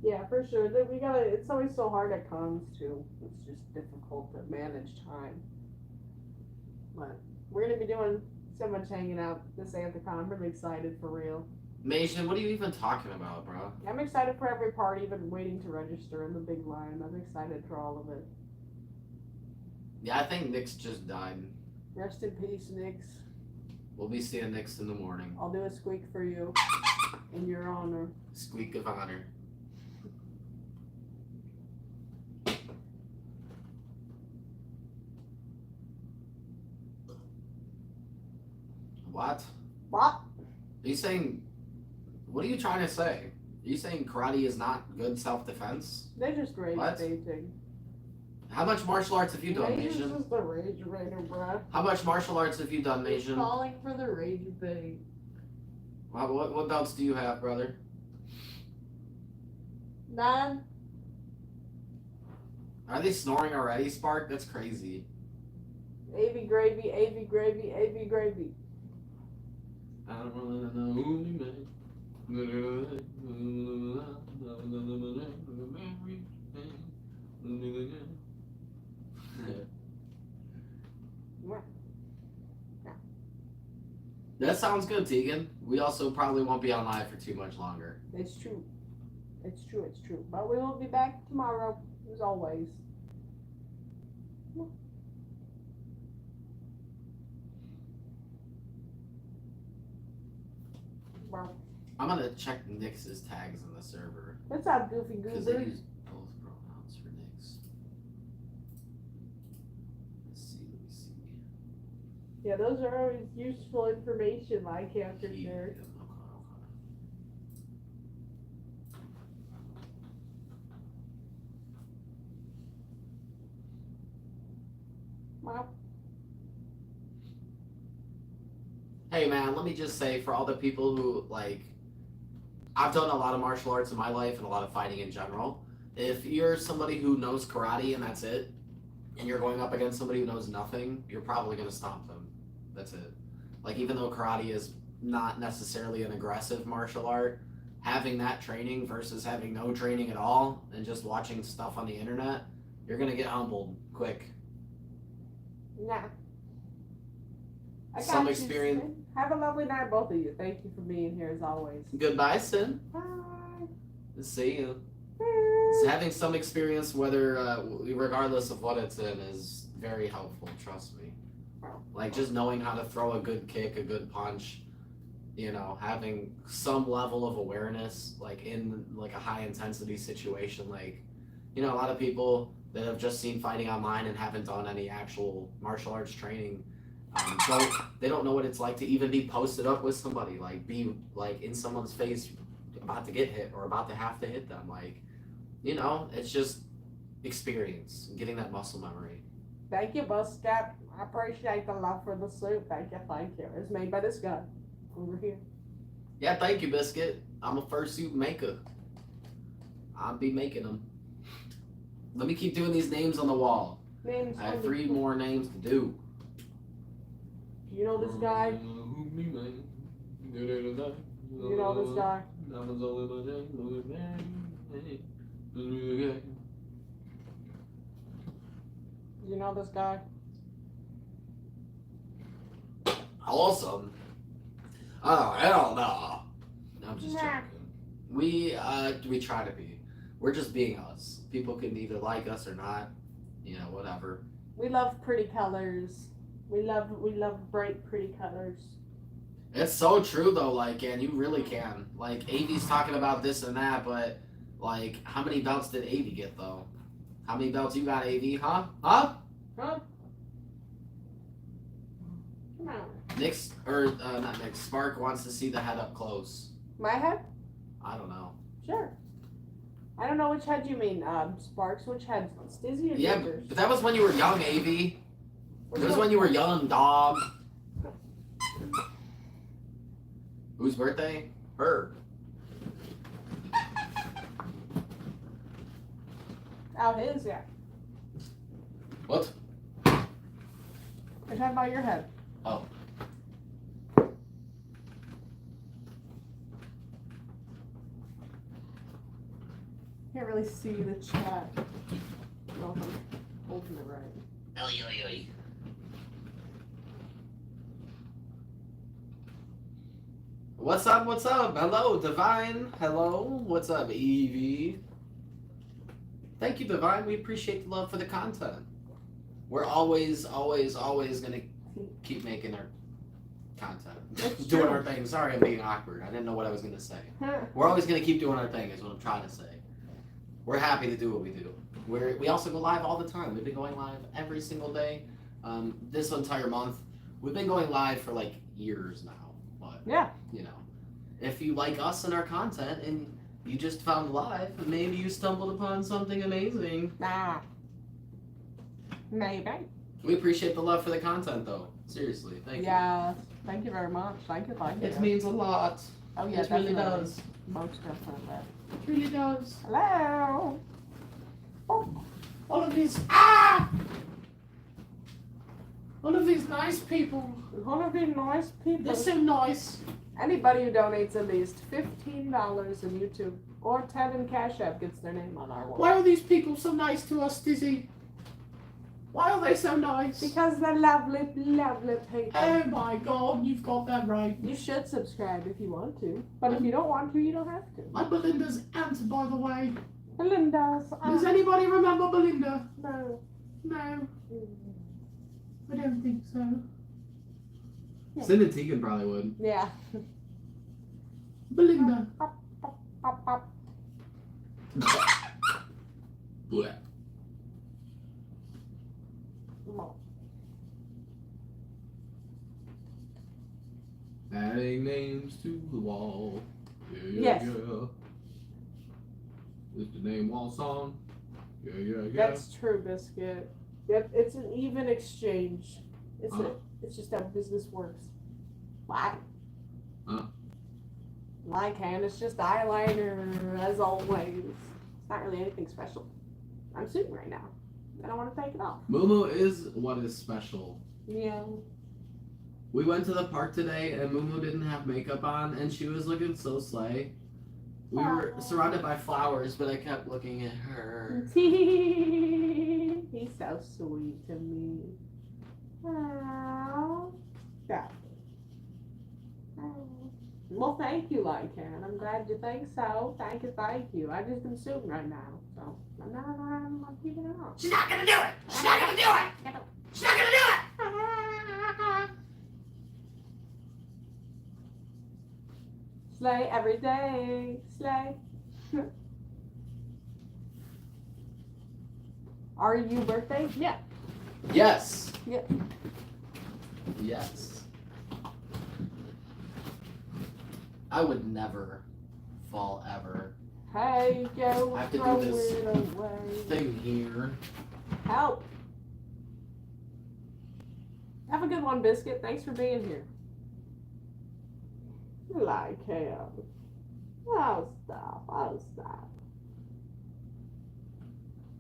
Yeah, for sure. That we gotta. It's always so hard at cons too. It's just difficult to manage time. But we're gonna be doing so much hanging out this Anthrocon. I'm really excited for real. Mason, what are you even talking about, bro? I'm excited for every part, even waiting to register in the big line. I'm excited for all of it. Yeah, I think Nick's just died. Rest in peace, Nix. We'll be seeing Nick's in the morning. I'll do a squeak for you in your honor. Squeak of honor. What? What? Are you saying? What are you trying to say? Are you saying karate is not good self-defense? They're just rage What? baiting. How much martial arts have you done, Rage is Mason? just the rage baiter, bruh. How much martial arts have you done, He's Mason? calling for the rage bait. What belts do you have, brother? None. Are they snoring already, Spark? That's crazy. AV gravy, AV gravy, AV gravy. I don't wanna know who you made. That sounds good, Tegan. We also probably won't be on live for too much longer. It's true. It's true, it's true. But we will be back tomorrow, as always. Well, I'm gonna check Nix's tags in the server what's up, Goofy because they Goober? use both pronouns for Nix. Let's see. Yeah, those are always useful information, my character Yeah, there. okay. Well, Hey man, let me just say for all the people who like, I've done a lot of martial arts in my life and a lot of fighting in general. If you're somebody who knows karate and that's it, and you're going up against somebody who knows nothing, you're probably gonna stomp them. That's it. Like even though karate is not necessarily an aggressive martial art, having that training versus having no training at all and just watching stuff on the internet, you're gonna get humbled quick. nah. I Some got you, experience- Sin. Have a lovely night, both of you. Thank you for being here as always. Goodbye, Sin. Bye. See you. Bye. Having some experience, whether regardless of what it's in, is very helpful. Trust me. Like just knowing how to throw a good kick, a good punch, you know, having some level of awareness, like in like a high intensity situation, like you know, a lot of people that have just seen fighting online and haven't done any actual martial arts training. They don't know what it's like to even be posted up with somebody, like be like in someone's face, about to get hit or about to have to hit them. Like, you know, it's just experience, getting that muscle memory. Thank you, Buscat. I appreciate the love for the suit. Thank you, thank you. It's made by this guy over here. Yeah, thank you, Biscuit. I'm a fursuit maker. I'll be making them. Let me keep doing these names on the wall. Name's I have on 3 the- more names to do. You know this guy? You know this guy? You know this guy? Awesome. Oh, hell no. I'm just Nah. joking. We try to be. We're just being us. People can either like us or not. You know, whatever. We love pretty colors. We love bright pretty colors. It's so true though, like, and you really can. Like, Avi's talking about this and that, but like, how many belts did Avi get though? How many belts you got, Avi? Huh? Huh? Huh? Come on. Nick's, or not Nick, Spark wants to see the head up close. My head? I don't know. Sure. I don't know which head you mean, Sparks. Which head? Stiiizy or Yeah, Gibbers? but that was when you were young, Avi. Which It was one? when you were young, dog. Whose birthday? Her. Oh, his, yeah. What? I'm talking about your head. Oh. Can't really see the chat. Well, I'm holding it right. Oy, oy, oy. What's up? What's up? Hello, Divine. Hello. What's up, Evie? Thank you, Divine. We appreciate the love for the content. We're always gonna keep making our content. That's Doing true. our thing. Sorry I'm being awkward. I didn't know what I was gonna say. We're always gonna keep doing our thing is what I'm trying to say. We're happy to do what we do. We also go live all the time. We've been going live every single day. This entire month. We've been going live for like years now. But Yeah. you know, if you like us and our content and you just found live, maybe you stumbled upon something amazing. Nah. Maybe. We appreciate the love for the content though. Seriously, thank you. Yeah. Thank you very much. Thank you. It means a lot. Oh yeah, It really definitely. does. Most definitely. It really does. Hello. Oh. All of these all of these nice people. One of these nice people. They're so nice. Anybody who donates at least $15 in YouTube or 10 in Cash App gets their name on our wall. Why are these people so nice to us, Stiiizy? Why are they so nice? Because they're lovely, lovely people. Oh my god, you've got that right. You should subscribe if you want to, but if you don't want to, you don't have to. I'm Belinda's aunt, by the way. Belinda's. Does anybody remember Belinda? No. No, I don't think so. Yeah. Sin and Tegan probably would. Yeah. Belinda. Pop, pop. Blech. Adding names to the wall. Yes. Yeah. It's the name wall song. Yeah. That's true, Biscuit. Yep, it's an even exchange. It's just how business works. Why? Huh? Like, and it's just eyeliner, as always. It's not really anything special. I'm suiting right now. I don't want to take it off. Momo is what is special. Yeah. We went to the park today and Momo didn't have makeup on and she was looking so slay. We were surrounded by flowers, but I kept looking at her. He's so sweet to me. Aww. Yeah. Well, thank you, Lycan. I'm glad you think so. Thank you. I just am suiting right now, so I'm keeping it on. She's not gonna do it! She's not gonna do it! She's not gonna do it! Slay every day. Slay. Are you birthday? Yeah. Yes. Yeah. Yes. I would never fall ever. Hey, go I have to do throw this it away. thing here. Help. Have a good one, Biscuit. Thanks for being here. Like him. Oh, stop.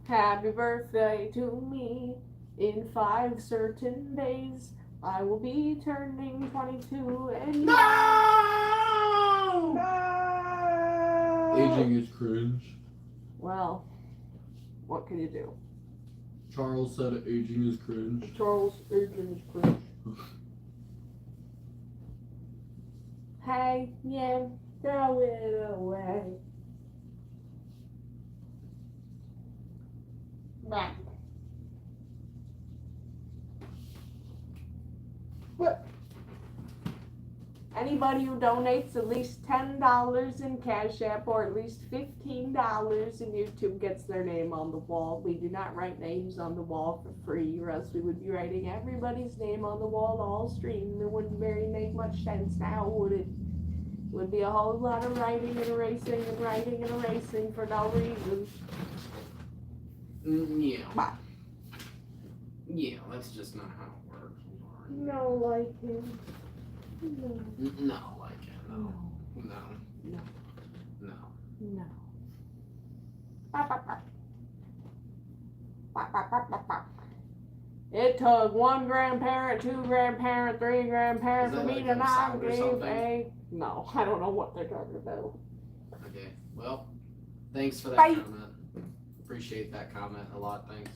Happy birthday to me. In 5 certain days, I will be turning 22 and No! No! Aging is cringe. Well, what can you do? Charles said aging is cringe. Charles Aging is cringe. Hey, yeah, throw it away. Back. What? Anybody who donates at least $10 in Cash App or at least $15 in YouTube gets their name on the wall. We do not write names on the wall for free, or else we would be writing everybody's name on the wall all stream. It wouldn't really make much sense now, would it? It would be a whole lot of writing and erasing and writing and erasing for no reason. Yeah. Bye. Yeah, that's just not how it works. No, like him. No. No, like it. No. No. No. No. No. Bop, bop, bop. Bop, bop, bop, bop, bop. It took 1 grandparent, 2 grandparent, 3 grandparent Is for that me like to a not sound or give something? a. No, I don't know what they're talking about. Okay. Well, Thanks for that Bye. comment. Appreciate that comment a lot. Thanks.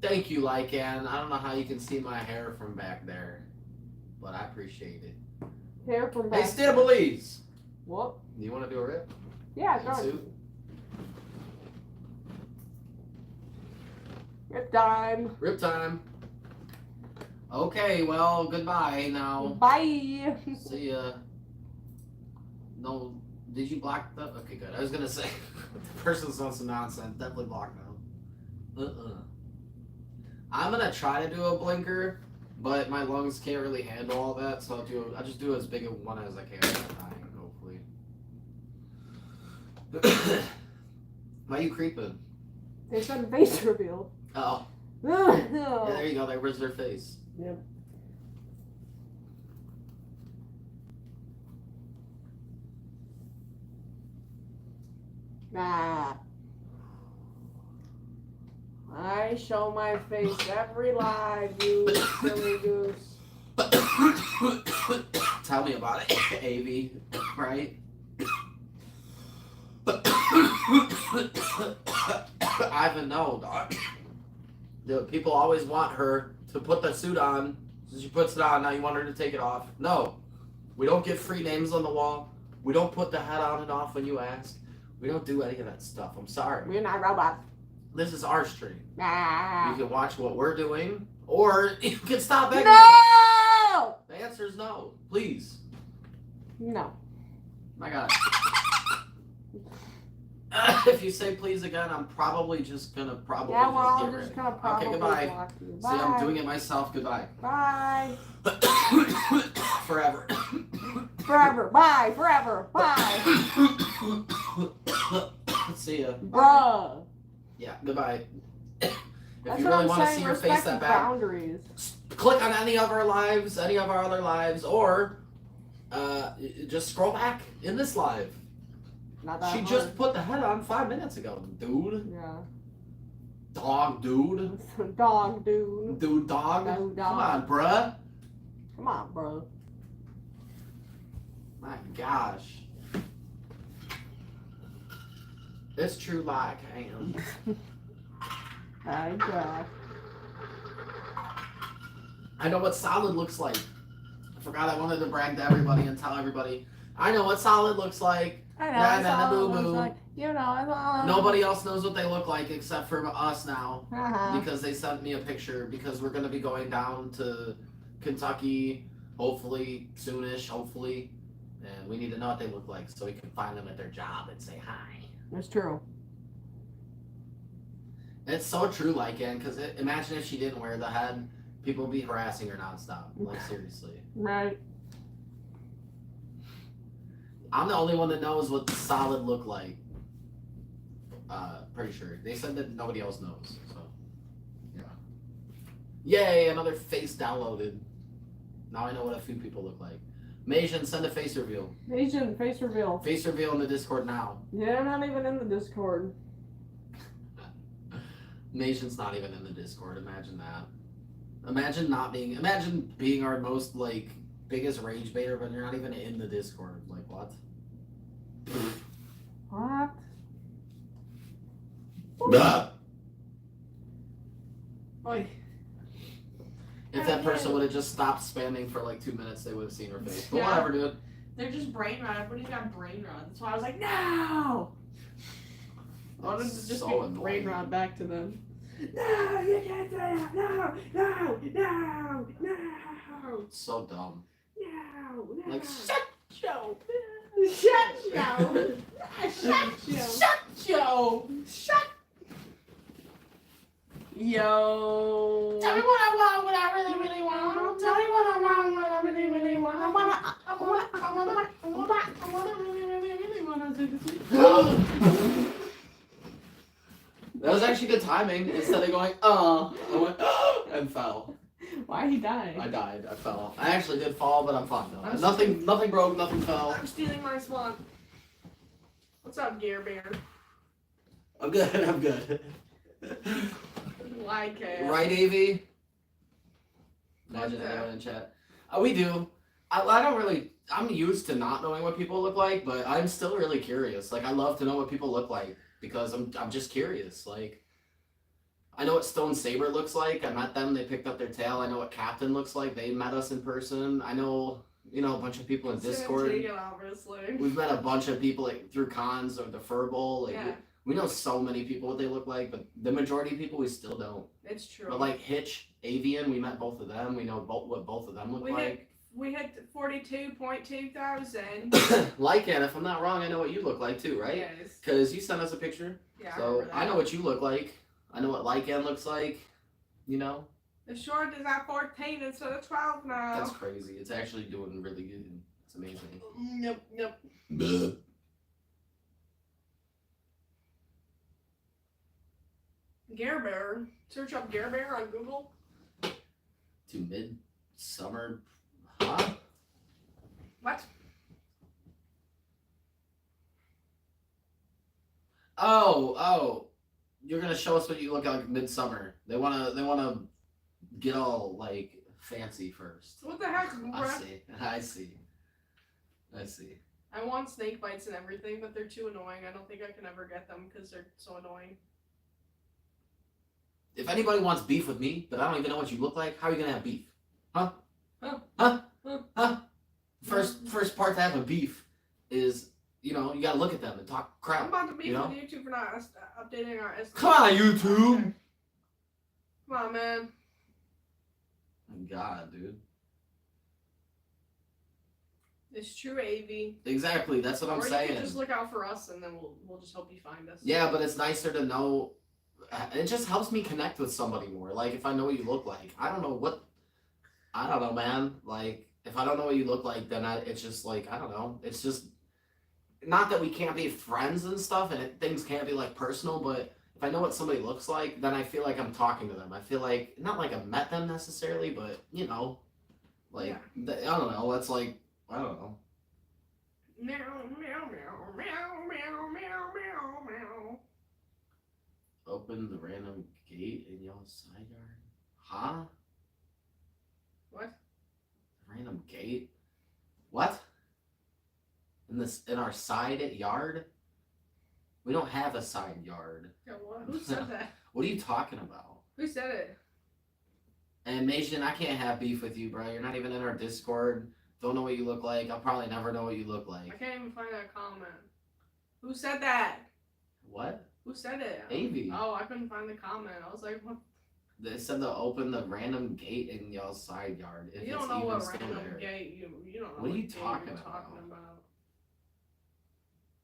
Thank you, Lycan. I don't know how you can see my hair from back there, but I appreciate it. Hair from Hey, back. Stiiizy! What? Do you want to do a rip? Yeah, Fursuit? go. Rip time. Rip time. Okay, well, goodbye now. Bye. See ya. No, did you block the? Okay, good. I was gonna say, the person's on some nonsense. Definitely block now. I'm gonna try to do a blinker, but my lungs can't really handle all that, so I'll just do as big a one as I can at a time, hopefully. Why are you creeping? They said face reveal. Oh. Yeah, there you go. There was their face. Yep. Nah. I show my face every live, you silly goose. Tell me about it, AV, right? I even know, dog. The people always want her to put the suit on. So she puts it on, now you want her to take it off. No. We don't get free names on the wall. We don't put the hat on and off when you ask. We don't do any of that stuff. I'm sorry. We're not robots. This is our stream. Nah. You can watch what we're doing, or you can stop begging. No! The answer is no. Please. No. My God. If you say please again, I'm probably just gonna Yeah, we're all get just rid. gonna probably goodbye. block you. See, I'm doing it myself. Goodbye. Bye. Forever. Forever. Bye. Forever. Bye. See ya. Bruh. Yeah, goodbye. If That's you what really I'm want to saying. see your Respect face the that bad, boundaries. click on any of our lives, any of our other lives, or just scroll back in this live. Not that She hard. just put the head on 5 minutes ago, dude. Yeah. Dog, dude. Dog, dude. Dude, dog. No, dog. Come on, bruh. Come on, bro. My gosh. It's true like I am. My gosh. I know what solid looks like. I forgot I wanted to brag to everybody and tell everybody. I know what solid looks like. I know. Nah, It's nah, all boo, it looks boo. like. You know, it's all. Nobody else knows what they look like except for us now. Uh-huh. Because they sent me a picture because we're going to be going down to Kentucky hopefully soonish, hopefully. And we need to know what they look like so we can find them at their job and say hi. It's true. It's so true, Lycan, because imagine if she didn't wear the head, people would be harassing her nonstop. Like, seriously. Right. I'm the only one that knows what the solid look like. Pretty sure. They said that nobody else knows, so. Yeah. Yay, another face downloaded. Now I know what a few people look like. Mason, send a face reveal. Asian face reveal. Face reveal in the Discord now. Yeah, I'm not even in the Discord. Mason's not even in the Discord. Imagine that. Imagine being our most, like, biggest rage baiter, but you're not even in the Discord. Like, what? What? Oi. If that person would have just stopped spamming for like 2 minutes, they would have seen her face. But Yeah. whatever, dude. They're just brain rot. Everybody's got brain rot. That's why I was like, no! I wanted to just so be annoying. brain rot back to them. No, you can't say that. No, no, no, no, It's so dumb. no, no. Like, shut Joe. Shut Joe. Shut Joe. Shut Joe. Shut. Yo. Tell me what I want, what I really, really want. Tell me what I want, what I really, really want. I really want to. That was actually good timing. Instead of going, I went, and fell. Why he died? I died. I fell. I actually did fall, but I'm fine though. I'm Nothing broke, nothing fell. I'm stealing my swan. What's up, Gear Bear? I'm good, I'm good. Like it. Right, AV? Imagine What's that? anyone in chat. We do. I don't really. I'm used to not knowing what people look like, but I'm still really curious. Like I love to know what people look like because I'm just curious. Like I know what Stone Saber looks like. I met them. They picked up their tail. I know what Captain looks like. They met us in person. I know a bunch of people in Discord. Antigua, obviously. We've met a bunch of people like through cons or the Fur Bowl. Like Yeah. we know so many people what they look like, but the majority of people we still don't. It's true. But like Hitch, Avian, we met both of them. We know what both of them look like. We hit 42.2 thousand. Lycan, if I'm not wrong, I know what you look like too, right? Yes. Because you sent us a picture. Yeah. So I know what you look like. I know what Lycan looks like. You know. The short is at 14 instead of 12 now. That's crazy. It's actually doing really good. It's amazing. Yep. Bleh. Gare Bear. Search up Gare Bear on Google. To midsummer. Huh? What? Oh. You're gonna show us what you look like midsummer. They wanna get all like fancy first. What the heck, I see. I want snake bites and everything, but they're too annoying. I don't think I can ever get them because they're so annoying. If anybody wants beef with me, but I don't even know what you look like, how are you gonna have beef? Huh? First part to have a beef is, you gotta look at them and talk crap. I'm about to beef you know? with YouTube for not updating our Instagram. Come on, YouTube! Okay. Come on, man. God, dude. It's true, AV. Exactly, that's what I'm or saying. you can just look out for us, and then we'll just hope you find us. Yeah, but it's nicer to know. It just helps me connect with somebody more. Like, if I know what you look like. I don't know, man. Like, if I don't know what you look like, then it's just like, I don't know. It's just, not that we can't be friends and stuff, and things can't be, like, personal, but if I know what somebody looks like, then I feel like I'm talking to them. I feel like, not like I've met them necessarily, but, like, Yeah. I don't know. That's like, I don't know. Meow, meow, meow, meow, meow, meow, meow, meow. Open the random gate in y'all's side yard? Huh? What? Random gate? What? In our side yard? We don't have a side yard. Yeah, what? Who said that? What are you talking about? Who said it? And Mason, I can't have beef with you, bro. You're not even in our Discord. Don't know what you look like. I'll probably never know what you look I like. can't even find that comment. Who said that? What? Who said it? Avy. Oh, I couldn't find the comment. I was like, what? They said to open the random gate in y'all's side yard. If You it's don't know even what still random there. gate you don't know What are you gate talking you're about? talking about.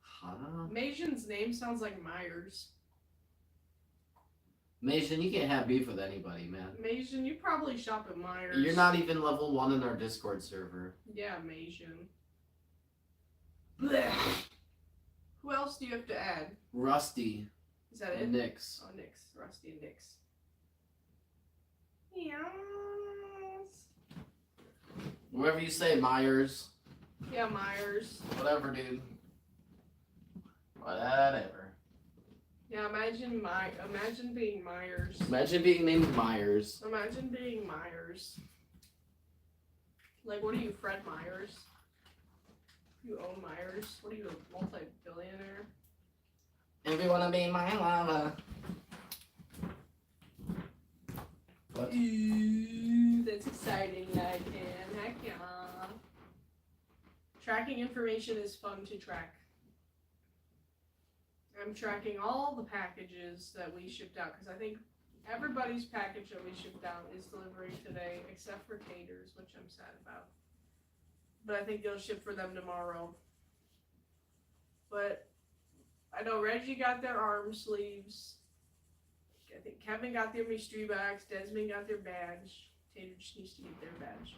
Huh? Masion's name sounds like Myers. Mason, you can't have beef with anybody, man. Masion, you probably shop at Myers. You're not even level 1 in our Discord server. Yeah, Masion. Blech. Who else do you have to add? Rusty. Is that it? Nix. Oh, Nix. Rusty and Nix. Yes. Whatever you say, Myers. Yeah, Myers. Whatever, dude. Whatever. Yeah, imagine being Myers. Imagine being named Myers. Imagine being Myers. Like, what are you, Fred Myers? You own Myers? What are you, a multi-billionaire? If you wanna be my lover. What? Ooh, that's exciting, Lycan. Heck yeah. Tracking information is fun to track. I'm tracking all the packages that we shipped out because I think everybody's package that we shipped out is delivering today except for Cater's, which I'm sad about. But I think they'll ship for them tomorrow. But I know Reggie got their arm sleeves. I think Kevin got their mystery bags. Desmond got their badge. Tater just needs to get their badge.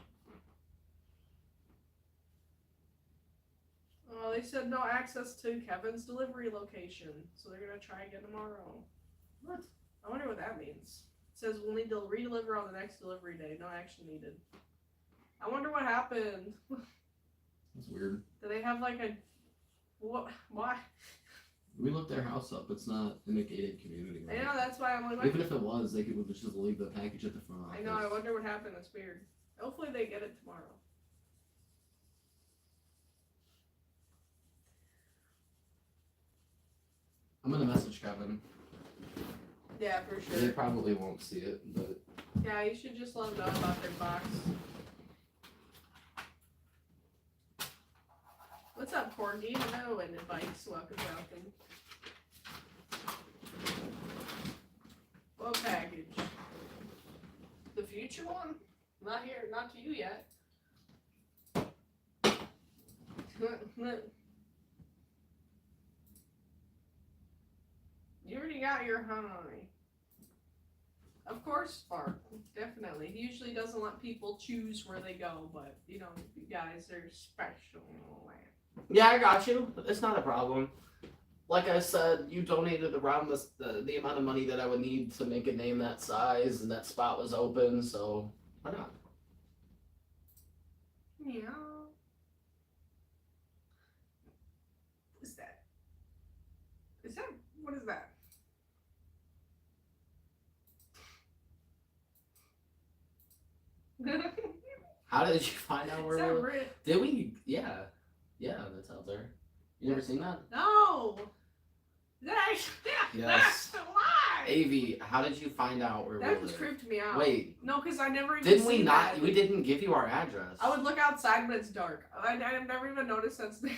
Oh, they said no access to Kevin's delivery location, so they're gonna try again tomorrow. What? I wonder what that means. It says we'll need to re-deliver on the next delivery day. No action needed. I wonder what happened. That's weird. Do they have like a what? Why? We looked their house up. It's not in a gated community. I know, that's why I'm like. Even if it was, they could just leave the package at the front office. I know. I wonder what happened. That's weird. Hopefully they get it tomorrow. I'm gonna message Kevin. Yeah, for They sure. probably won't see it, but Yeah, you should just let them know about their box. What's up, Corgi? Hello, and advice. Welcome. What package? The future one? Not here, not to you yet. You already got your honey. Of course, Spark. Definitely. He usually doesn't let people choose where they go, but you know, you guys are special in a way. yeah, I got you. It's not a problem. Like I said, you donated around the amount of money that I would need to make a name that size, and that spot was open, so why not? Yeah. What's that? What is that? How did you find out Is where that we were? real? Did we? Yeah. Yeah, that's out there. You never seen that? No! Is that actually? Yes. Why? AV, how did you find out where That we just were? creeped me out. Wait, No, because I never even didn't we seen not? that. We didn't give you our address. I would look outside when it's dark. I've never even noticed that's there.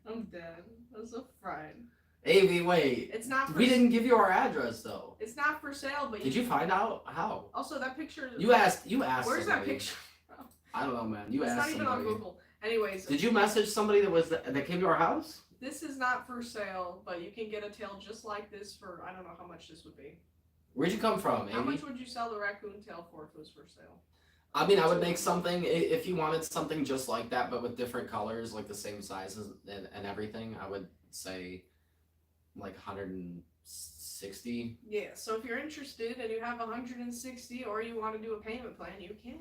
I'm dead. I'm so fried. AV, wait. It's not for We didn't give you our address though. It's not for sale, but Did you find out how? Also, that picture. You asked. Where's that somebody. picture? I don't know, man. You It's asked not even somebody. on Google. Anyways, Did you message somebody that came to our house? this is not for sale, but you can get a tail just like this for I don't know how much this would be. Where'd you come from, How AV? much would you sell the raccoon tail for if it was for sale? I mean, I would make something if you wanted something just like that, but with different colors, like the same sizes and everything. I would say like 160. Yeah. So if you're interested and you have 160, or you want to do a payment plan, you can.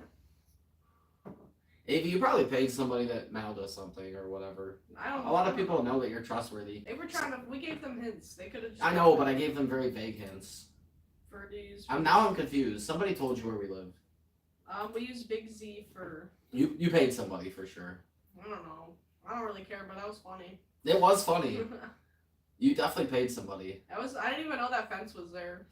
If you probably paid somebody that mailed us something or whatever. I don't. A lot of people know that you're trustworthy. They were trying to. We gave them hints. They could have. I know, but I gave them very vague hints. For these. I'm confused. Somebody told you where we live. We use Big Z for. You paid somebody for sure. I don't know. I don't really care, but that was funny. It was funny. You definitely paid somebody. I didn't even know that fence was there.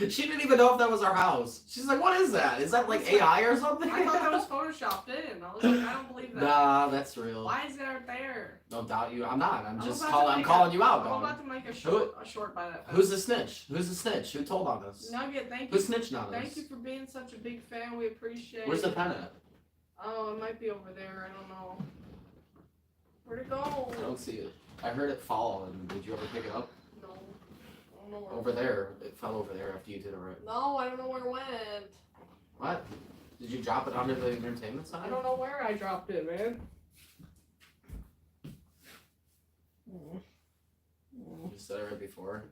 She didn't even know if that was our house. She's like, "What is that? Is that like AI or something?" I thought that was photoshopped in. I was like, I don't believe that. Nah, that's real. Why is that there? Don't doubt you. I'm not. I'm just about to calling. I'm make calling you out, I'm dog. about to make a short by that fence. Who's the snitch? Who's the snitch? Who told on us? Nugget, thank Who you. snitched on us? Thank you for being such a big fan. We appreciate Where's the it. pen at? Oh, it might be over there. I don't know. Where'd it go? I don't see it. I heard it fall, and did you ever pick it up? No. I don't know where Over there. It fell over there after you did it right. No, I don't know where it went. What? Did you drop it under the entertainment I sign? don't know where I dropped it, man. You said it right before.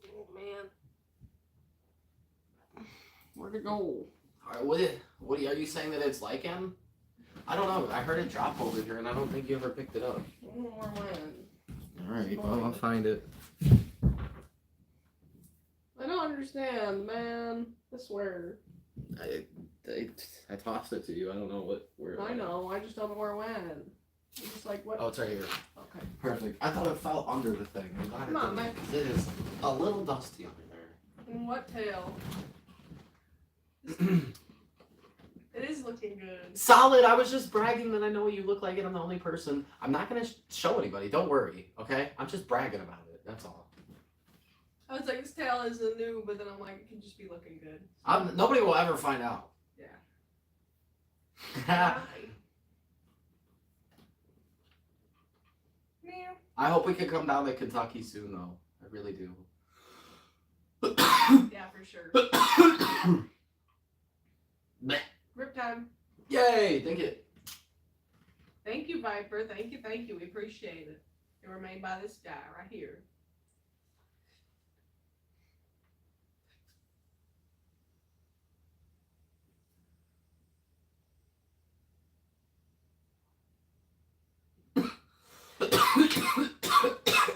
Oh, man. Where'd it go? Alright, what are you saying that it's like him? I don't know. I heard it drop over here, and I don't think you ever picked it up. I don't know where it went. Alright, well, I'll find it. I don't understand, man. I swear. I tossed it to you. I don't know where it I went. know. I just don't know where it went. I'm just like, what? Oh, it's right here. Okay. Perfect. I thought it fell under the thing. I'm glad Come on, it didn't. It is a little dusty under there. And what tail? It is looking good. Solid. I was just bragging that I know what you look like, and I'm the only person. I'm not gonna show anybody. Don't worry. Okay. I'm just bragging about it. That's all. I was like, this tail is a new, but then I'm like, it can just be looking good. Nobody will ever find out. Yeah. Meow. I hope we can come down to Kentucky soon, though. I really do. Yeah, for sure. Bleh. Grip time. Yay! Thank you. Thank you, Viper. Thank you. We appreciate it. They were made by this guy right here.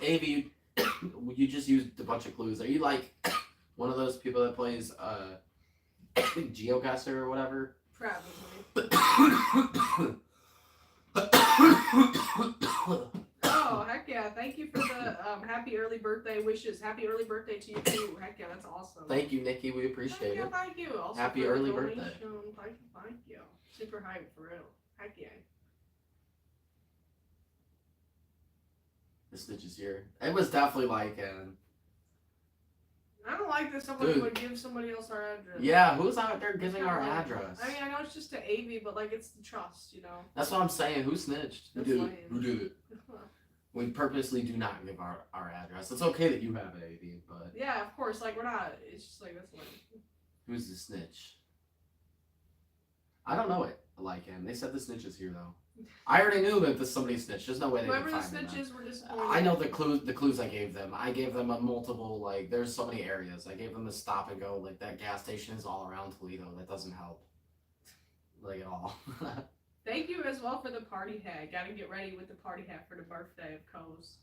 Avi, you just used a bunch of clues. Are you like one of those people that plays Geocaster or whatever? Probably. Oh, Happy early birthday wishes. Happy early birthday to you too. Heck yeah, that's awesome. Thank you, Nikki. We appreciate it. Thank you. Also Happy for the early donation. birthday. Thank you. Super hype for real. Heck yeah. The snitch is here. It was definitely like, I don't like that somebody Dude. would give somebody else our address. yeah, who's out there giving our address? I mean, I know it's just an AV, but like it's the trust, you know. That's what I'm saying. Who snitched? Who That's did lame. it? Who did it? We purposely do not give our address. It's okay that you have it, AV, but Yeah, of course. Like we're not. It's just like that's lame. who's the snitch? I don't know it. Like him. They said the snitch is here though. I already knew that somebody snitched. There's no way they Whoever could the find him. snitches were disappointed. I know the clues I gave them. I gave them a multiple, like, there's so many areas. I gave them the stop and go, like, that gas station is all around Toledo. That doesn't help. Like, at all. Thank you as well for the party hat. Gotta get ready with the party hat for the birthday of Coase.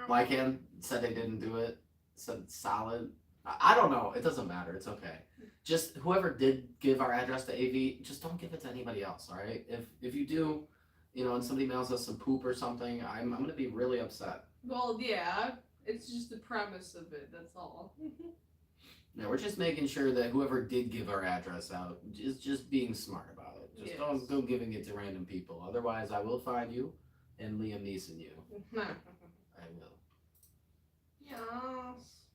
Lycan said they didn't do it. Said solid. I don't know. It doesn't matter. It's okay. Just whoever did give our address to AV, just don't give it to anybody else, all right? If you do, you know, and somebody mails us some poop or something, I'm gonna be really upset. Well, yeah, it's just the premise of it. That's all. Yeah, we're just making sure that whoever did give our address out is just being smart about it. Just Yes. don't go giving it to random people. Otherwise, I will find you and Liam Neeson you. I will. Yes.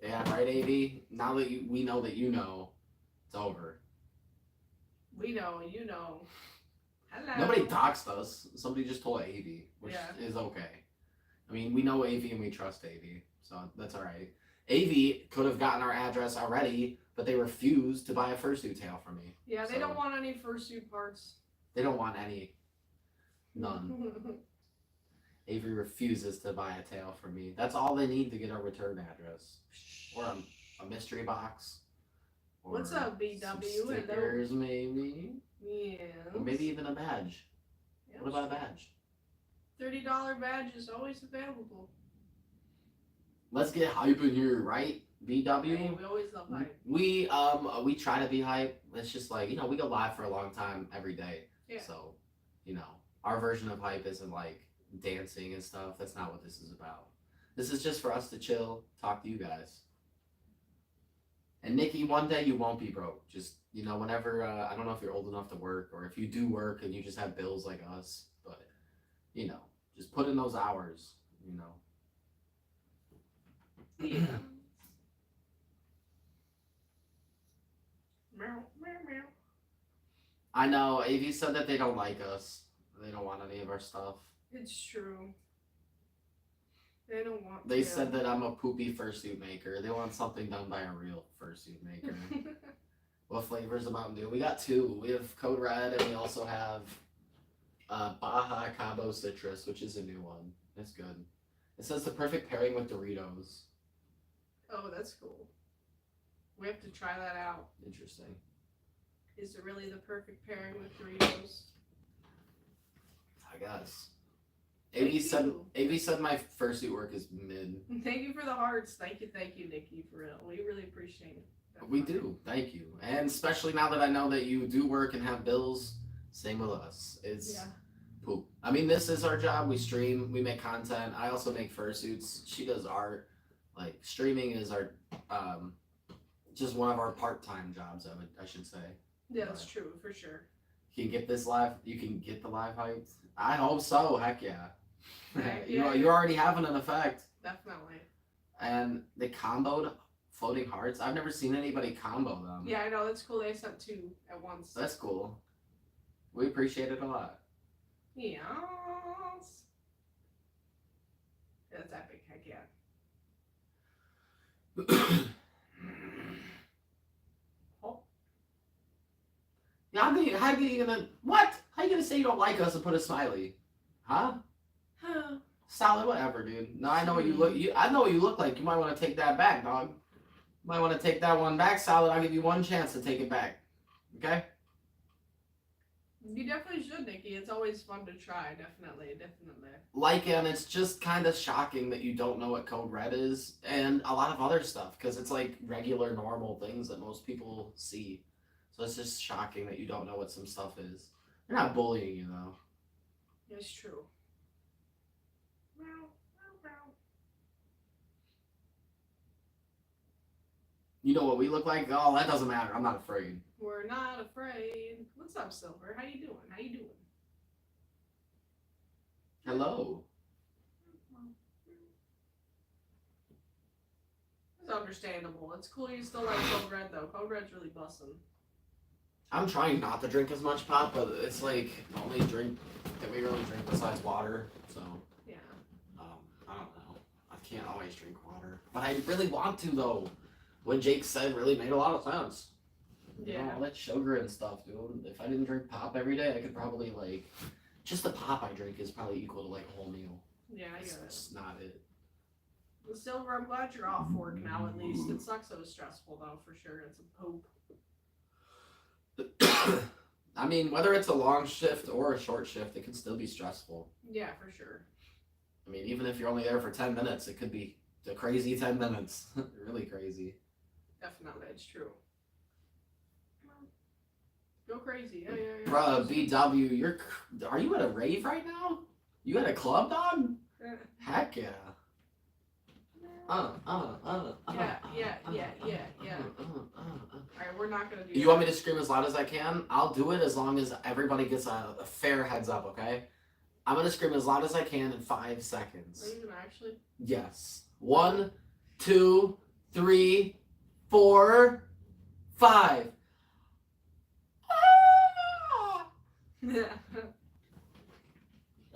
Yeah, right, AV. Now that we know that you know, it's over. We know, you know. Hello. Nobody doxed us. Somebody just told AV, which Yeah. is okay. I mean, we know AV and we trust AV, so that's all right. AV could have gotten our address already, but they refused to buy a fursuit tail from me. Yeah, they So- don't want any fursuit parts. They don't want any. None. Avery refuses to buy a tail from me. That's all they need to get our return address. Or a mystery box. Or What's up, BW? some Hello. stickers, maybe. Yeah. Or maybe even a badge. What about a badge? $30 badge is always available. Let's get hype in here, right? BW. Hey, we always love hype. We try to be hype. It's just like, you know, we go live for a long time every day. Yeah. So, you know, our version of hype isn't like dancing and stuff. That's not what this is about. This is just for us to chill, talk to you guys. And Nikki, one day you won't be broke. Just, you know, whenever, I don't know if you're old enough to work or if you do work and you just have bills like us, but, you know, just put in those hours, you know. Yeah. Meow, meow, meow. I know, AV said that they don't like us. They don't want any of our stuff. It's true. They don't want They to. said that I'm a poopy fursuit maker. They want something done by a real fursuit maker. What flavors of Mountain Dew? We got two. We have Code Red and we also have Baja Cabo Citrus, which is a new one. It's good. It says the perfect pairing with Doritos. Oh, that's cool. We have to try that out. Interesting. Is it really the perfect pairing with Doritos? I guess. Thank AV said my fursuit work is mid. Thank you for the hearts. Thank you, Nikki, for real. We really appreciate it. We do. Thank you. And especially now that I know that you do work and have bills, same with us. It's Yeah. poop. I mean, this is our job. We stream, we make content. I also make fursuits. She does art. Like, streaming is our, just one of our part-time jobs, I should say. Yeah, that's true, for sure. You can get this live, you can get the live hype. I hope so, heck yeah. Right, you, yeah. you're already having an effect. Definitely. And they comboed floating hearts. I've never seen anybody combo them. Yeah, I know, that's cool. They sent two at once. That's cool. We appreciate it a lot. Yes. That's epic, heck yeah. Oh. Yeah, how are you gonna, what? How you gonna say you don't like us and put a smiley? Huh? Solid, whatever, dude. No, I know what you look. I know what you look like. You might want to take that back, dog. You might want to take that one back, Solid. I'll give you one chance to take it back. Okay? You definitely should, Nikki. It's always fun to try. Definitely. Like, and it's just kind of shocking that you don't know what code red is, and a lot of other stuff, because it's like regular, normal things that most people see. So it's just shocking that you don't know what some stuff is. They're not bullying you, though. It's true. You know what we look like? Oh, that doesn't matter. I'm not afraid. We're not afraid. What's up, Silver? How you doing? Hello. It's understandable. It's cool you still like Code Red, though. Code Red's really bussin'. I'm trying not to drink as much pop, but it's like the only drink that we really drink besides water. So, yeah. I don't know. I can't always drink water. But I really want to, though. What Jake said really made a lot of sense. Yeah. You know, all that sugar and stuff, dude. If I didn't drink pop every day, I could probably, like, just the pop I drink is probably equal to, like, a whole meal. Yeah, I get it. That's not it. Well, Silver, I'm glad you're off work now, at least. It sucks it was stressful, though, for sure. It's a poop. I mean, whether it's a long shift or a short shift, it can still be stressful. Yeah, for sure. I mean, even if you're only there for 10 minutes, it could be a crazy 10 minutes. Really crazy. Definitely, it's true. Go crazy. Yeah. Bruh, BW, are you at a rave right now? You at a club, dog? Heck yeah. Yeah. Alright, we're not gonna do You want me to scream as loud as I can? I'll do it as long as everybody gets a fair heads up, okay? I'm gonna scream as loud as I can in 5 seconds. Are you gonna actually? Yes. 1, 2, 3, 4, 5. Yeah.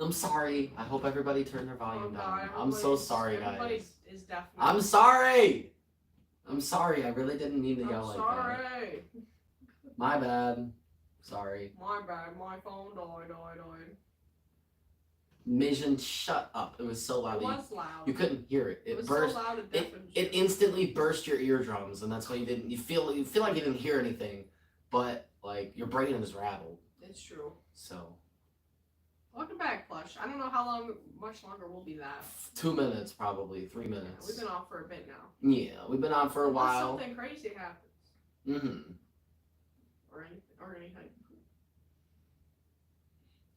I'm sorry. I hope everybody turned their volume down. I'm so sorry, everybody guys. is definitely. I'm sorry. I'm sorry. I really didn't mean to yell like that. Sorry. My bad. Sorry. My bad. My phone died. Mission, shut up. It was so loud. It was loud. You couldn't hear it. It was burst. so loud It instantly burst your eardrums, and that's why you feel like you didn't hear anything, but like your brain is rattled. It's true. So. Welcome back, Plush. I don't know how much longer we'll be that. 2 minutes, probably 3 minutes. Yeah, we've been off for a bit now. Yeah, we've been on for a Unless while. something crazy happens. Mm-hmm. Or anything.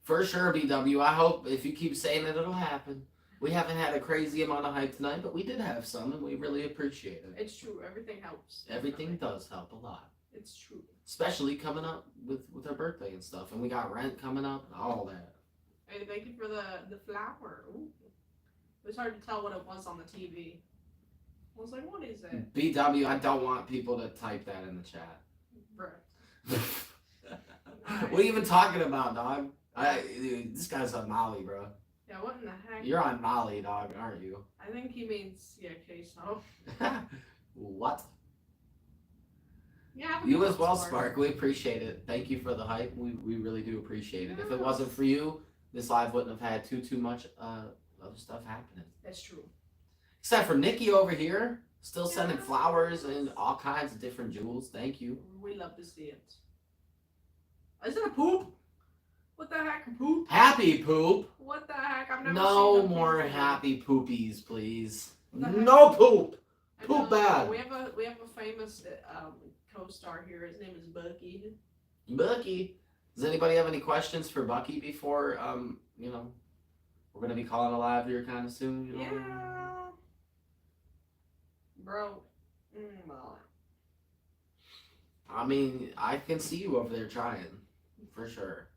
For sure, BW. I hope if you keep saying it, it'll happen. We haven't had a crazy amount of hype tonight, but we did have some, and we really appreciate it. It's true. Everything helps. Everything does help a lot. It's true. Especially coming up with our birthday and stuff, and we got rent coming up and all that. Hey, thank you for the flower. Ooh. It was hard to tell what it was on the TV. I was like, what is it? BW, I don't want people to type that in the chat. Bruh. What are you even talking about, dog? Dude, this guy's on Molly, bro. Yeah, what in the heck? You're on Molly, dog, aren't you? I think he means, yeah, queso. What? Yeah, You as well, Spark. We appreciate it. Thank you for the hype. We really do appreciate it. If it wasn't for you, this live wouldn't have had too much other stuff happening. That's true. Except for Nikki over here, still sending flowers and all kinds of different jewels. Thank you. We love to see it. Is it a poop? What the heck, a poop? Happy poop. What the heck? I've never No seen a more poop. happy poopies, please. What the heck? No poop. I Poop know, bad. We have a famous co-star here. His name is Bucky. Bucky. Does anybody have any questions for Bucky before we're gonna be calling a live here kind of soon? You know? Yeah. Bro. Well. I mean, I can see you over there trying, for sure.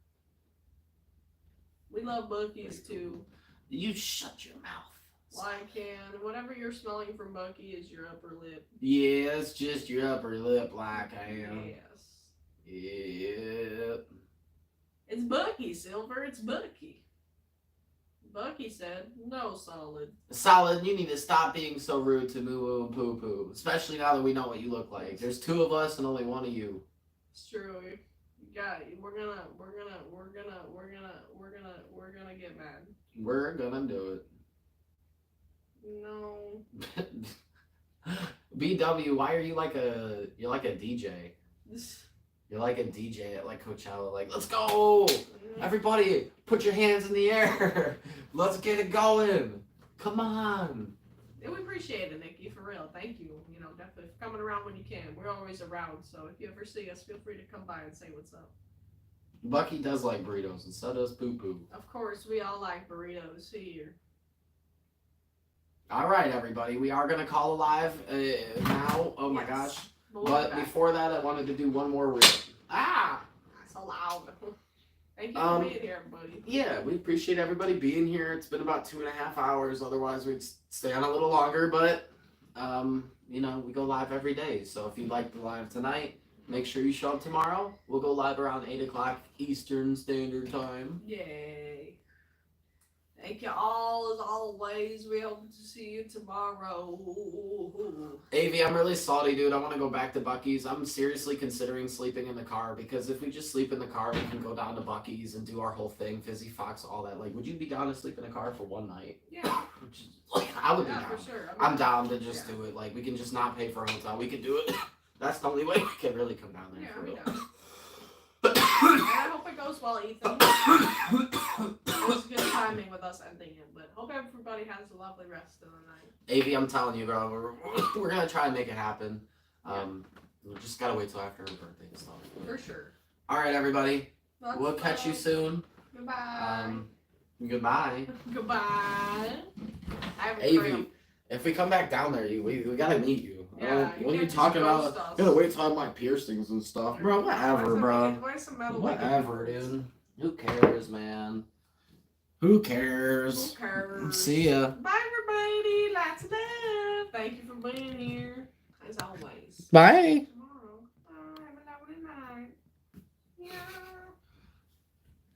We love Bucky's too. You shut your mouth. Like, and whatever you're smelling from Bucky is your upper lip. Yeah, it's just your upper lip, like I am. Yes. Yep. It's Bucky, Silver. It's Bucky. Bucky said, no, Solid. Solid, you need to stop being so rude to Moo and Poo Poo, especially now that we know what you look like. There's 2 of us and only 1 of you. It's true. You got it. We're gonna get mad. We're gonna do it. No. BW, why are you you're like a DJ? You're like a DJ at like Coachella, like, let's go! Everybody, put your hands in the air. Let's get it going. Come on. And we appreciate it, Nikki, for real. Thank you. You know, definitely for coming around when you can. We're always around, so if you ever see us, feel free to come by and say what's up. Bucky does like burritos, and so does Poo Poo. Of course, we all like burritos here. All right, everybody, we are gonna call live now. Oh my gosh! But before that, I wanted to do one more reel. Ah, so loud. Thank you for being here, everybody. Yeah, we appreciate everybody being here. It's been about 2.5 hours. Otherwise, we'd stay on a little longer. But you know, we go live every day. So if you like the live tonight, make sure you show up tomorrow. We'll go live around 8 o'clock Eastern Standard Time. Yay. Thank you all, as always. We hope to see you tomorrow. Avi, I'm really salty, dude. I want to go back to Bucky's. I'm seriously considering sleeping in the car, because if we just sleep in the car, we can go down to Bucky's and do our whole thing, Fizzy Fox, all that. Like, would you be down to sleep in a car for one night? Yeah. Like, I would be down. For sure. I'm down to just do it. Like, we can just not pay for a hotel. We can do it. That's the only way we can really come down there. Yeah, for we real. know. And I hope it goes well, Ethan. It was good timing with us ending it, but hope everybody has a lovely rest of the night. Avi, I'm telling you, girl, we're gonna try and make it happen. We just gotta wait till after her birthday and stuff. For sure. All right, everybody. Lots We'll of catch you love. soon. Goodbye. Goodbye. Goodbye. I have a Avi, cramp. if we come back down there, we gotta meet you. Yeah, what are you can't talking just about? ghost us. Gotta wait till I have my piercings and stuff, bro. Whatever, bro. Where's some metal Whatever, dude. Who cares, man? Who cares? Who cares? See ya. Bye, everybody. Lots of love. Thank you for being here, as always. Bye.